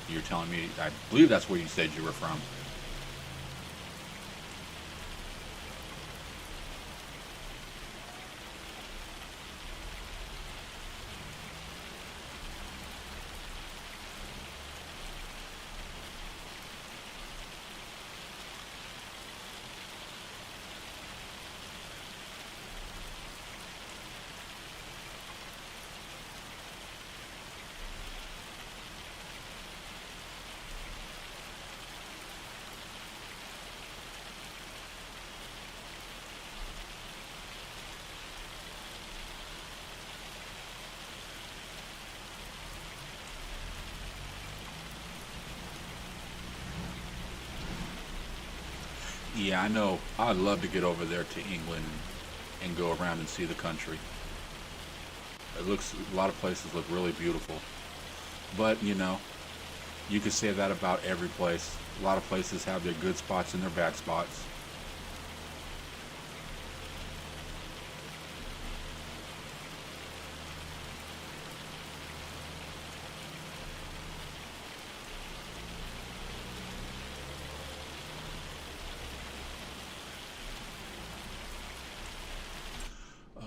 You're telling me, I believe that's where you said you were from. Yeah, I know. I'd love to get over there to England and go around and see the country. It looks, a lot of places look really beautiful. But, you could say that about every place. A lot of places have their good spots and their bad spots.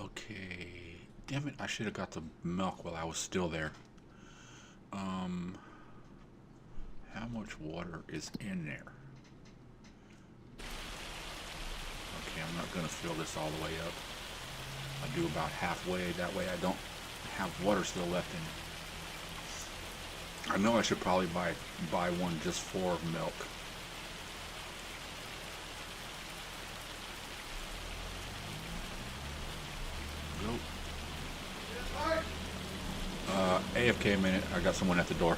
Okay. Damn it, I should have got the milk while I was still there. Um, how much water is in there? Okay, I'm not going to fill this all the way up. I do about halfway, that way I don't have water still left in it. I know I should probably buy one just for milk. Go. AFK a minute, I got someone at the door.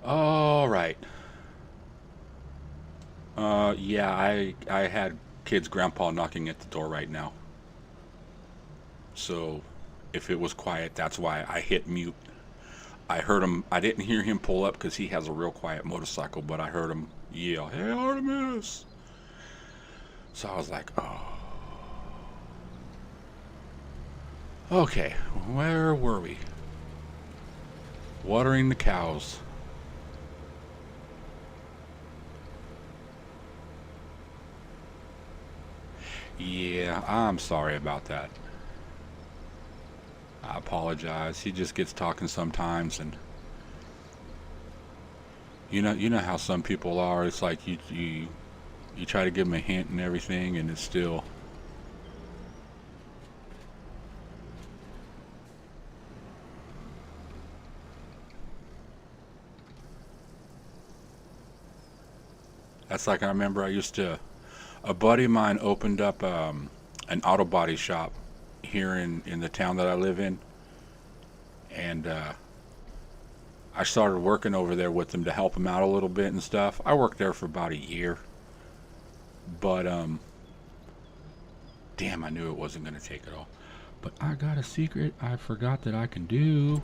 All right. Yeah, I had kid's grandpa knocking at the door right now. So if it was quiet, that's why I hit mute. I heard him. I didn't hear him pull up because he has a real quiet motorcycle, but I heard him yell, "Hey, Artemis!" So I was like, "Oh, okay. Where were we? Watering the cows." Yeah, I'm sorry about that. I apologize. He just gets talking sometimes, and you know how some people are. It's like you try to give him a hint and everything, and it's still. That's like I remember I used to. A buddy of mine opened up an auto body shop here in the town that I live in, and I started working over there with him to help him out a little bit and stuff. I worked there for about a year, but damn, I knew it wasn't gonna take it all. But I got a secret I forgot that I can do.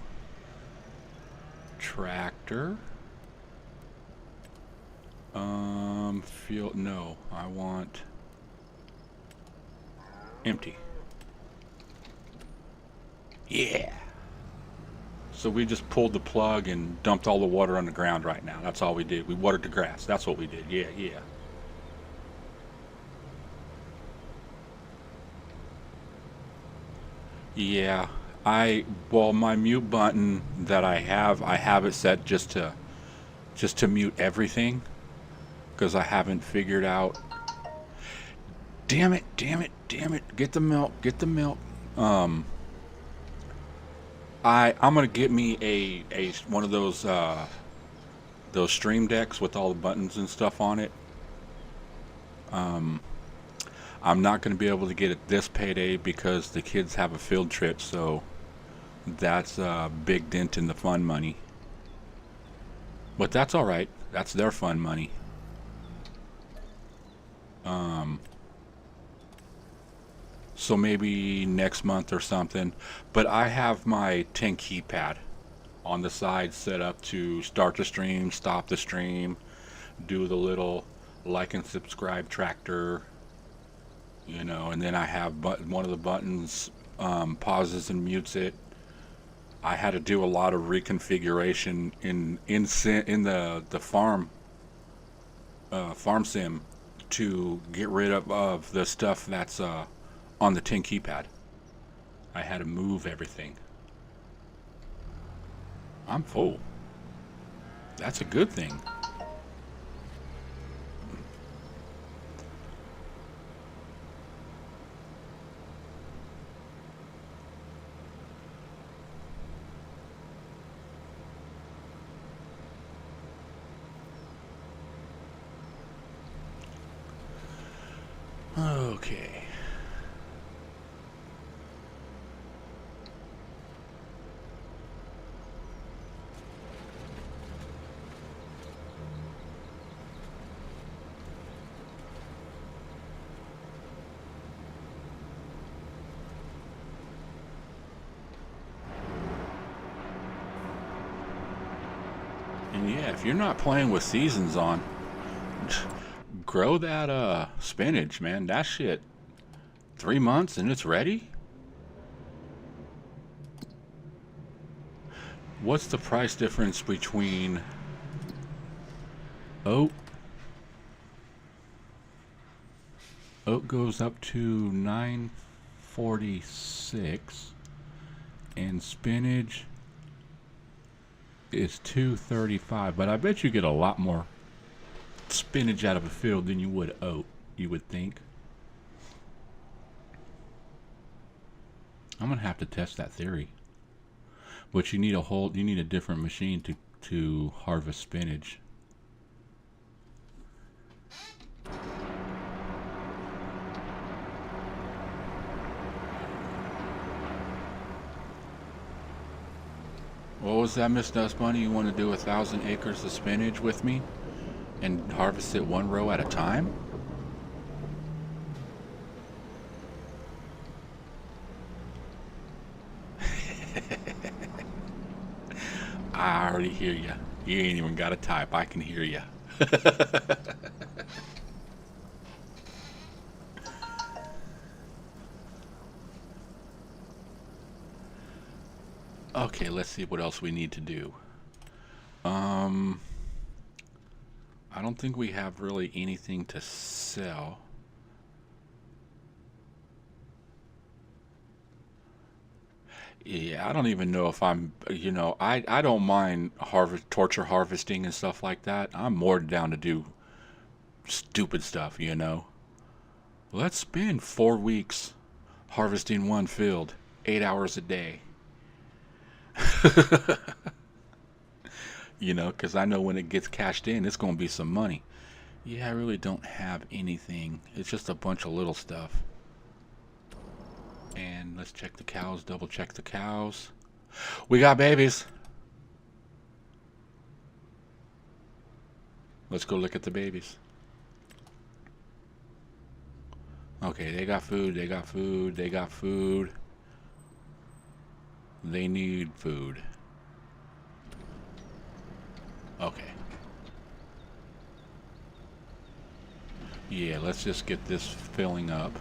Tractor. Field. No, I want empty. Yeah. So we just pulled the plug and dumped all the water on the ground right now. That's all we did. We watered the grass. That's what we did. Yeah, yeah. Yeah. Well, my mute button that I have it set just to mute everything because I haven't figured out. Damn it, damn it, damn it. Get the milk, get the milk. Um I'm gonna get me a one of those stream decks with all the buttons and stuff on it. Um I'm not gonna be able to get it this payday because the kids have a field trip, so that's a big dent in the fun money. But that's all right. That's their fun money. Um so maybe next month or something. But I have my 10 keypad on the side set up to start the stream, stop the stream, do the little like and subscribe tractor, and then I have one of the buttons pauses and mutes it. I had to do a lot of reconfiguration in the farm sim to get rid of the stuff that's on the 10 keypad. I had to move everything. I'm full. That's a good thing. Okay. And yeah, if you're not playing with seasons on, grow that spinach, man. That shit 3 months and it's ready. What's the price difference between oat? Oat goes up to 946 and spinach is 235, but I bet you get a lot more spinach out of a field than you would oat, you would think. I'm gonna have to test that theory. But you need a different machine to harvest spinach. What was that, Miss Dust Bunny? You want to do 1,000 acres of spinach with me and harvest it one row at a time? I already hear you. You ain't even got to type. I can hear you. Okay, let's see what else we need to do. I don't think we have really anything to sell. Yeah, I don't even know if I'm, I don't mind torture harvesting and stuff like that. I'm more down to do stupid stuff. Let's spend 4 weeks harvesting one field, 8 hours a day. Because I know when it gets cashed in, it's going to be some money. Yeah, I really don't have anything. It's just a bunch of little stuff. And let's check the cows, double check the cows. We got babies. Let's go look at the babies. Okay, they got food, they got food, they got food. They need food. Okay. Yeah, let's just get this filling up.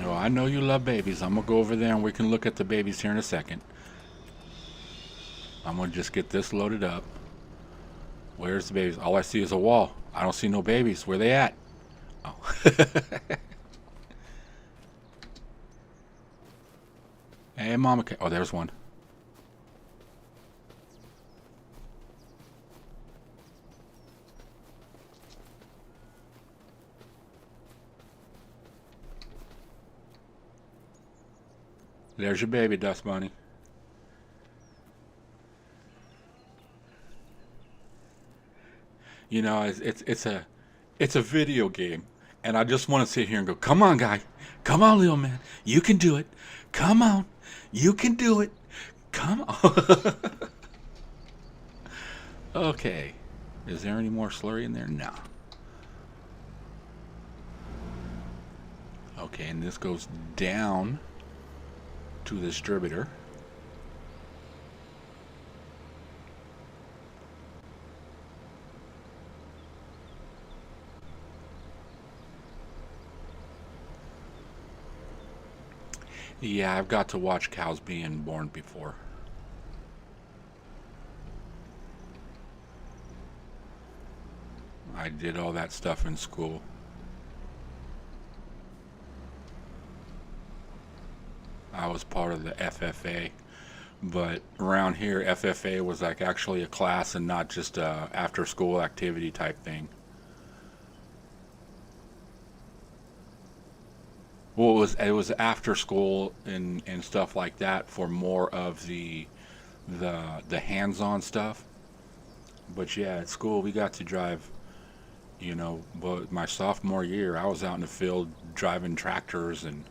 Oh, I know you love babies. I'm gonna go over there and we can look at the babies here in a second. I'm gonna just get this loaded up. Where's the babies? All I see is a wall. I don't see no babies. Where they at? Oh. Hey, mama. Oh, there's one. There's your baby, Dust Bunny. It's a video game, and I just want to sit here and go, come on, guy, come on, little man, you can do it. Come on, you can do it. Come on. Okay, is there any more slurry in there? No. Okay, and this goes down to the distributor. Yeah, I've got to watch cows being born before. I did all that stuff in school. I was part of the FFA, but around here, FFA was like actually a class and not just a after school activity type thing. Well, it was after school and stuff like that for more of the hands-on stuff. But yeah, at school we got to drive. But my sophomore year, I was out in the field driving tractors, and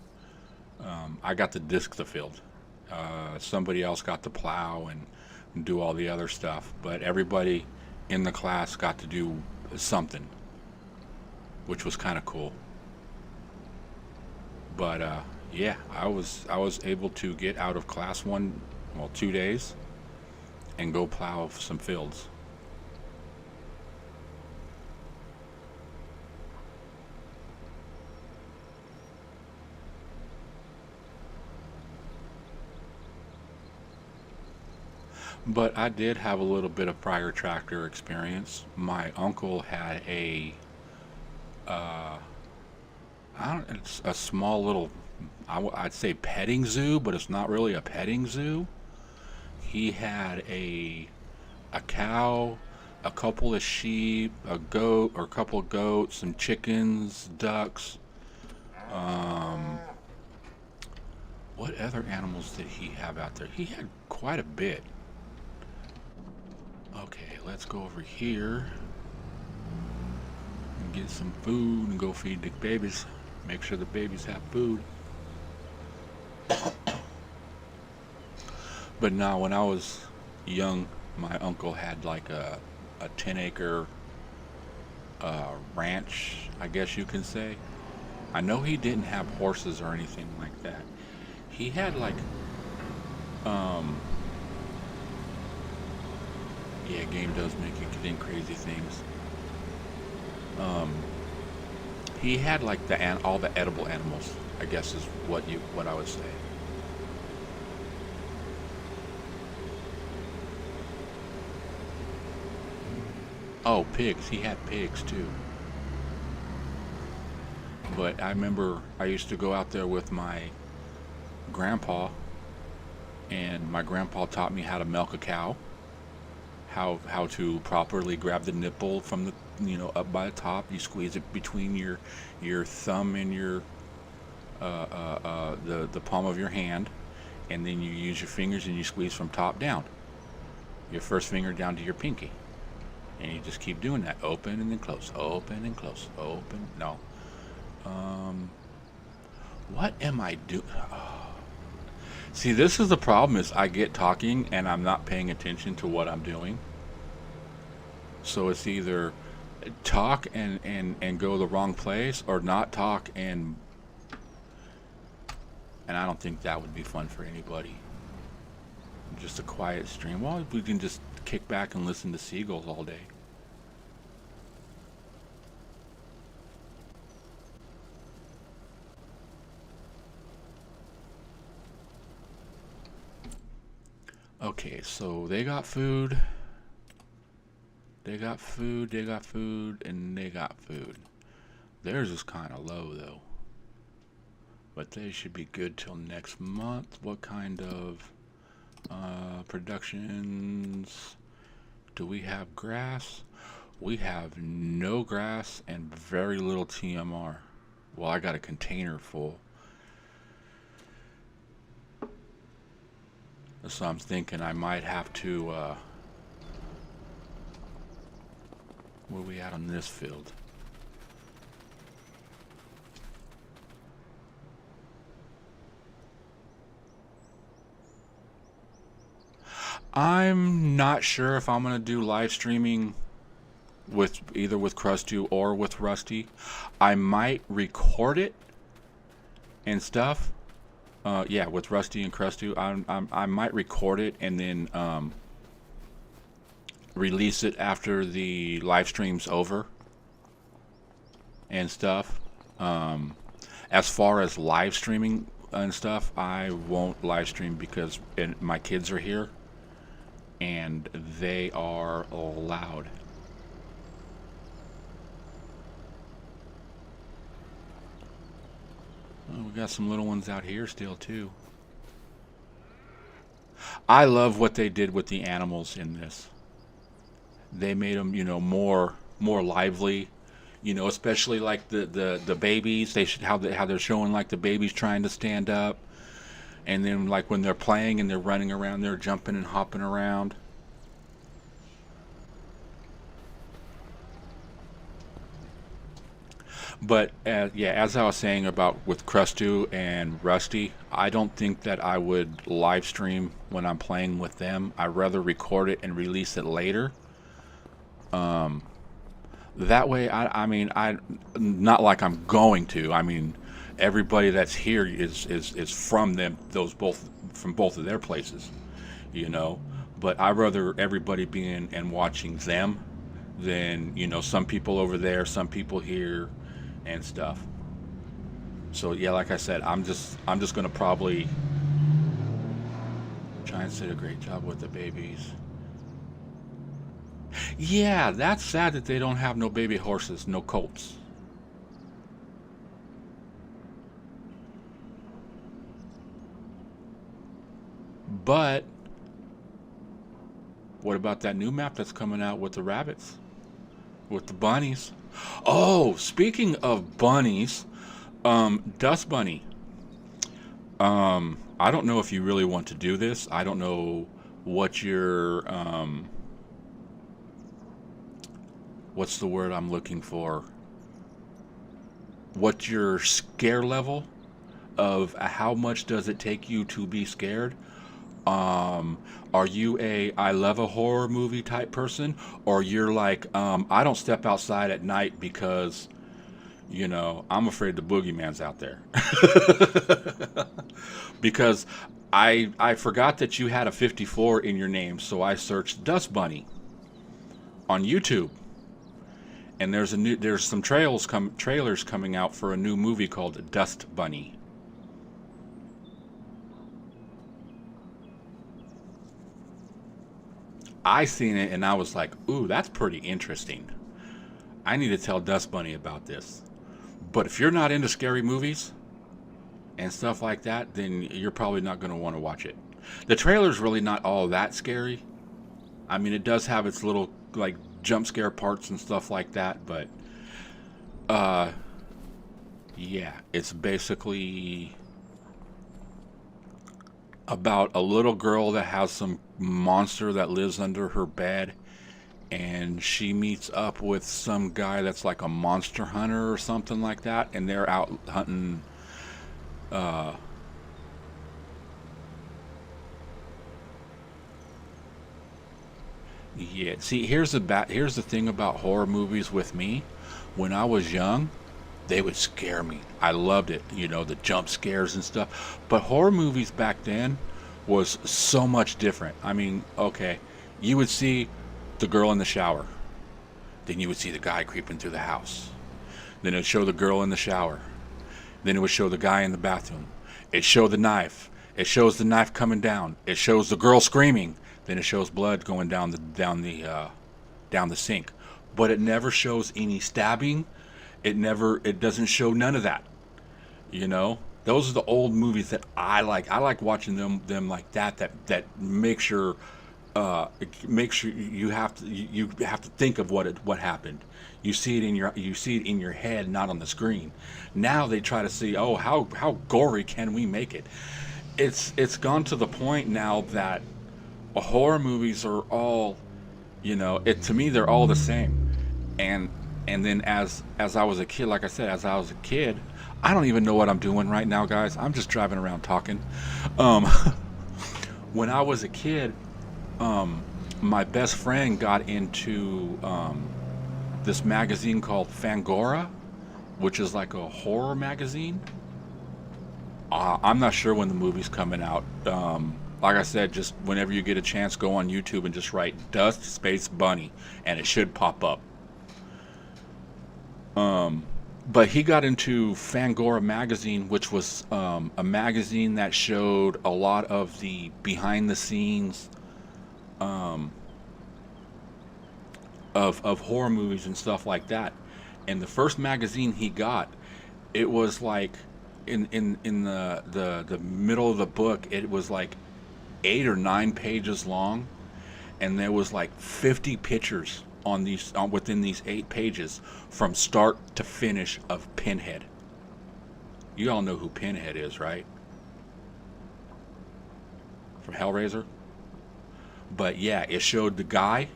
I got to disc the field. Somebody else got to plow and do all the other stuff. But everybody in the class got to do something, which was kind of cool. But yeah, I was able to get out of class 2 days, and go plow some fields. But I did have a little bit of prior tractor experience. My uncle had uh, it's a small little, I'd say petting zoo, but it's not really a petting zoo. He had a cow, a couple of sheep, a goat or a couple of goats, some chickens, ducks. Um, what other animals did he have out there? He had quite a bit. Okay, let's go over here and get some food and go feed the babies. Make sure the babies have food. But now, when I was young, my uncle had like a 10-acre ranch, I guess you can say. I know he didn't have horses or anything like that. He had like, um, yeah, game does make you think crazy things. Um, he had like all the edible animals, I guess is what I would say. Oh, pigs. He had pigs too. But I remember I used to go out there with my grandpa, and my grandpa taught me how to milk a cow, how to properly grab the nipple from the up by the top. You squeeze it between your thumb and your the palm of your hand, and then you use your fingers and you squeeze from top down. Your first finger down to your pinky, and you just keep doing that. Open and then close. Open and close. Open. No. Um, what am I doing? Oh. See, this is the problem: is I get talking and I'm not paying attention to what I'm doing. So it's either talk and go the wrong place, or not talk and I don't think that would be fun for anybody. Just a quiet stream. Well, we can just kick back and listen to seagulls all day. Okay, so they got food. They got food, they got food, and they got food. Theirs is kind of low though. But they should be good till next month. What kind of productions? Do we have grass? We have no grass and very little TMR. Well, I got a container full. So I'm thinking I might have to, where are we at on this field? I'm not sure if I'm gonna do live streaming with either with Krusty or with Rusty. I might record it and stuff. Yeah, with Rusty and Krusty, I might record it and then release it after the live stream's over and stuff. As far as live streaming and stuff, I won't live stream because my kids are here and they are loud. Oh, we got some little ones out here still too. I love what they did with the animals in this. They made them, more lively. Especially like the babies. They should how they're showing like the babies trying to stand up, and then like when they're playing and they're running around, they're jumping and hopping around. But yeah, as I was saying about with Crustu and Rusty, I don't think that I would live stream when I'm playing with them. I'd rather record it and release it later. That way, I mean, not like I'm going to. I mean, everybody that's here is from them, those both from both of their places, you know. But I'd rather everybody being and watching them than some people over there, some people here, and stuff. So yeah, like I said, I'm just gonna probably try and do a great job with the babies. Yeah, that's sad that they don't have no baby horses, no colts. But what about that new map that's coming out with the rabbits, with the bunnies? Oh, speaking of bunnies, Dust Bunny. I don't know if you really want to do this. I don't know what your what's the word I'm looking for? What's your scare level of how much does it take you to be scared? Are you a I love a horror movie type person, or you're like I don't step outside at night because I'm afraid the boogeyman's out there. Because I forgot that you had a 54 in your name, so I searched Dust Bunny on YouTube, and there's some trailers coming out for a new movie called Dust Bunny. I seen it and I was like, ooh, that's pretty interesting. I need to tell Dust Bunny about this. But if you're not into scary movies and stuff like that, then you're probably not going to want to watch it. The trailer's really not all that scary. I mean, it does have its little like jump scare parts and stuff like that, but yeah, it's basically about a little girl that has some monster that lives under her bed, and she meets up with some guy that's like a monster hunter or something like that, and they're out hunting yeah, see, here's the thing about horror movies with me. When I was young, they would scare me. I loved it, the jump scares and stuff. But horror movies back then was so much different. I mean, okay, you would see the girl in the shower, then you would see the guy creeping through the house. Then it would show the girl in the shower. Then it would show the guy in the bathroom. It showed the knife. It shows the knife coming down. It shows the girl screaming. Then it shows blood going down the sink. But it never shows any stabbing. It doesn't show none of that. Those are the old movies that I like. I like watching them like that. That makes sure you have to think of what happened. You see it in your head, not on the screen. Now they try to see, oh, how gory can we make it? It's gone to the point now that horror movies are all, to me they're all the same. And then as I was a kid, like I said, as I was a kid, I don't even know what I'm doing right now, guys. I'm just driving around talking. Um, when I was a kid, my best friend got into this magazine called Fangora, which is like a horror magazine. I'm not sure when the movie's coming out. Like I said, just whenever you get a chance, go on YouTube and just write Dust Space Bunny, and it should pop up. But he got into Fangora magazine, which was a magazine that showed a lot of the behind the scenes of horror movies and stuff like that. And the first magazine he got, it was like in the middle of the book, it was like 8 or 9 pages long, and there was like 50 pictures within these 8 pages from start to finish of Pinhead. You all know who Pinhead is, right? From Hellraiser. But yeah, it showed the guy,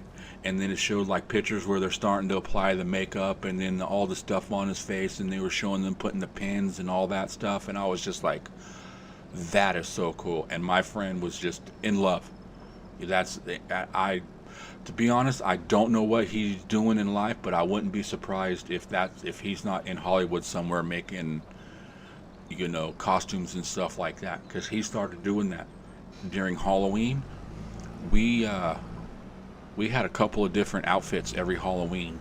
and then it showed like pictures where they're starting to apply the makeup and then all the stuff on his face, and they were showing them putting the pins and all that stuff, and I was just like, that is so cool. And my friend was just in love. To be honest, I don't know what he's doing in life, but I wouldn't be surprised if he's not in Hollywood somewhere making costumes and stuff like that, because he started doing that during Halloween. We had a couple of different outfits every Halloween.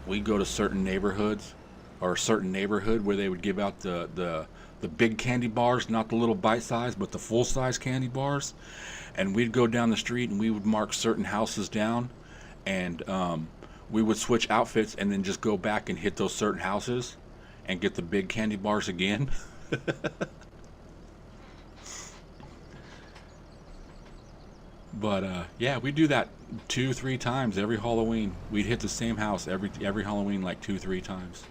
We'd go to certain neighborhoods, or a certain neighborhood where they would give out the big candy bars, not the little bite size, but the full size candy bars. And we'd go down the street and we would mark certain houses down, and we would switch outfits and then just go back and hit those certain houses and get the big candy bars again. But yeah, we do that 2-3 times every Halloween. We'd hit the same house every Halloween like 2-3 times.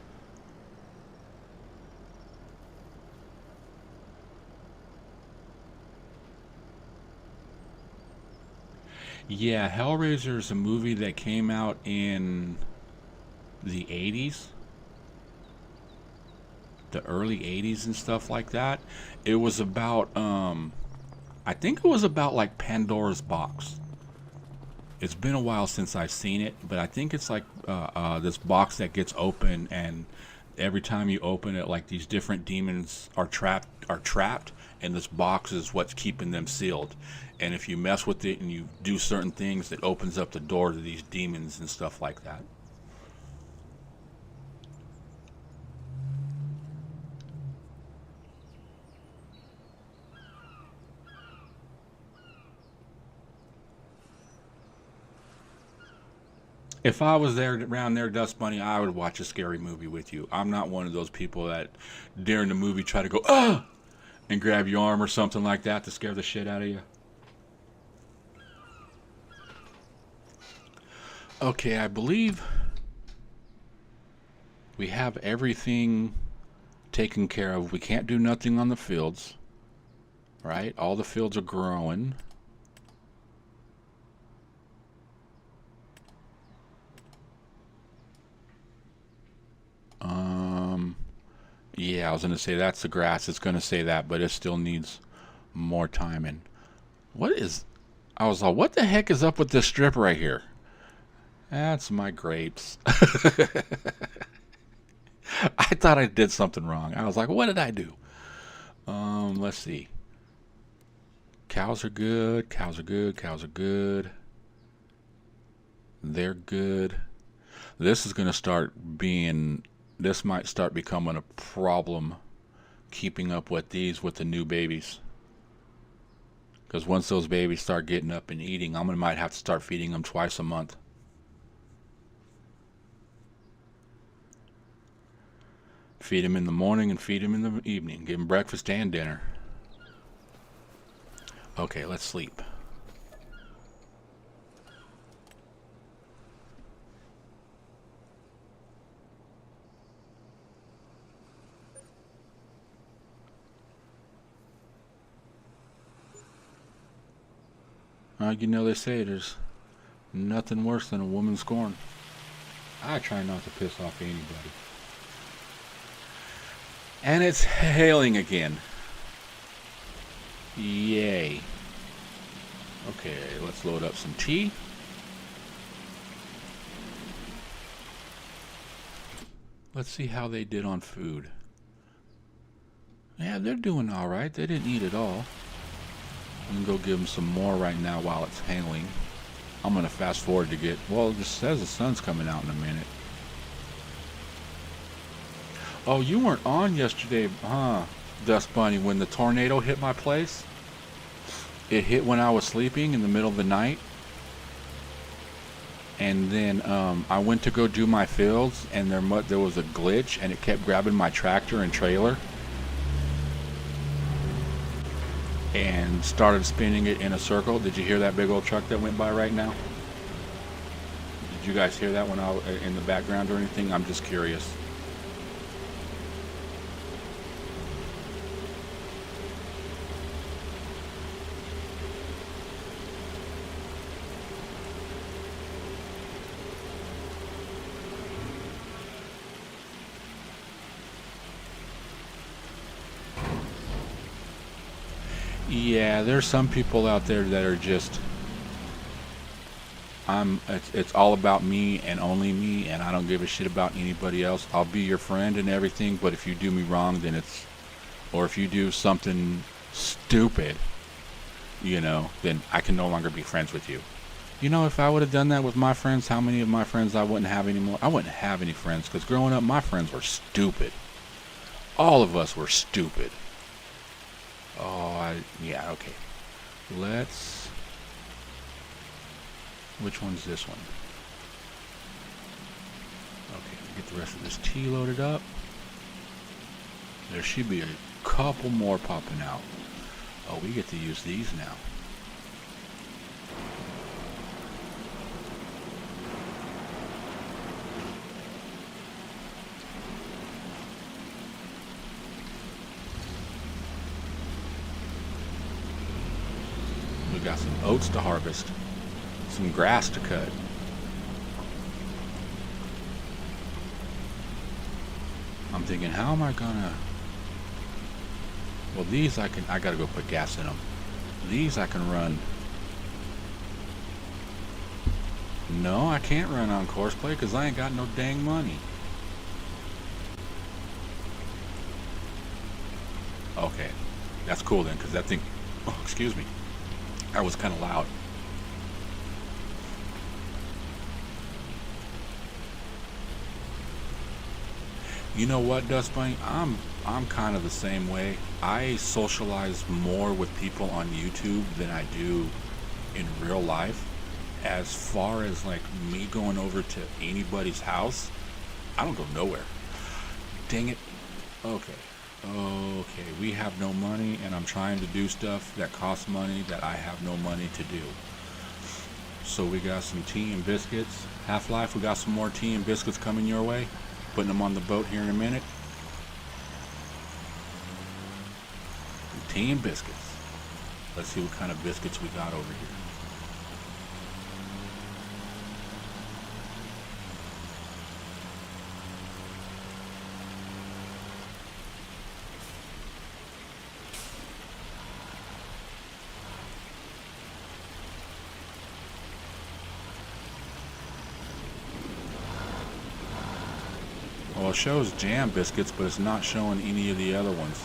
Yeah, Hellraiser is a movie that came out in the 80s, the early 80s and stuff like that. It was about, I think it was about like Pandora's Box. It's been a while since I've seen it, but I think it's like this box that gets open, and every time you open it, like these different demons are trapped, and this box is what's keeping them sealed. And if you mess with it and you do certain things, it opens up the door to these demons and stuff like that. If I was there around there, Dust Bunny, I would watch a scary movie with you. I'm not one of those people that during the movie try to go, ah, and grab your arm or something like that to scare the shit out of you. Okay, I believe we have everything taken care of. We can't do nothing on the fields, right? All the fields are growing. Yeah, I was going to say that's the grass. It's going to say that, but it still needs more time. And I was like, what the heck is up with this strip right here? That's my grapes. I thought I did something wrong. I was like, what did I do? Let's see. Cows are good. Cows are good. Cows are good. They're good. This is going to start being... This might start becoming a problem keeping up with these with the new babies. Because once those babies start getting up and eating, might have to start feeding them twice a month. Feed them in the morning and feed them in the evening. Give them breakfast and dinner. Okay, let's sleep. You know, they say there's nothing worse than a woman scorned. I try not to piss off anybody. And it's hailing again. Yay. Okay, let's load up some tea. Let's see how they did on food. Yeah, they're doing all right. They didn't eat it all. I'm going to go give them some more right now while it's hailing. I'm going to fast forward to get... Well, it just says the sun's coming out in a minute. Oh, you weren't on yesterday, huh, Dust Bunny, when the tornado hit my place? It hit when I was sleeping in the middle of the night. And then I went to go do my fields, and there was a glitch, and it kept grabbing my tractor and trailer. And started spinning it in a circle. Did you hear that big old truck that went by right now? Did you guys hear that when I was in the background or anything? I'm just curious. Yeah, there's some people out there that are just, it's all about me and only me, and I don't give a shit about anybody else. I'll be your friend and everything, but if you do me wrong, then or if you do something stupid, you know, then I can no longer be friends with you. You know, if I would have done that with my friends, how many of my friends I wouldn't have anymore? I wouldn't have any friends, because growing up, my friends were stupid. All of us were stupid. Oh, yeah, okay. Which one's this one? Okay, get the rest of this tea loaded up. There should be a couple more popping out. Oh, we get to use these now. We got some oats to harvest, some grass to cut. thinking, how am I gonna... Well, these I gotta go put gas in them. These I can run. No, I can't run on course play because I ain't got no dang money. Okay, that's cool then, because that thing... Oh, excuse me. That was kind of loud. You know what, Dust Bunny? I'm kind of the same way. I socialize more with people on YouTube than I do in real life. As far as like me going over to anybody's house, I don't go nowhere. Dang it. Okay. Okay, we have no money, and I'm trying to do stuff that costs money that I have no money to do. So we got some tea and biscuits. Half-Life, we got some more tea and biscuits coming your way. Putting them on the boat here in a minute. Tea and biscuits. Let's see what kind of biscuits we got over here. Well, it shows jam biscuits, but it's not showing any of the other ones.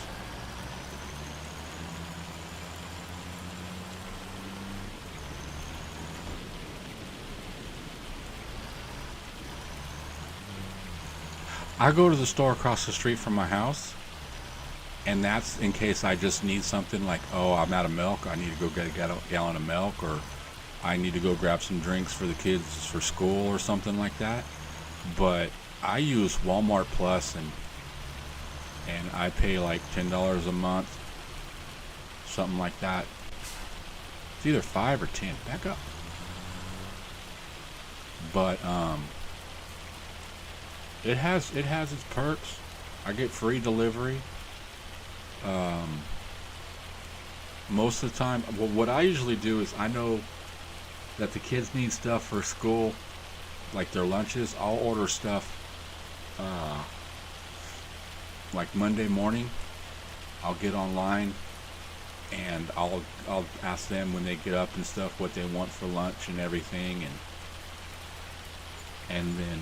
I go to the store across the street from my house, and that's in case I just need something like, oh, I'm out of milk, I need to go get a gallon of milk, or I need to go grab some drinks for the kids for school or something like that. But I use Walmart Plus, and I pay like $10 a month, something like that. It's either 5 or 10. Back up. But it has its perks. I get free delivery. Most of the time, well, what I usually do is I know that the kids need stuff for school, like their lunches. I'll order stuff like Monday morning. I'll get online and I'll ask them when they get up and stuff what they want for lunch and everything, and then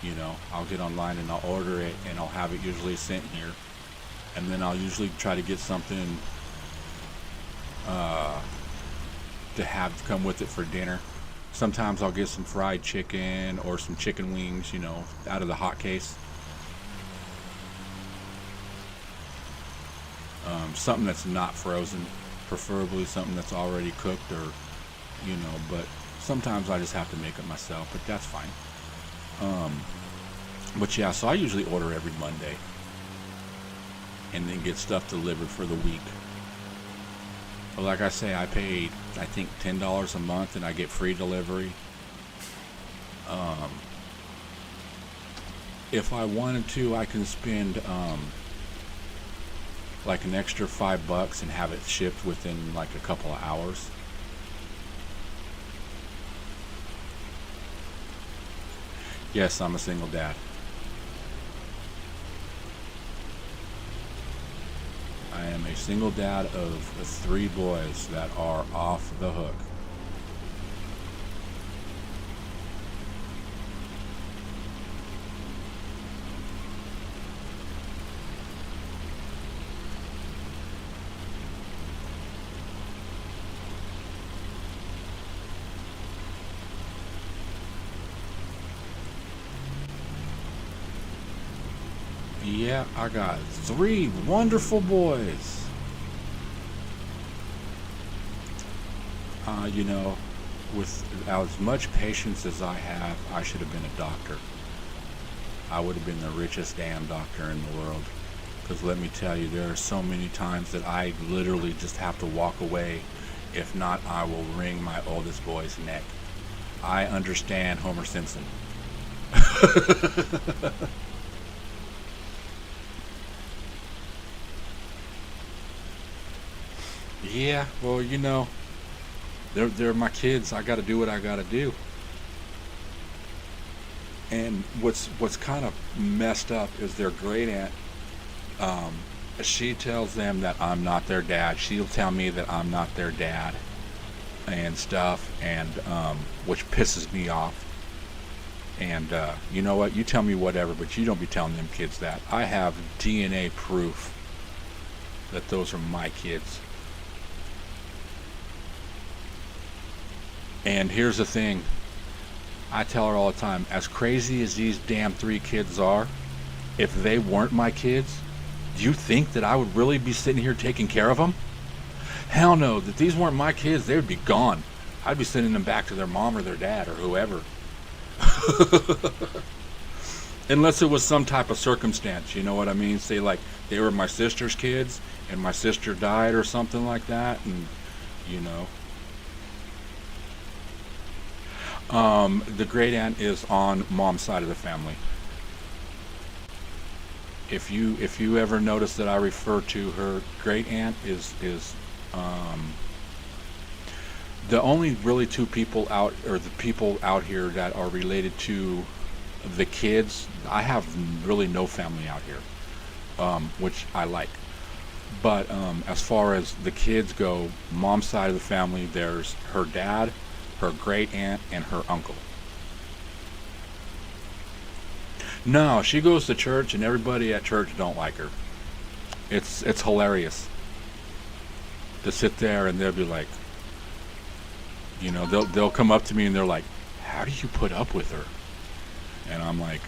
you know, I'll get online and I'll order it, and I'll have it usually sent here, and then I'll usually try to get something to have come with it for dinner. Sometimes I'll get some fried chicken or some chicken wings, you know, out of the hot case. Something that's not frozen, preferably something that's already cooked, or, you know, but sometimes I just have to make it myself, but that's fine. But yeah, so I usually order every Monday and then get stuff delivered for the week. But like I say, I paid, I think, $10 a month, and I get free delivery. If I wanted to, I can spend like an extra $5 and have it shipped within like a couple of hours. Yes, I'm a single dad. I am a single dad of 3 boys that are off the hook. Yeah, I got 3 wonderful boys. You know, with as much patience as I have, I should have been a doctor. I would have been the richest damn doctor in the world. Because let me tell you, there are so many times that I literally just have to walk away. If not, I will wring my oldest boy's neck. I understand Homer Simpson. Yeah, well, you know, they're my kids. I gotta do what I gotta do. And what's kind of messed up is their great aunt. She tells them that I'm not their dad. She'll tell me that I'm not their dad and stuff, and which pisses me off. And you know what? You tell me whatever, but you don't be telling them kids that. I have DNA proof that those are my kids. And here's the thing. I tell her all the time, as crazy as these damn 3 kids are, if they weren't my kids, do you think that I would really be sitting here taking care of them? Hell no. If these weren't my kids, they would be gone. I'd be sending them back to their mom or their dad or whoever. Unless it was some type of circumstance, you know what I mean? Say like they were my sister's kids and my sister died or something like that, and you know. The great aunt is on mom's side of the family. If you ever notice that I refer to her great aunt is the only really 2 people out, or the people out here that are related to the kids. I have really no family out here, which I like. But as far as the kids go, mom's side of the family, there's her dad, her great aunt, and her uncle. No, she goes to church and everybody at church don't like her. It's hilarious to sit there and they'll be like, you know, they'll come up to me and they're like, how do you put up with her? And I'm like,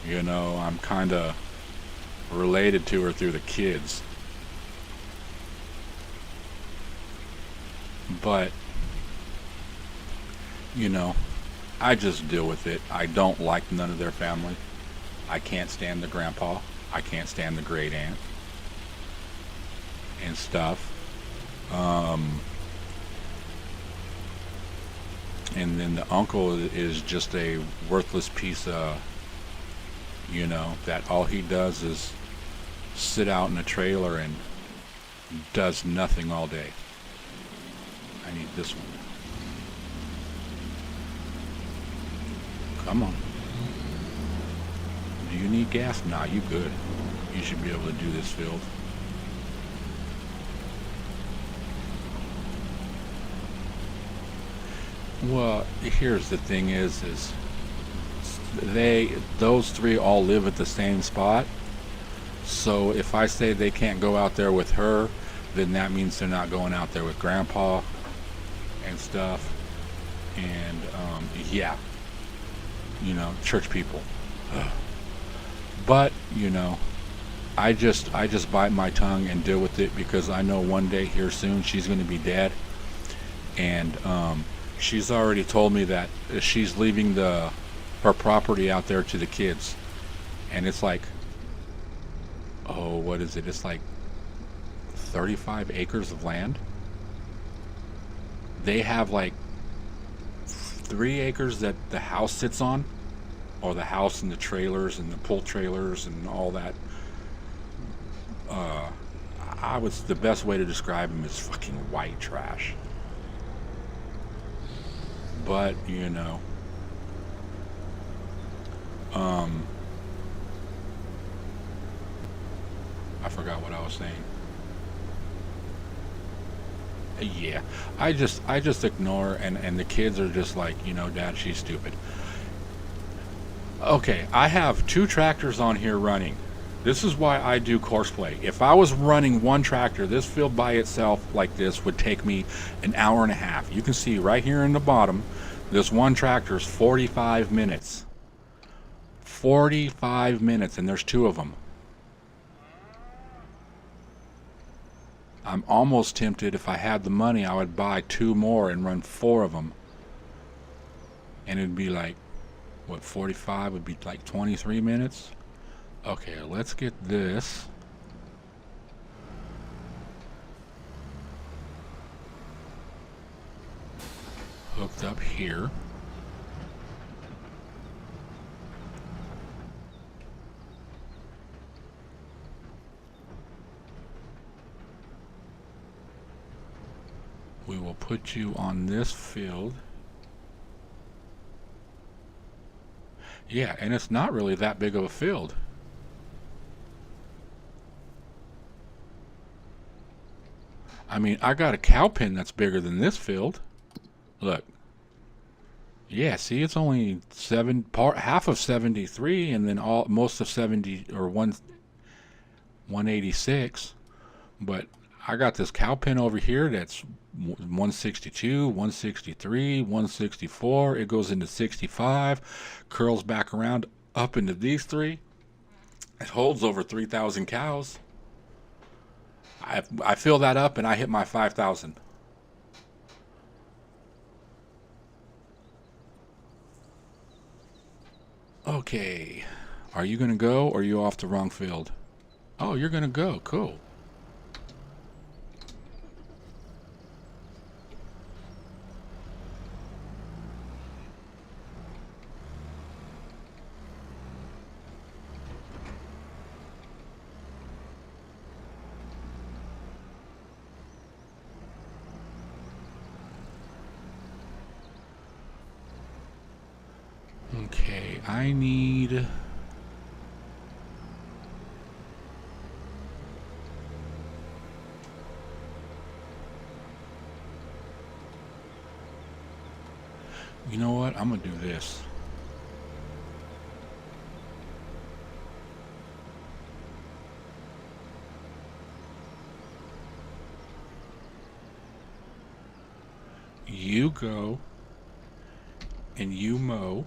you know, I'm kind of related to her through the kids. But, you know, I just deal with it. I don't like none of their family. I can't stand the grandpa. I can't stand the great aunt and stuff. And then the uncle is just a worthless piece of, you know, that all he does is sit out in a trailer and does nothing all day. I need this one. Come on. Do you need gas? Nah, you good. You should be able to do this field. Well, here's the thing is those 3 all live at the same spot. So if I say they can't go out there with her, then that means they're not going out there with grandpa and stuff. And yeah, you know, church people. But you know, I just bite my tongue and deal with it, because I know one day here soon she's going to be dead. And she's already told me that she's leaving her property out there to the kids. And it's like, oh, what is it? It's like 35 acres of land. They have like 3 acres that the house sits on, or the house and the trailers and the pull trailers and all that. The best way to describe them is fucking white trash. But you know, I forgot what I was saying. Yeah, I just ignore, and the kids are just like, you know, Dad, she's stupid. Okay, I have 2 tractors on here running. This is why I do course play. If I was running one tractor, this field by itself like this would take me an hour and a half. You can see right here in the bottom, this one tractor is 45 minutes. 45 minutes, and there's 2 of them. I'm almost tempted, if I had the money, I would buy 2 more and run 4 of them. And it'd be like, what, 45 would be like 23 minutes? Okay, let's get this. Hooked up here. We will put you on this field. Yeah, and it's not really that big of a field. I mean, I got a cow pen that's bigger than this field. Look. Yeah, see, it's only half of 73, and then most of 70 or 186. But I got this cow pen over here that's 162, 163, 164. It goes into 65, curls back around up into these three. It holds over 3,000 cows. I fill that up and I hit my 5,000. Okay. Are you going to go or are you off the wrong field? Oh, you're going to go. Cool. Okay, I need... You know what? I'm going to do this. You go and you mow,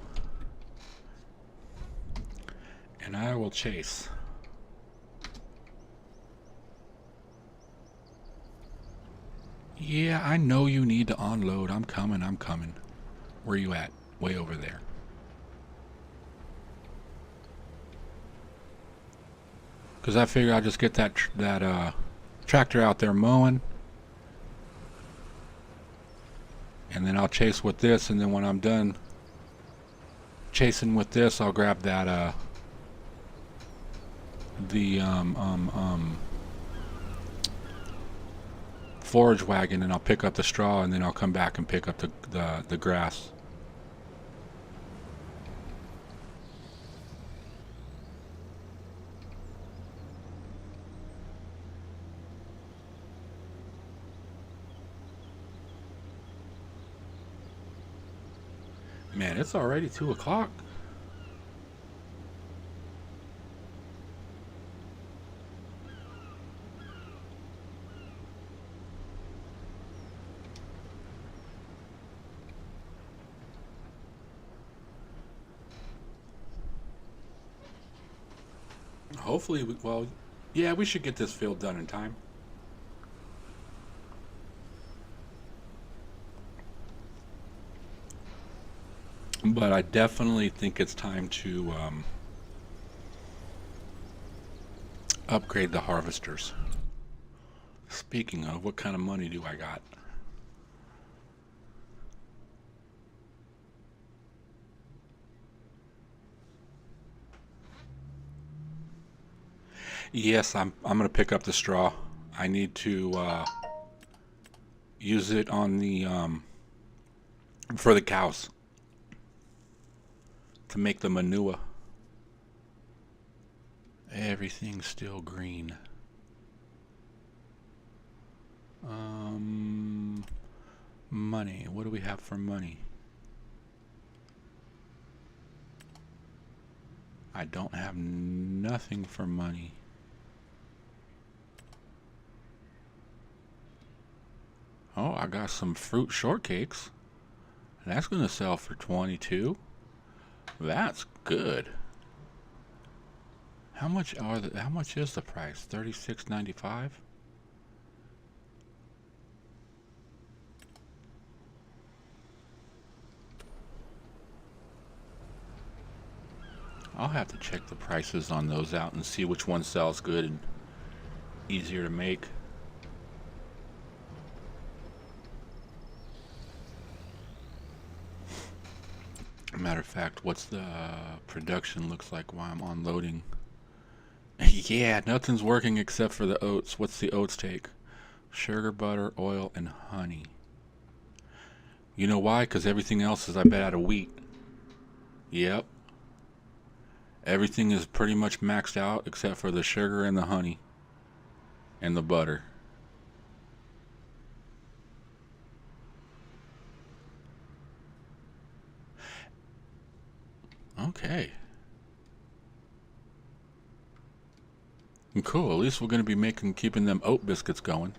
and I will chase. Yeah, I know you need to unload. I'm coming, I'm coming. Where you at? Way over there. Because I figure I'll just get that tractor out there mowing. And then I'll chase with this, and then when I'm done chasing with this, I'll grab that forage wagon, and I'll pick up the straw, and then I'll come back and pick up the grass. Man, it's already 2 o'clock. Hopefully, well, yeah, we should get this field done in time. But I definitely think it's time to upgrade the harvesters. Speaking of, what kind of money do I got? Yes, I'm gonna pick up the straw. I need to use it on the for the cows to make the manure. Everything's still green. Money. What do we have for money? I don't have nothing for money. Oh, I got some fruit shortcakes. That's gonna sell for 22. That's good. How much is the price? $36.95. I'll have to check the prices on those out and see which one sells good and easier to make. Matter of fact, what's the production looks like while I'm unloading? Yeah, nothing's working except for the oats. What's the oats take? Sugar, butter, oil, and honey. You know why? Because everything else is, I bet, out of wheat. Yep. Everything is pretty much maxed out except for the sugar and the honey and the butter. Okay. Cool. At least we're going to be keeping them oat biscuits going.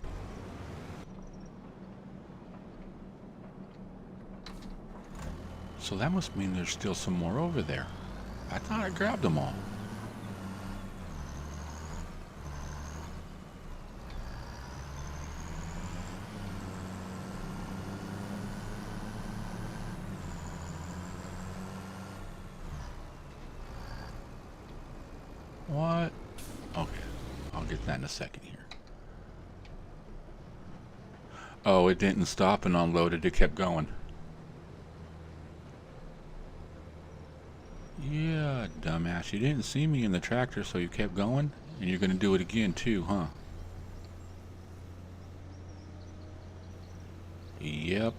So that must mean there's still some more over there. I thought I grabbed them all. What? Okay. I'll get that in a second here. Oh, it didn't stop and unloaded. It kept going. Yeah, dumbass. You didn't see me in the tractor, so you kept going? And you're gonna do it again, too, huh? Yep.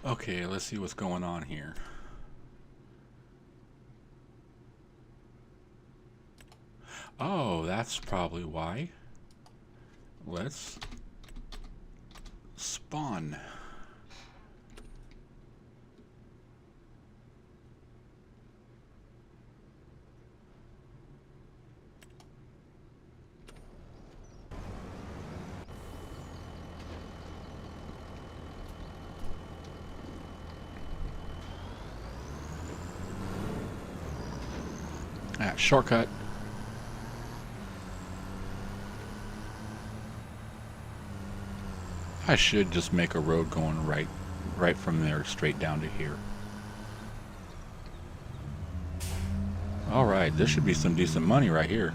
Okay, let's see what's going on here. Oh, that's probably why. Let's spawn. Ah, shortcut. I should just make a road going right from there straight down to here. Alright, this should be some decent money right here.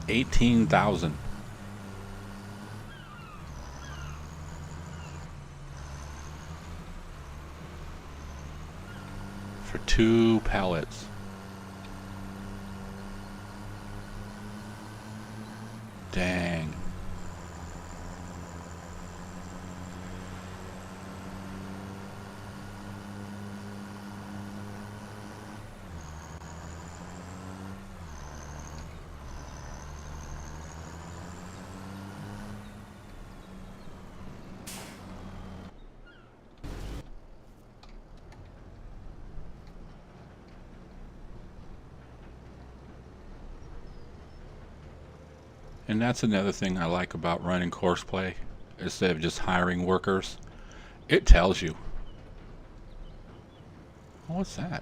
18,000. For 2 pallets. Dang. And that's another thing I like about running Courseplay. Instead of just hiring workers, it tells you. What's that?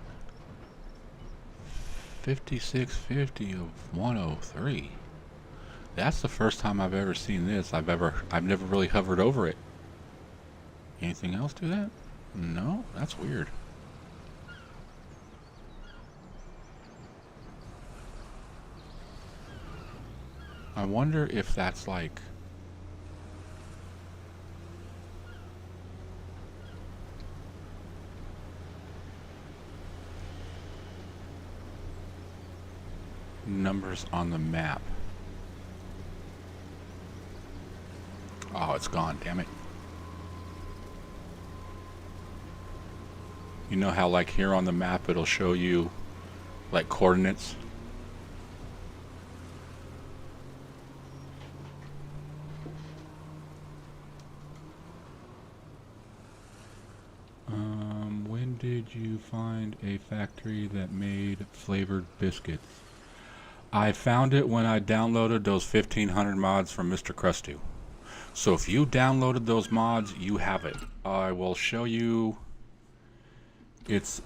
5650 of 103. That's the first time I've ever seen this. I've never really hovered over it. Anything else do that? No, that's weird. I wonder if that's like numbers on the map. Oh, it's gone, damn it. You know how like here on the map it'll show you like coordinates? When did you find a factory that made flavored biscuits? I found it when I downloaded those 1500 mods from Mr. Krusty. So if you downloaded those mods, you have it. I will show you. It's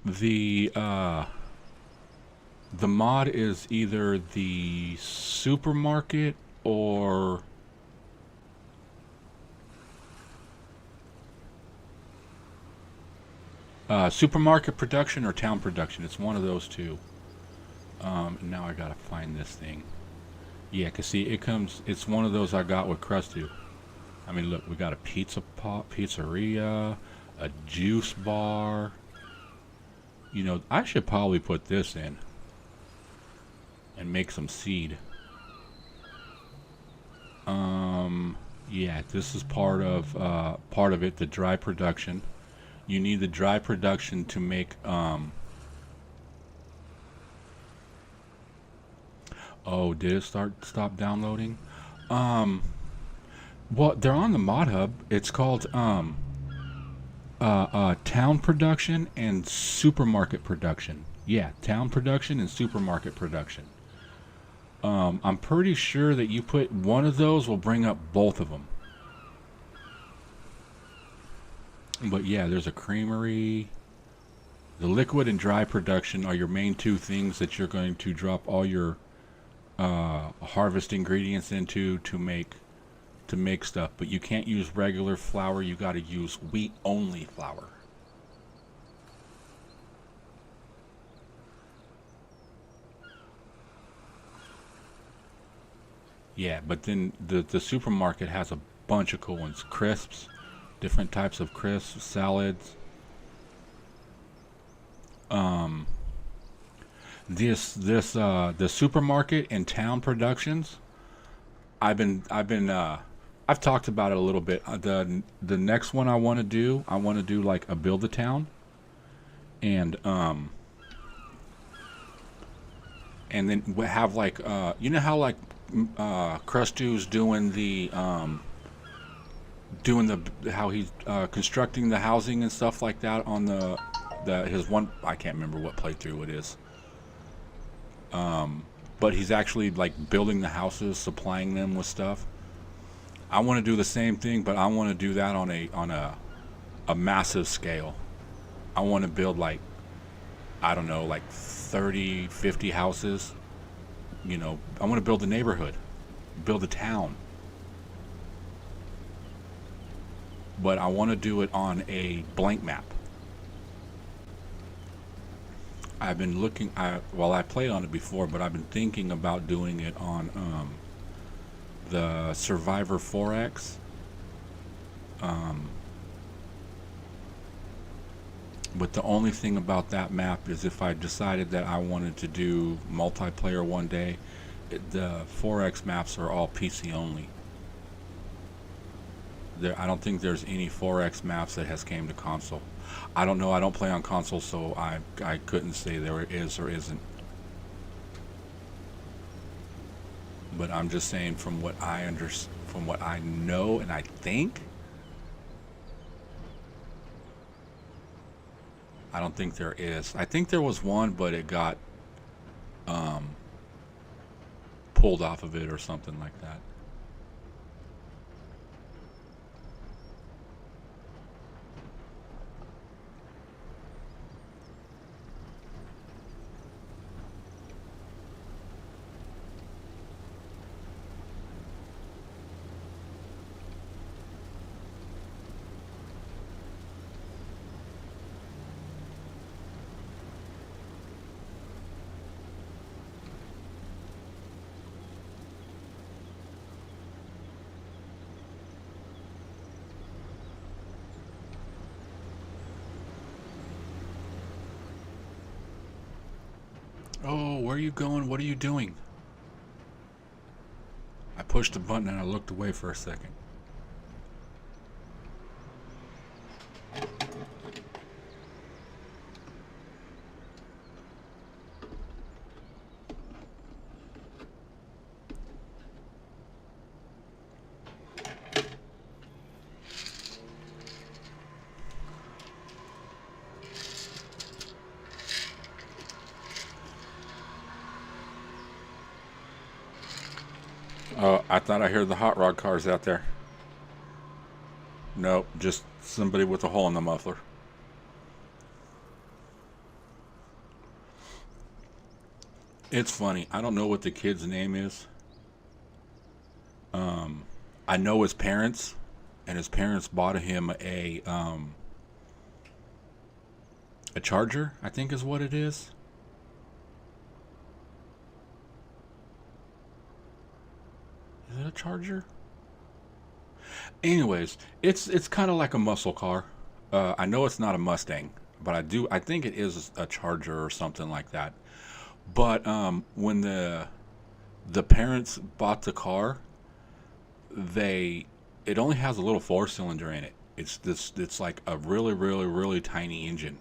the mod is either the supermarket or supermarket production or town production. It's one of those two. Now I gotta find this thing. Yeah, cause see, it's one of those I got with Krusty. I mean, look, we got a pizzeria, a juice bar. You know, I should probably put this in and make some seed. Yeah, this is part of it, the dry production. You need the dry production to make, oh, did it stop downloading? Well, they're on the mod hub. It's called, town production and supermarket production. Yeah, town production and supermarket production. I'm pretty sure that you put one of those will bring up both of them. But yeah, there's a creamery. The liquid and dry production are your main two things that you're going to drop all your harvest ingredients into to make stuff. But you can't use regular flour. You got to use wheat only flour. Yeah, but then the supermarket has a bunch of cool ones. Crisps, different types of crisps, salads. Um, the supermarket and town productions. I've talked about it a little bit. The next one I want to do like a build a town, and and then we have like you know how like Crustu's doing the how he's constructing the housing and stuff like that on the his one, I can't remember what playthrough it is. But he's actually like building the houses, supplying them with stuff. I want to do the same thing, but I want to do that on a massive scale. I want to build like, I don't know, like 30, 50 houses. You know, I want to build a neighborhood, build a town. But I want to do it on a blank map. I've been looking, well, I played on it before, but I've been thinking about doing it on the Survivor 4X. Um, but the only thing about that map is if I decided that I wanted to do multiplayer one day, the 4X maps are all PC only. I don't think there's any 4X maps that has came to console. I don't know. I don't play on console, so I couldn't say there is or isn't. But I'm just saying from what from what I know and I think, I don't think there is. I think there was one, but it got um, pulled off of it or something like that. Oh, where are you going? What are you doing? I pushed the button and I looked away for a second. Oh, I thought I heard the hot rod cars out there. Nope, just somebody with a hole in the muffler. It's funny. I don't know what the kid's name is. Um, I know his parents, and his parents bought him a charger, I think is what it is. a Charger? Anyways, it's kind of like a muscle car. I know it's not a Mustang, but I think it is a Charger or something like that. But when the parents bought the car, they it only has a little four cylinder in it. It's like a really really really tiny engine.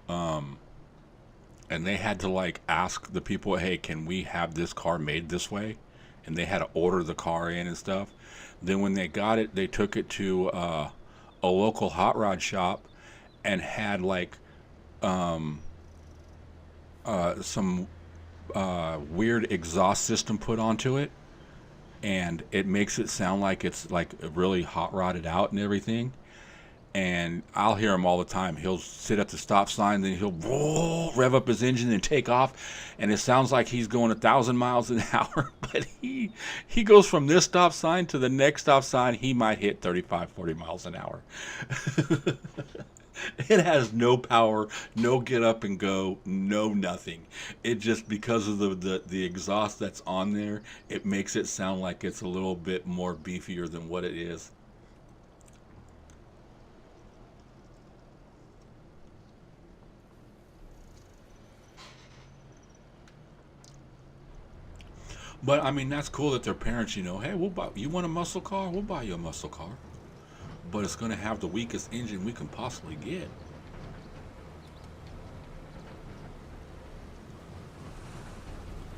And they had to like ask the people, hey, can we have this car made this way? And they had to order the car in and stuff. Then when they got it, they took it to a local hot rod shop and had like some weird exhaust system put onto it, and it makes it sound like it's like really hot rodded out and everything. And I'll hear him all the time. He'll sit at the stop sign, then he'll rev up his engine and take off, and it sounds like he's going 1,000 miles an hour. But he goes from this stop sign to the next stop sign. He might hit 35, 40 miles an hour. It has no power, no get up and go, no nothing. It just, because of the exhaust that's on there, it makes it sound like it's a little bit more beefier than what it is. But I mean, that's cool that their parents, hey, we'll buy. You want a muscle car? We'll buy you a muscle car. But it's going to have the weakest engine we can possibly get.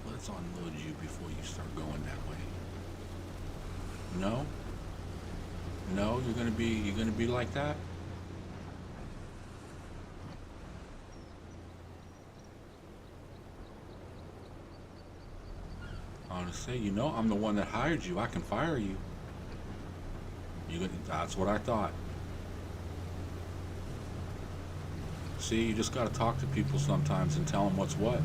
Let's unload you before you start going that way. No, no, you're gonna be like that. I want to say, I'm the one that hired you. I can fire you. That's what I thought. See, you just got to talk to people sometimes and tell them what's what.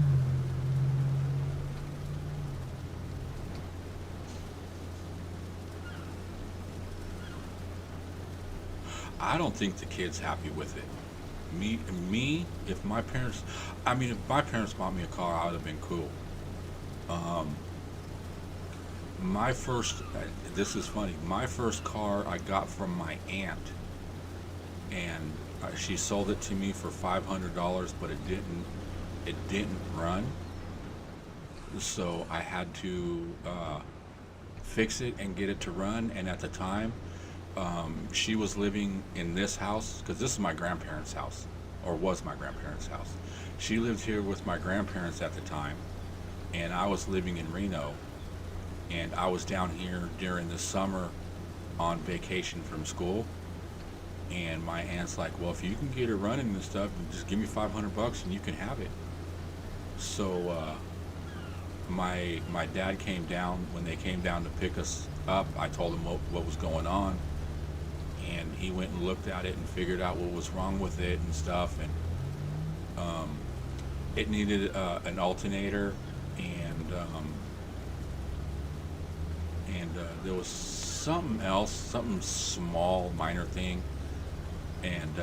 I don't think the kid's happy with it. Me, if my parents, I mean, if my parents bought me a car, I would have been cool. Um, my first, this is funny. My first car I got from my aunt, and she sold it to me for $500, but it didn't run. So I had to fix it and get it to run. And at the time, she was living in this house, because this is my grandparents' house, or was my grandparents' house. She lived here with my grandparents at the time, and I was living in Reno, and I was down here during the summer on vacation from school. And my aunt's like, well, if you can get her running and stuff, just give me $500 and you can have it. So my dad came down. When they came down to pick us up, I told him what was going on, and he went and looked at it and figured out what was wrong with it and stuff. And it needed an alternator, and there was something else, something small, minor thing. And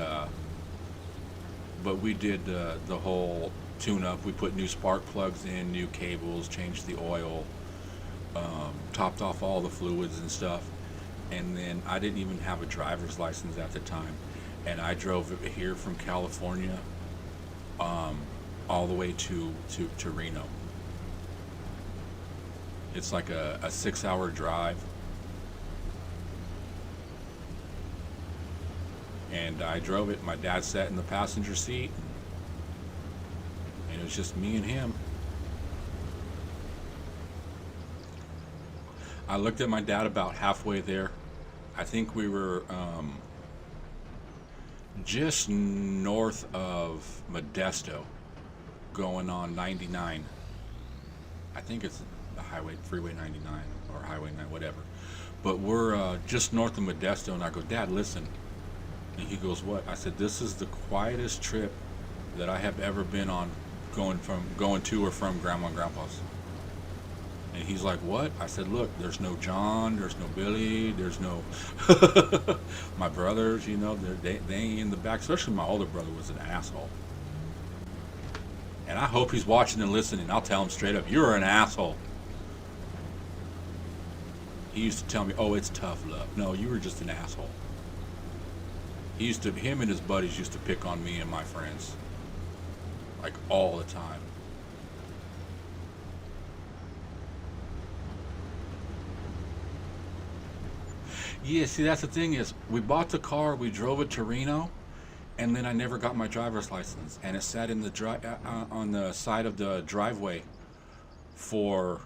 but we did the whole tune-up. We put new spark plugs in, new cables, changed the oil, topped off all the fluids and stuff. And then I didn't even have a driver's license at the time, and I drove it here from California all the way to Reno. It's like a 6-hour drive. And I drove it. My dad sat in the passenger seat, and it was just me and him. I looked at my dad about halfway there. I think we were just north of Modesto, going on 99. I think it's the Freeway 99 or Highway 9, whatever. But we're just north of Modesto, and I go, Dad, listen. And he goes, what? I said, this is the quietest trip that I have ever been on, going to or from Grandma and Grandpa's. And he's like, what? I said, look, there's no John, there's no Billy, there's no my brothers, they ain't in the back. Especially my older brother was an asshole. And I hope he's watching and listening. I'll tell him straight up, you're an asshole. He used to tell me, "Oh, it's tough love." No, you were just an asshole. Him and his buddies used to pick on me and my friends, like all the time. Yeah, see, that's the thing is, we bought the car, we drove it to Reno, and then I never got my driver's license, and it sat in the on the side of the driveway for,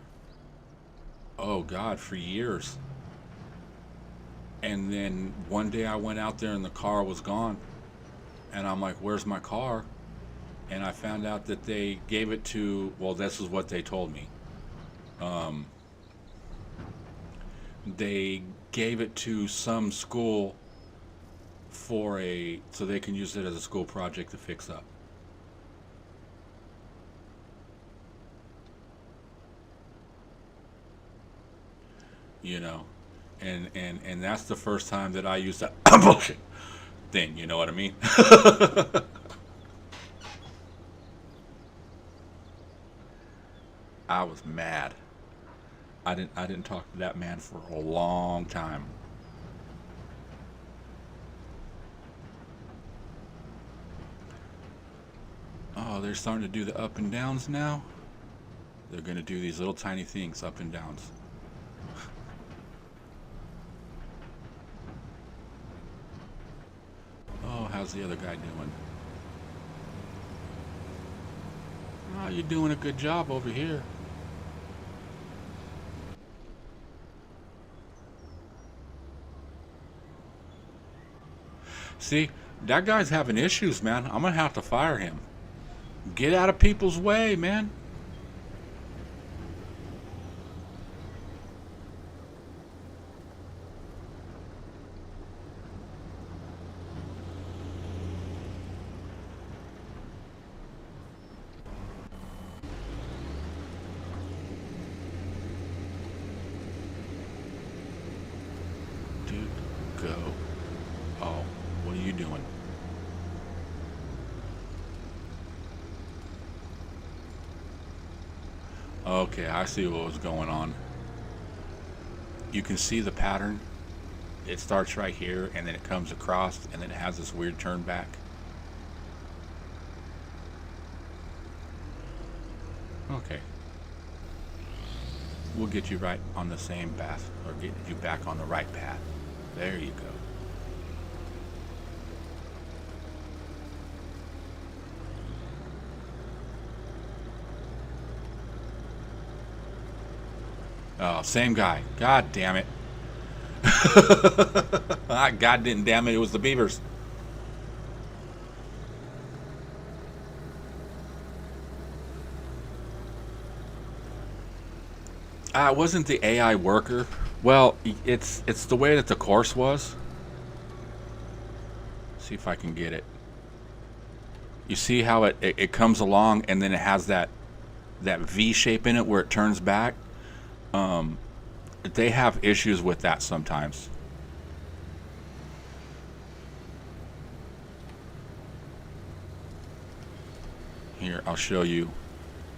oh God, for years. And then one day I went out there and the car was gone, and I'm like, "Where's my car?" And I found out that they gave it to, well, this is what they told me. Um, they gave it to some school so they can use it as a school project to fix up. You know, and that's the first time that I used that bullshit thing. You know what I mean? I was mad. I didn't talk to that man for a long time. Oh, they're starting to do the up and downs now. They're gonna do these little tiny things, up and downs. Oh, how's the other guy doing? Oh, you're doing a good job over here. See, that guy's having issues, man. I'm gonna have to fire him. Get out of people's way, man. Dude, go. Oh, what are you doing? Okay, I see what was going on. You can see the pattern. It starts right here, and then it comes across, and then it has this weird turn back. Okay. We'll get you right on the same path, or get you back on the right path. There you go. Oh, same guy. God damn it. God didn't damn it, it was the beavers. It wasn't the AI worker. Well, it's the way that the course was. See if I can get it. You see how it comes along and then it has that V shape in it where it turns back. They have issues with that sometimes. Here, I'll show you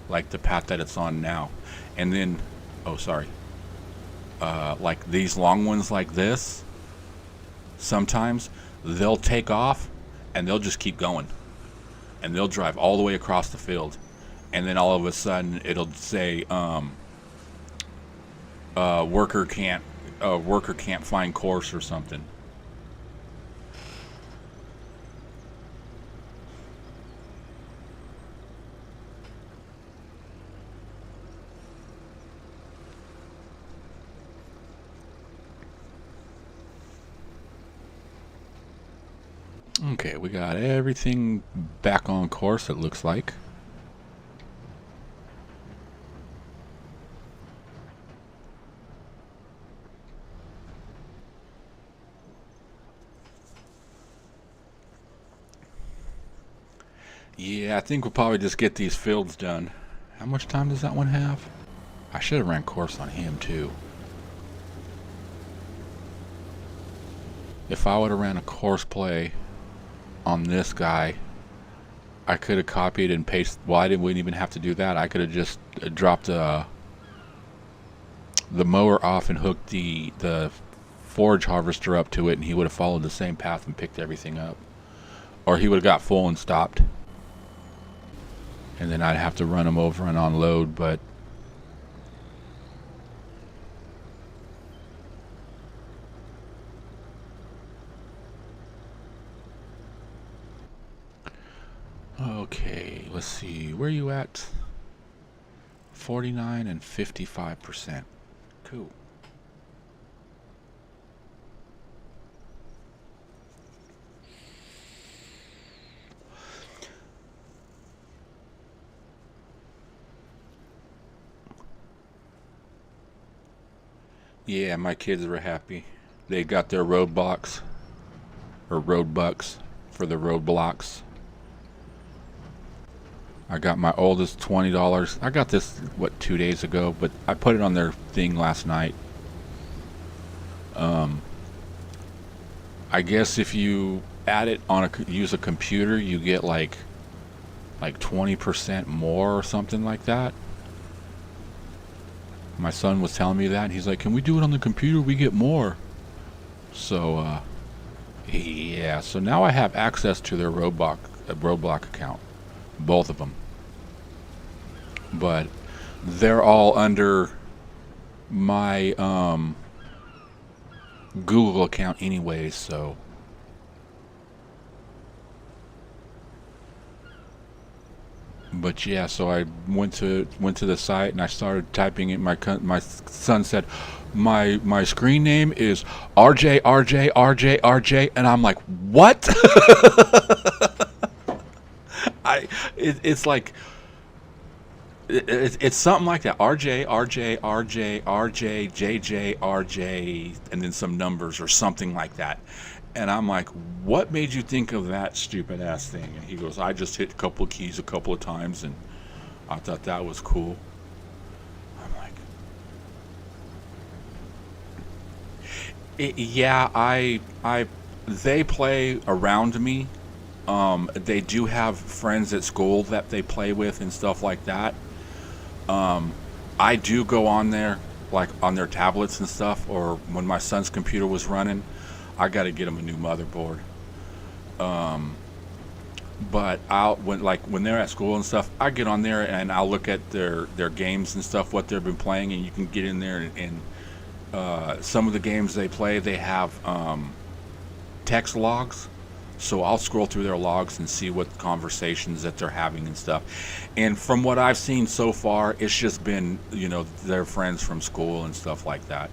like the path that it's on now. And then, oh, sorry. Like these long ones like this, sometimes they'll take off and they'll just keep going. And they'll drive all the way across the field. And then all of a sudden it'll say, worker can't find course or something. Okay, we got everything back on course, it looks like. Yeah, I think we'll probably just get these fields done. How much time does that one have? I should have ran course on him too. If I would have ran a course play on this guy, I could have copied and pasted. Well, I wouldn't even have to do that. I could have just dropped the mower off and hooked the forage harvester up to it, and he would have followed the same path and picked everything up. Or he would have got full and stopped. And then I'd have to run him over and unload, but okay, let's see. Where are you at? 49 and 55%. Cool. Yeah, my kids were happy. They got their roadblocks or roadbucks for the roadblocks. I got my oldest $20. I got this, what, 2 days ago, but I put it on their thing last night. I guess if you add it on use a computer, you get like 20% more or something like that. My son was telling me that, and he's like, "Can we do it on the computer? We get more." So, yeah. So now I have access to their Roblox account, both of them. But they're all under my Google account anyways, so. But yeah, so I went to the site and I started typing it. My son said, my screen name is RJ, and I'm like, what? It's like it's something like that. RJ, JJ, RJ, and then some numbers or something like that. And I'm like, what made you think of that stupid ass thing? And he goes, I just hit a couple of keys a couple of times and I thought that was cool. I'm like, yeah, they play around me. They do have friends at school that they play with and stuff like that. I do go on there, like on their tablets and stuff, or when my son's computer was running, I got to get him a new motherboard. But when they're at school and stuff, I get on there and I'll look at their games and stuff, what they've been playing, and you can get in there and some of the games they play, they have text logs. So I'll scroll through their logs and see what conversations that they're having and stuff. And from what I've seen so far, it's just been, their friends from school and stuff like that.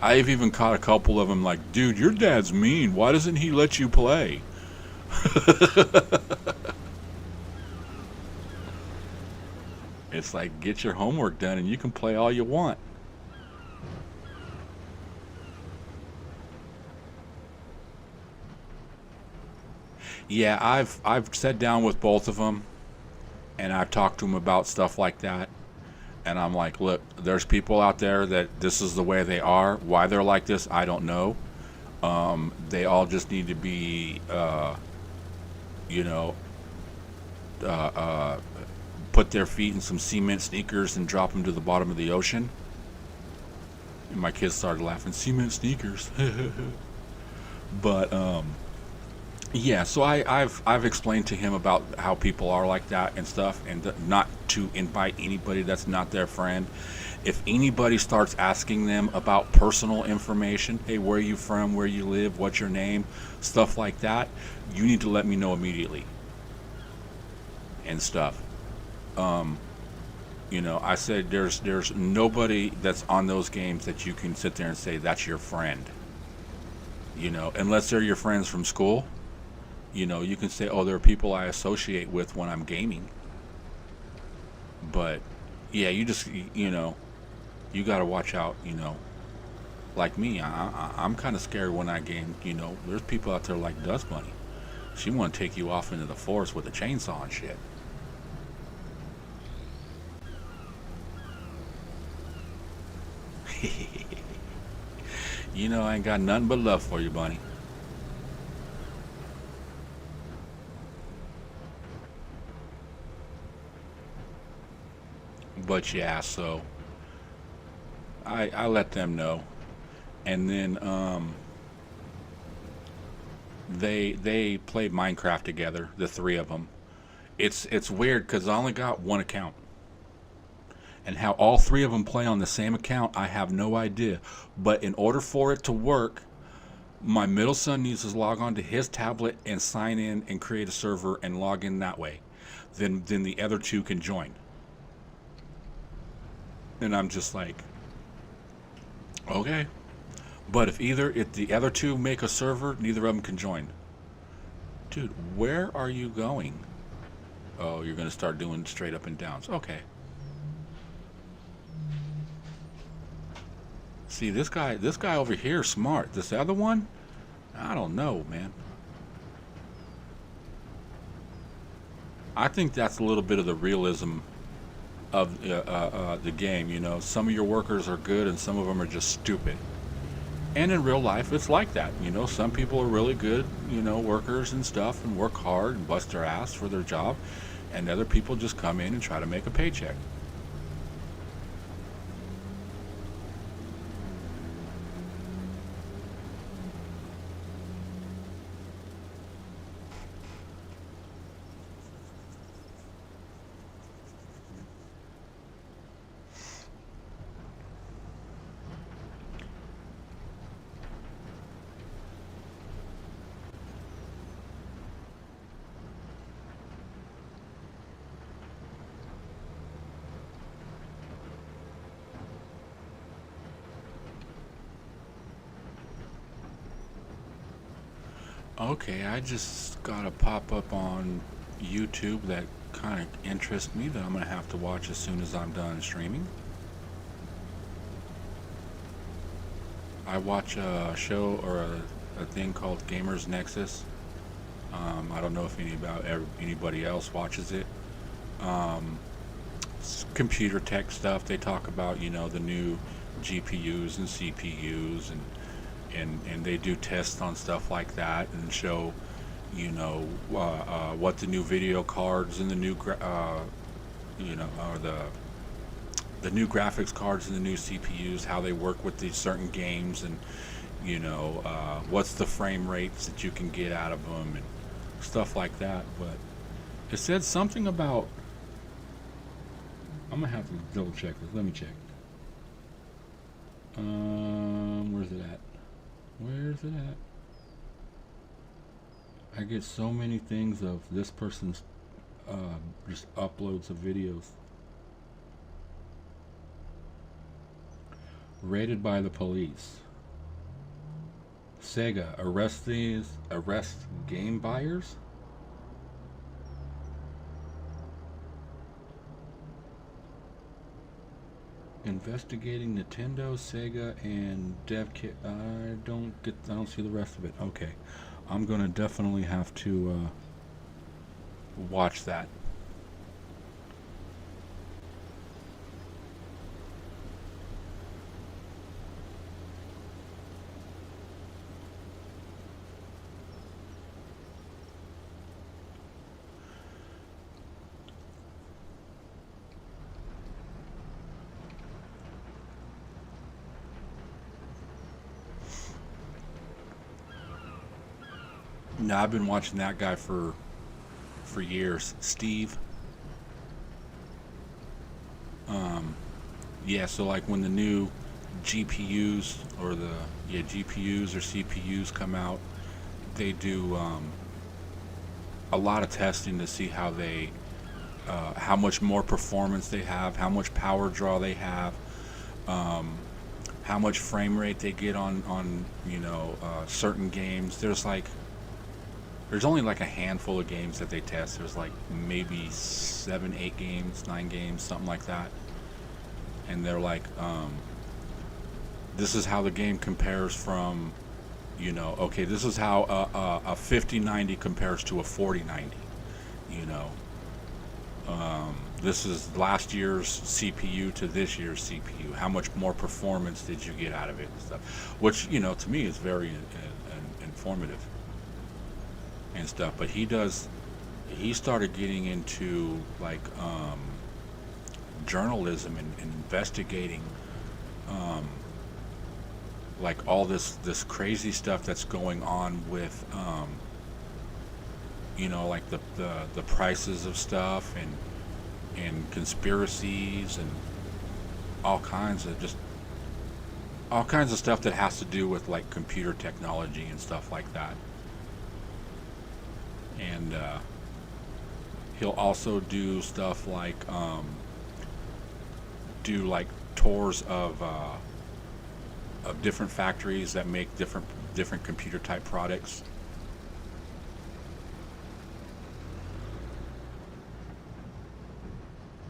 I've even caught a couple of them like, dude, your dad's mean. Why doesn't he let you play? It's like, get your homework done and you can play all you want. Yeah, I've sat down with both of them and I've talked to them about stuff like that. And I'm like, look, there's people out there that this is the way they are. Why they're like this, I don't know. They all just need to be, put their feet in some cement sneakers and drop them to the bottom of the ocean. And my kids started laughing, cement sneakers. But, yeah, so I've explained to him about how people are like that and stuff, and not to invite anybody that's not their friend. If anybody starts asking them about personal information, hey, where are you from, where you live, what's your name, stuff like that, you need to let me know immediately and stuff. I said there's nobody that's on those games that you can sit there and say that's your friend. Unless they're your friends from school. You can say, oh, there are people I associate with when I'm gaming. But, yeah, you just, you got to watch out, Like me, I'm kind of scared when I game, There's people out there like Dust Bunny. She want to take you off into the forest with a chainsaw and shit. I ain't got nothing but love for you, Bunny. But yeah, so I let them know, and then they play Minecraft together, the three of them. It's weird because I only got one account, and how all three of them play on the same account, I have no idea. But in order for it to work, my middle son needs to log on to his tablet and sign in and create a server and log in that way. Then the other two can join. And I'm just like, okay. But if the other two make a server, neither of them can join. Dude, where are you going? Oh, you're gonna start doing straight up and downs. Okay. See, this guy over here is smart. This other one, I don't know, man. I think that's a little bit of the realism of the game. You know, some of your workers are good and some of them are just stupid. And in real life, it's like that. You know, some people are really good, you know, workers and stuff and work hard and bust their ass for their job. And other people just come in and try to make a paycheck. Okay, I just got a pop-up on YouTube that kind of interests me that I'm going to have to watch as soon as I'm done streaming. I watch a show or a thing called Gamers Nexus. I don't know if anybody else watches it. It's computer tech stuff. They talk about, you know, the new GPUs and CPUs and they do tests on stuff like that and show, you know, what the new video cards and the new you know, or the new graphics cards and the new CPUs, how they work with these certain games, and you know, what's the frame rates that you can get out of them and stuff like that. But it said something about, I'm gonna have to double check this. Let me check. Where's it at? Where's it at? I get so many things of this person's just uploads of videos. Raided by the police. Sega arrest game buyers. Investigating Nintendo, Sega, and dev kit. I don't see the rest of it. Okay, I'm gonna definitely have to watch that. Now I've been watching that guy for years, Steve. Yeah, so like when the new GPUs or GPUs or CPUs come out, they do a lot of testing to see how they how much more performance they have, how much power draw they have, how much frame rate they get on you know, certain games. There's only like a handful of games that they test. There's like maybe 7, 8 games, 9 games, something like that. And they're like, this is how the game compares from, you know, okay, this is how a 5090 compares to a 4090, you know. This is last year's CPU to this year's CPU. How much more performance did you get out of it and stuff? Which, you know, to me is very informative and stuff. But he started getting into like journalism and investigating like all this crazy stuff that's going on with you know, like the prices of stuff and conspiracies and all kinds of stuff that has to do with like computer technology and stuff like that. And he'll also do stuff like do like tours of different factories that make different computer type products.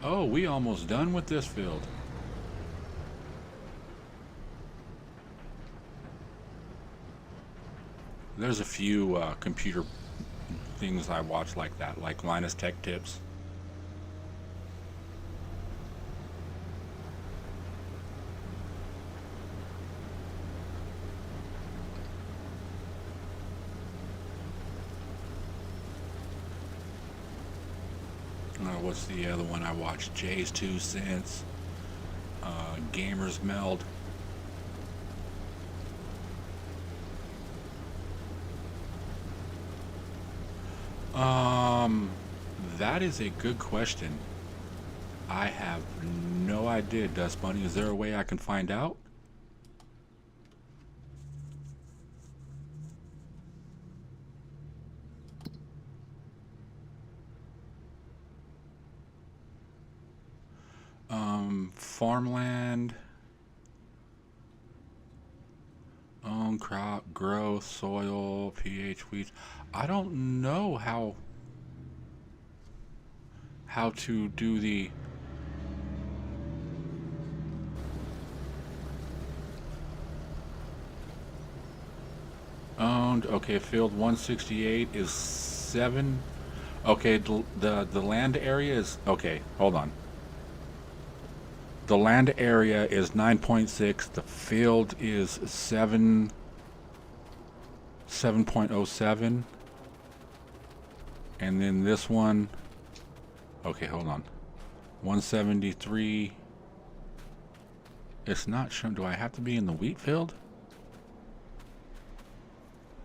Oh, we almost done with this field. There's a few computer things I watch like that, like Linus Tech Tips. What's the other one I watched? Jay's 2 Cents, Gamers Meld. That is a good question. I have no idea, Dust Bunny. Is there a way I can find out? Farmland, own crop, growth, soil, pH, weeds. I don't know how to do the owned. Okay, field 168 is 7. Okay, the land area is okay. Hold on. The land area is 9.6. The field is 7.07. And then this one, okay, hold on. 173. It's not showing. Do I have to be in the wheat field?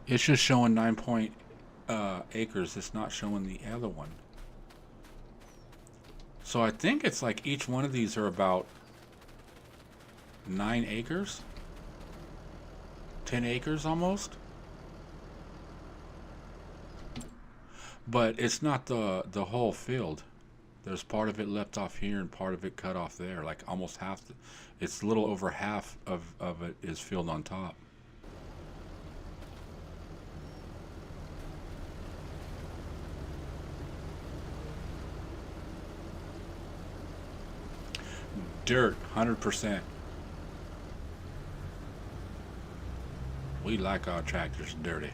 It's just showing 9 acres. It's not showing the other one. So I think it's like each one of these are about 9 acres, 10 acres almost. But it's not the whole field. There's part of it left off here and part of it cut off there. Like almost half. It's a little over half of it is field on top. Dirt, 100%. We like our tractors dirty.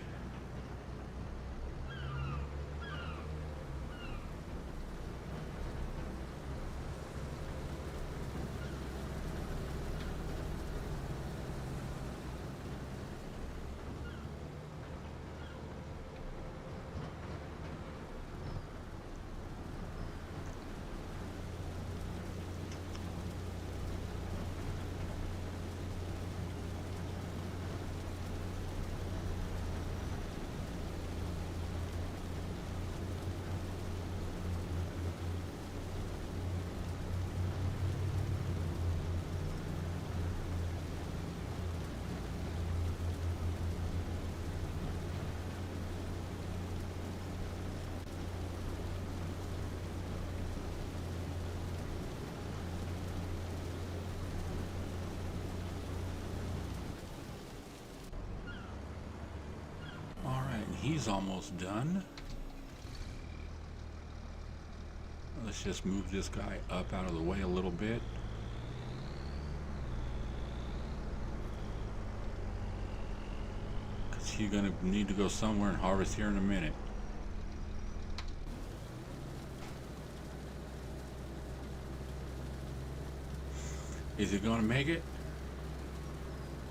He's almost done. Let's just move this guy up out of the way a little bit. Because he's going to need to go somewhere and harvest here in a minute. Is he going to make it?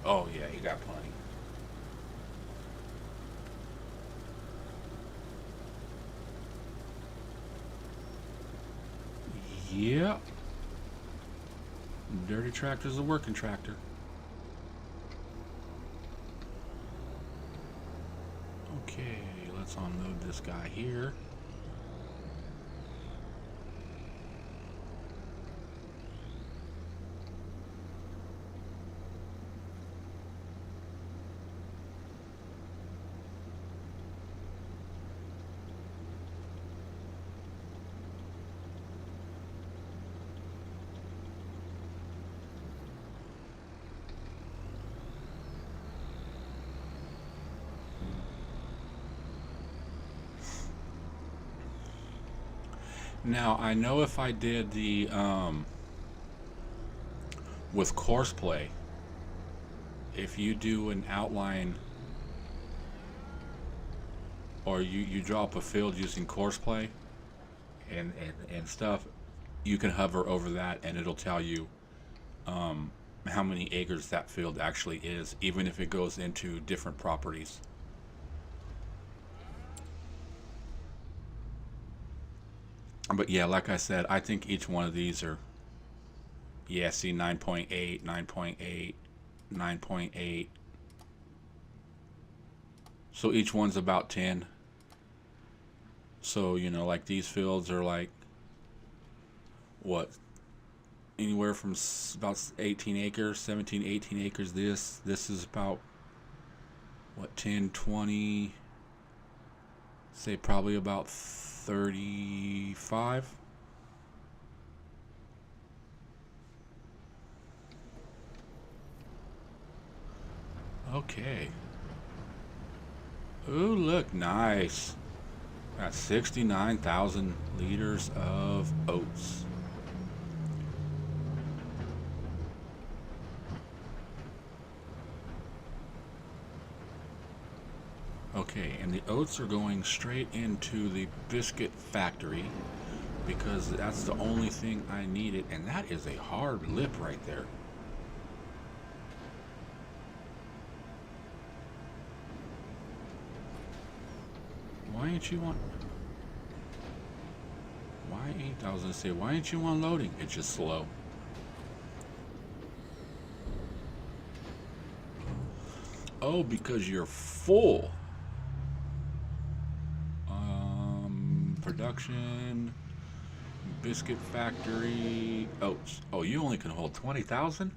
Oh yeah, he got plenty. Yeah. dirty tractor's a working tractor. Okay, let's unload this guy here. Now, I know if I did the, with courseplay, if you do an outline or you draw up a field using courseplay and stuff, you can hover over that and it'll tell you how many acres that field actually is, even if it goes into different properties. But yeah, like I said, I think each one of these are, yeah, see, 9.8, 9.8, 9.8. So each one's about 10. So, you know, like these fields are like, what, anywhere from about 18 acres, 17, 18 acres. This is about, what, 10, 20, say probably about 35. Okay. Ooh, look, nice. Got 69,000 liters of oats. Okay, and the oats are going straight into the biscuit factory because that's the only thing I needed, and that is a hard lip right there. Why ain't you on? I was gonna say, why ain't you unloading? It's just slow. Oh, because you're full. Production, biscuit factory, oats. Oh, you only can hold 20,000?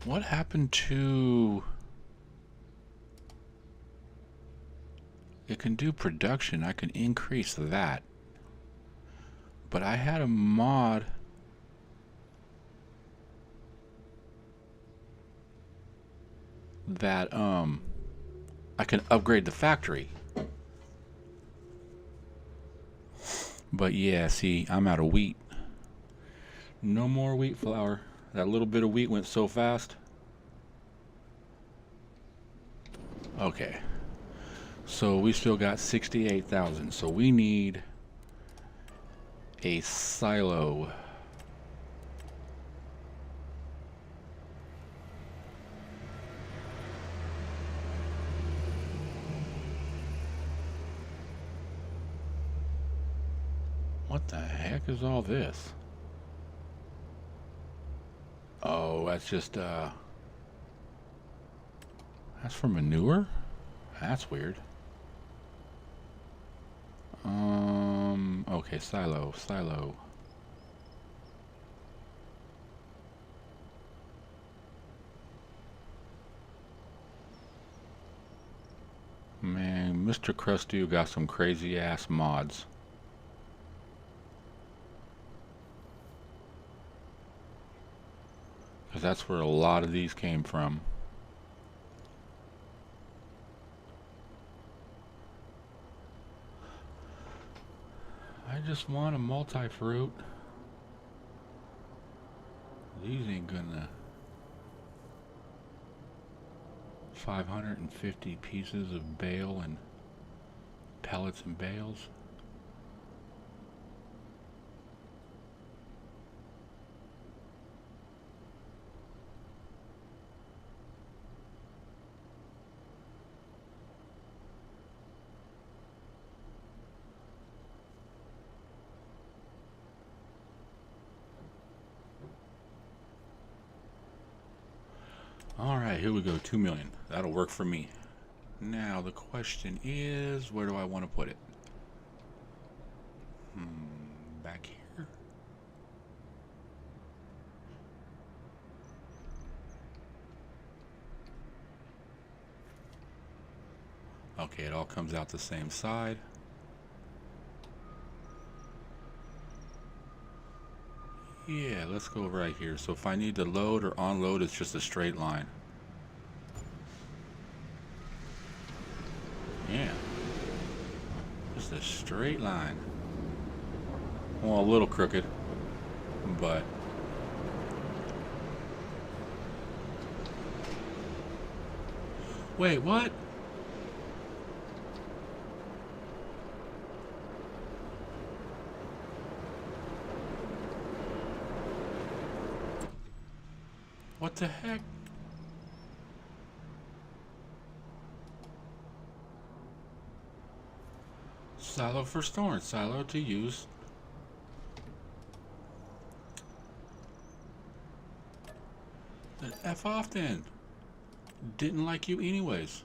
What happened to... It can do production. I can increase that. But I had a mod that I can upgrade the factory. But yeah, see, I'm out of wheat. No more wheat flour. That little bit of wheat went so fast. Okay. So we still got 68,000. So we need a silo. What the heck is all this? Oh, that's just, that's for manure? That's weird. Okay, silo. Man, Mr. Krusty got some crazy ass mods. Because that's where a lot of these came from. I just want a multi-fruit. These ain't gonna 550 pieces of bale and pellets and bales. Alright, here we go, 2 million. That'll work for me. Now the question is, where do I want to put it? Back here? Okay, it all comes out the same side. Yeah, let's go right here. So if I need to load or unload, it's just a straight line. Yeah. Just a straight line. Well, a little crooked, but... Wait, what? What the heck? Silo for storage. Silo to use. Then F off then. Didn't like you anyways.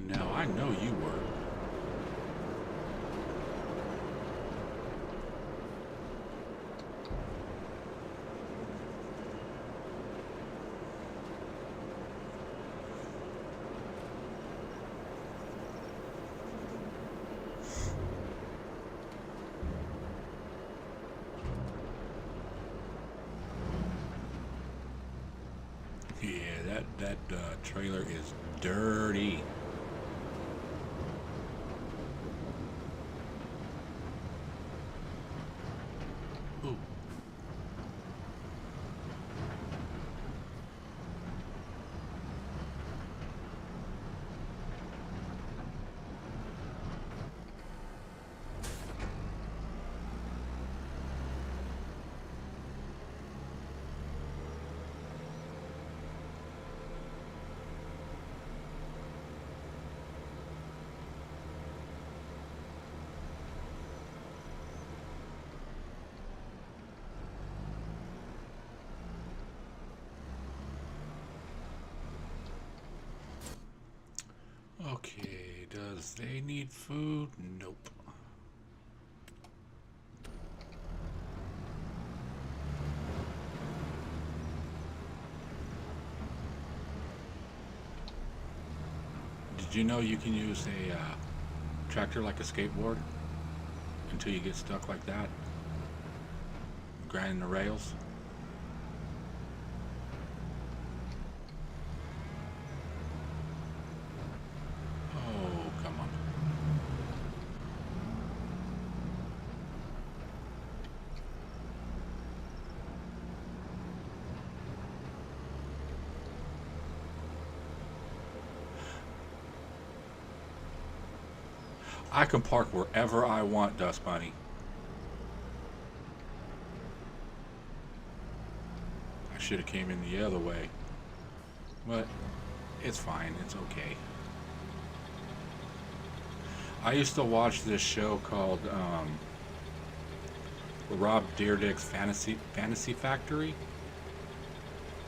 No, I know you were. Yeah, that trailer is dirty. Ooh. Okay, does they need food? Nope. Did you know you can use a tractor like a skateboard until you get stuck like that? Grinding the rails? Oh, come on. I can park wherever I want, Dust Bunny. I should have came in the other way. But it's fine, it's okay. I used to watch this show called Rob Dyrdek's Fantasy Factory.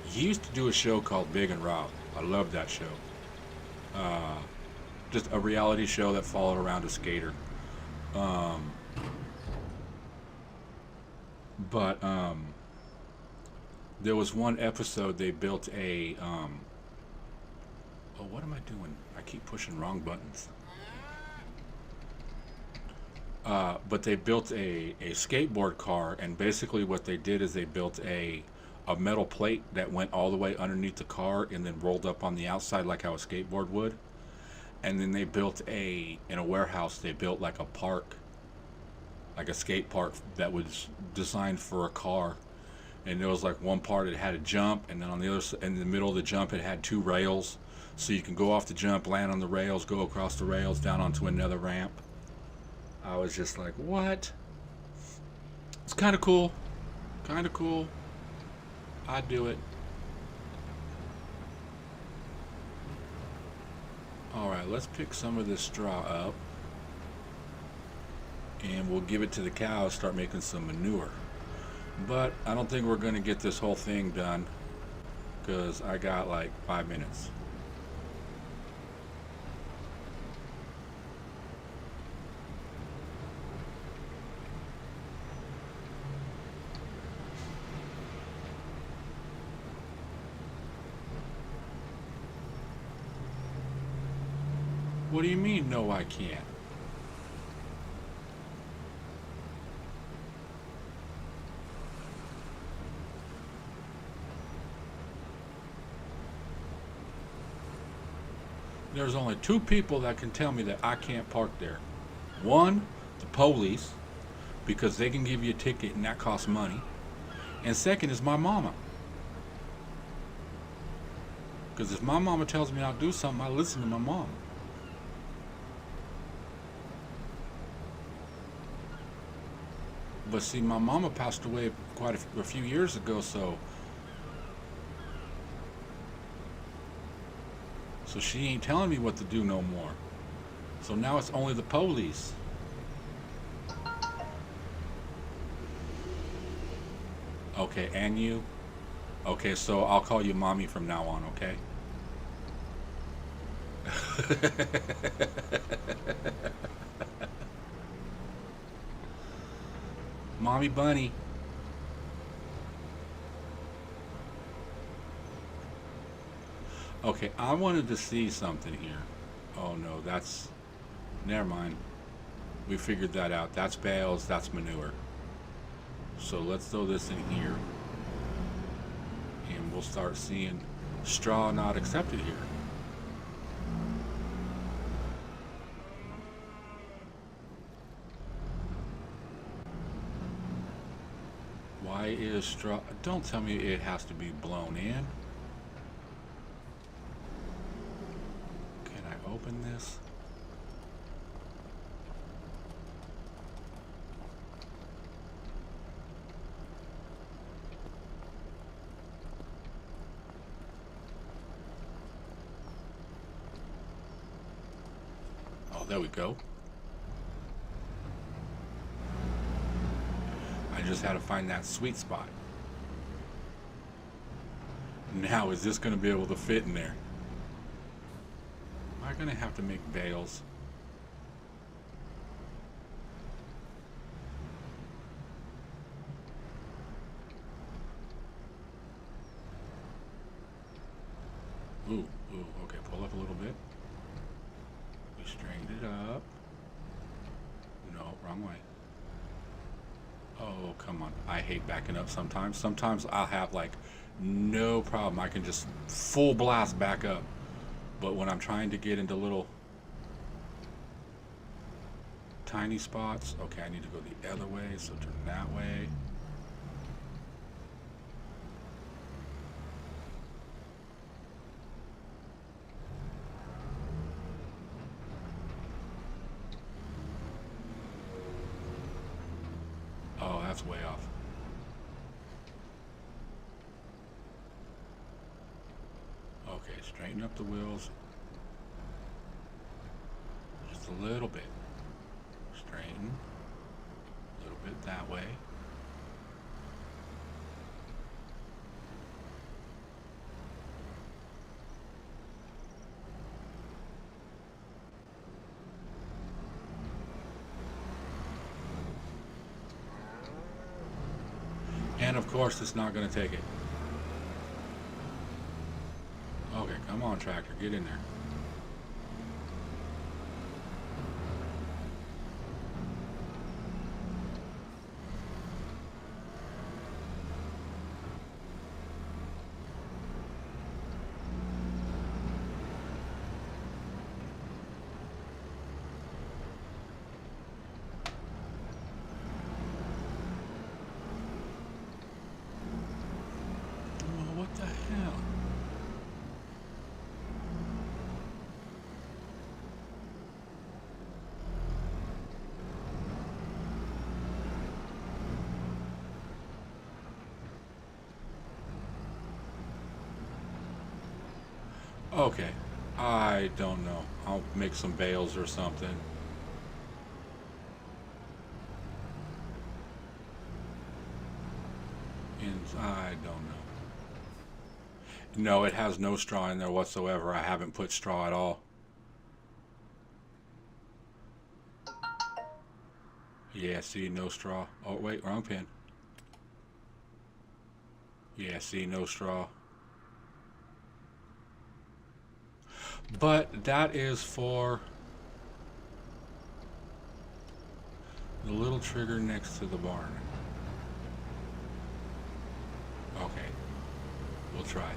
He used to do a show called Big and Rob. I loved that show. just a reality show that followed around a skater. Um, but there was one episode they built a. Oh, what am I doing? I keep pushing wrong buttons. But they built a skateboard car, and basically what they did is they built a metal plate that went all the way underneath the car and then rolled up on the outside like how a skateboard would. And then they built in a warehouse, they built like a park, like a skate park that was designed for a car. And there was like one part it had a jump, and then on the other, in the middle of the jump, it had two rails, so you can go off the jump, land on the rails, go across the rails, down onto another ramp. I was just like, what? It's kind of cool. Kind of cool. I'd do it. Alright, let's pick some of this straw up. And we'll give it to the cows, start making some manure. But I don't think we're going to get this whole thing done, because I got like 5 minutes. What do you mean, no, I can't? There's only two people that can tell me that I can't park there. One, the police, because they can give you a ticket and that costs money. And second is my mama. Because if my mama tells me I'll do something, I listen to my mom. But see, my mama passed away quite a few years ago, so she ain't telling me what to do no more. So now it's only the police. Okay, and you? Okay, so I'll call you mommy from now on, okay? Mommy Bunny. Okay, I wanted to see something here. Oh no, that's... Never mind. We figured that out. That's bales, that's manure. So let's throw this in here. And we'll start seeing straw not accepted here. Why is straw... Don't tell me it has to be blown in. Can I open this? Oh, there we go. I just had to find that sweet spot. Now, is this going to be able to fit in there? Am I going to have to make bales? Ooh, okay, pull up a little bit. We straightened it up. No, wrong way. Oh, come on. I hate backing up sometimes. Sometimes I'll have like no problem. I can just full blast back up. But when I'm trying to get into little tiny spots, okay, I need to go the other way, so turn that way. Oh, that's way off. Okay, straighten up the wheels. Just a little bit. Straighten. A little bit that way. And of course, it's not going to take it. Okay, come on, tractor, get in there. Oh, what the hell? Okay, I don't know. I'll make some bales or something. And I don't know. No, it has no straw in there whatsoever. I haven't put straw at all. Yeah, see, no straw. Oh, wait, wrong pin. Yeah, see, no straw. But that is for the little trigger next to the barn. Okay, we'll try.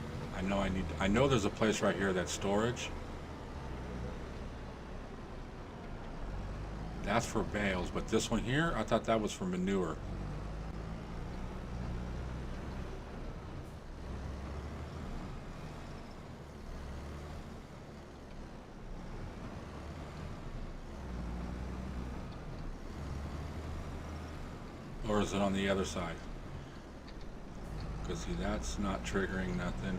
I know there's a place right here that's storage. That's for bales, but this one here, I thought that was for manure. Or is it on the other side? Because see, that's not triggering nothing.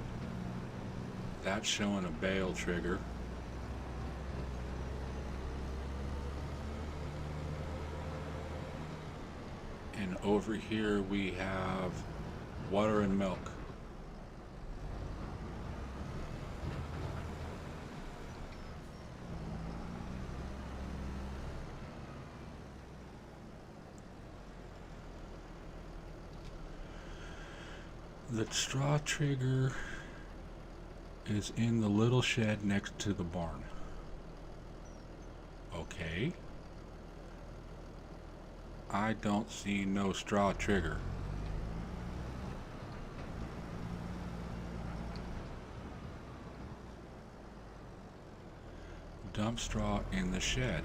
That's showing a bale trigger. And over here we have water and milk. The straw trigger is in the little shed next to the barn. Okay. I don't see no straw trigger. Dump straw in the shed.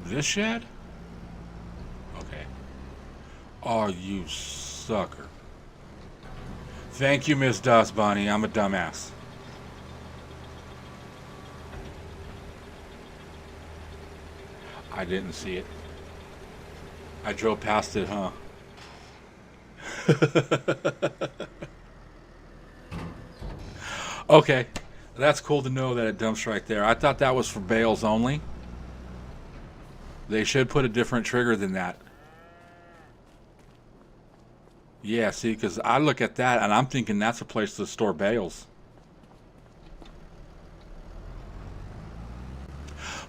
This shed? Okay. Oh, you sucker. Thank you, Miss Dust Bunny. I'm a dumbass. I didn't see it. I drove past it, huh? Okay. That's cool to know that it dumps right there. I thought that was for bales only. They should put a different trigger than that. Yeah, see, because I look at that and I'm thinking that's a place to store bales.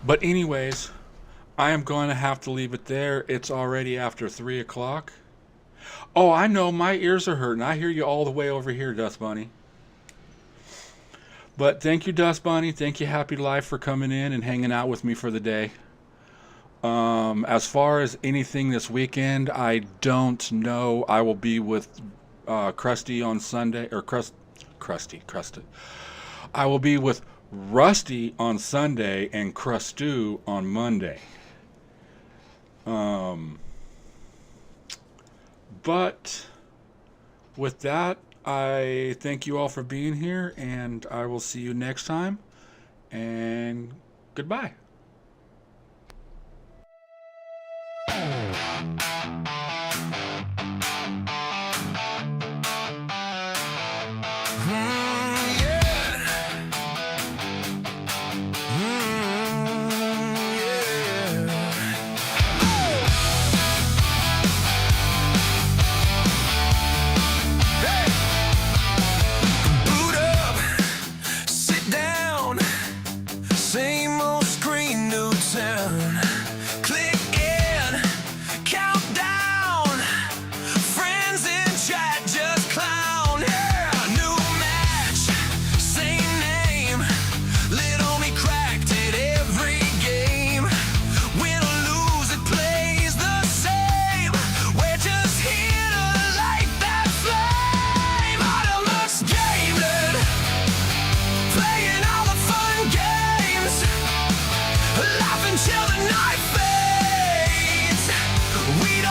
But anyways, I am going to have to leave it there. It's already after 3 o'clock. Oh, I know, my ears are hurting. I hear you all the way over here, Dust Bunny. But thank you, Dust Bunny. Thank you, Happy Life, for coming in and hanging out with me for the day. As far as anything this weekend, I don't know. I will be with Krusty on Sunday, or Krusty. I will be with Rusty on Sunday and Crustu on Monday. But with that, I thank you all for being here, and I will see you next time, and goodbye.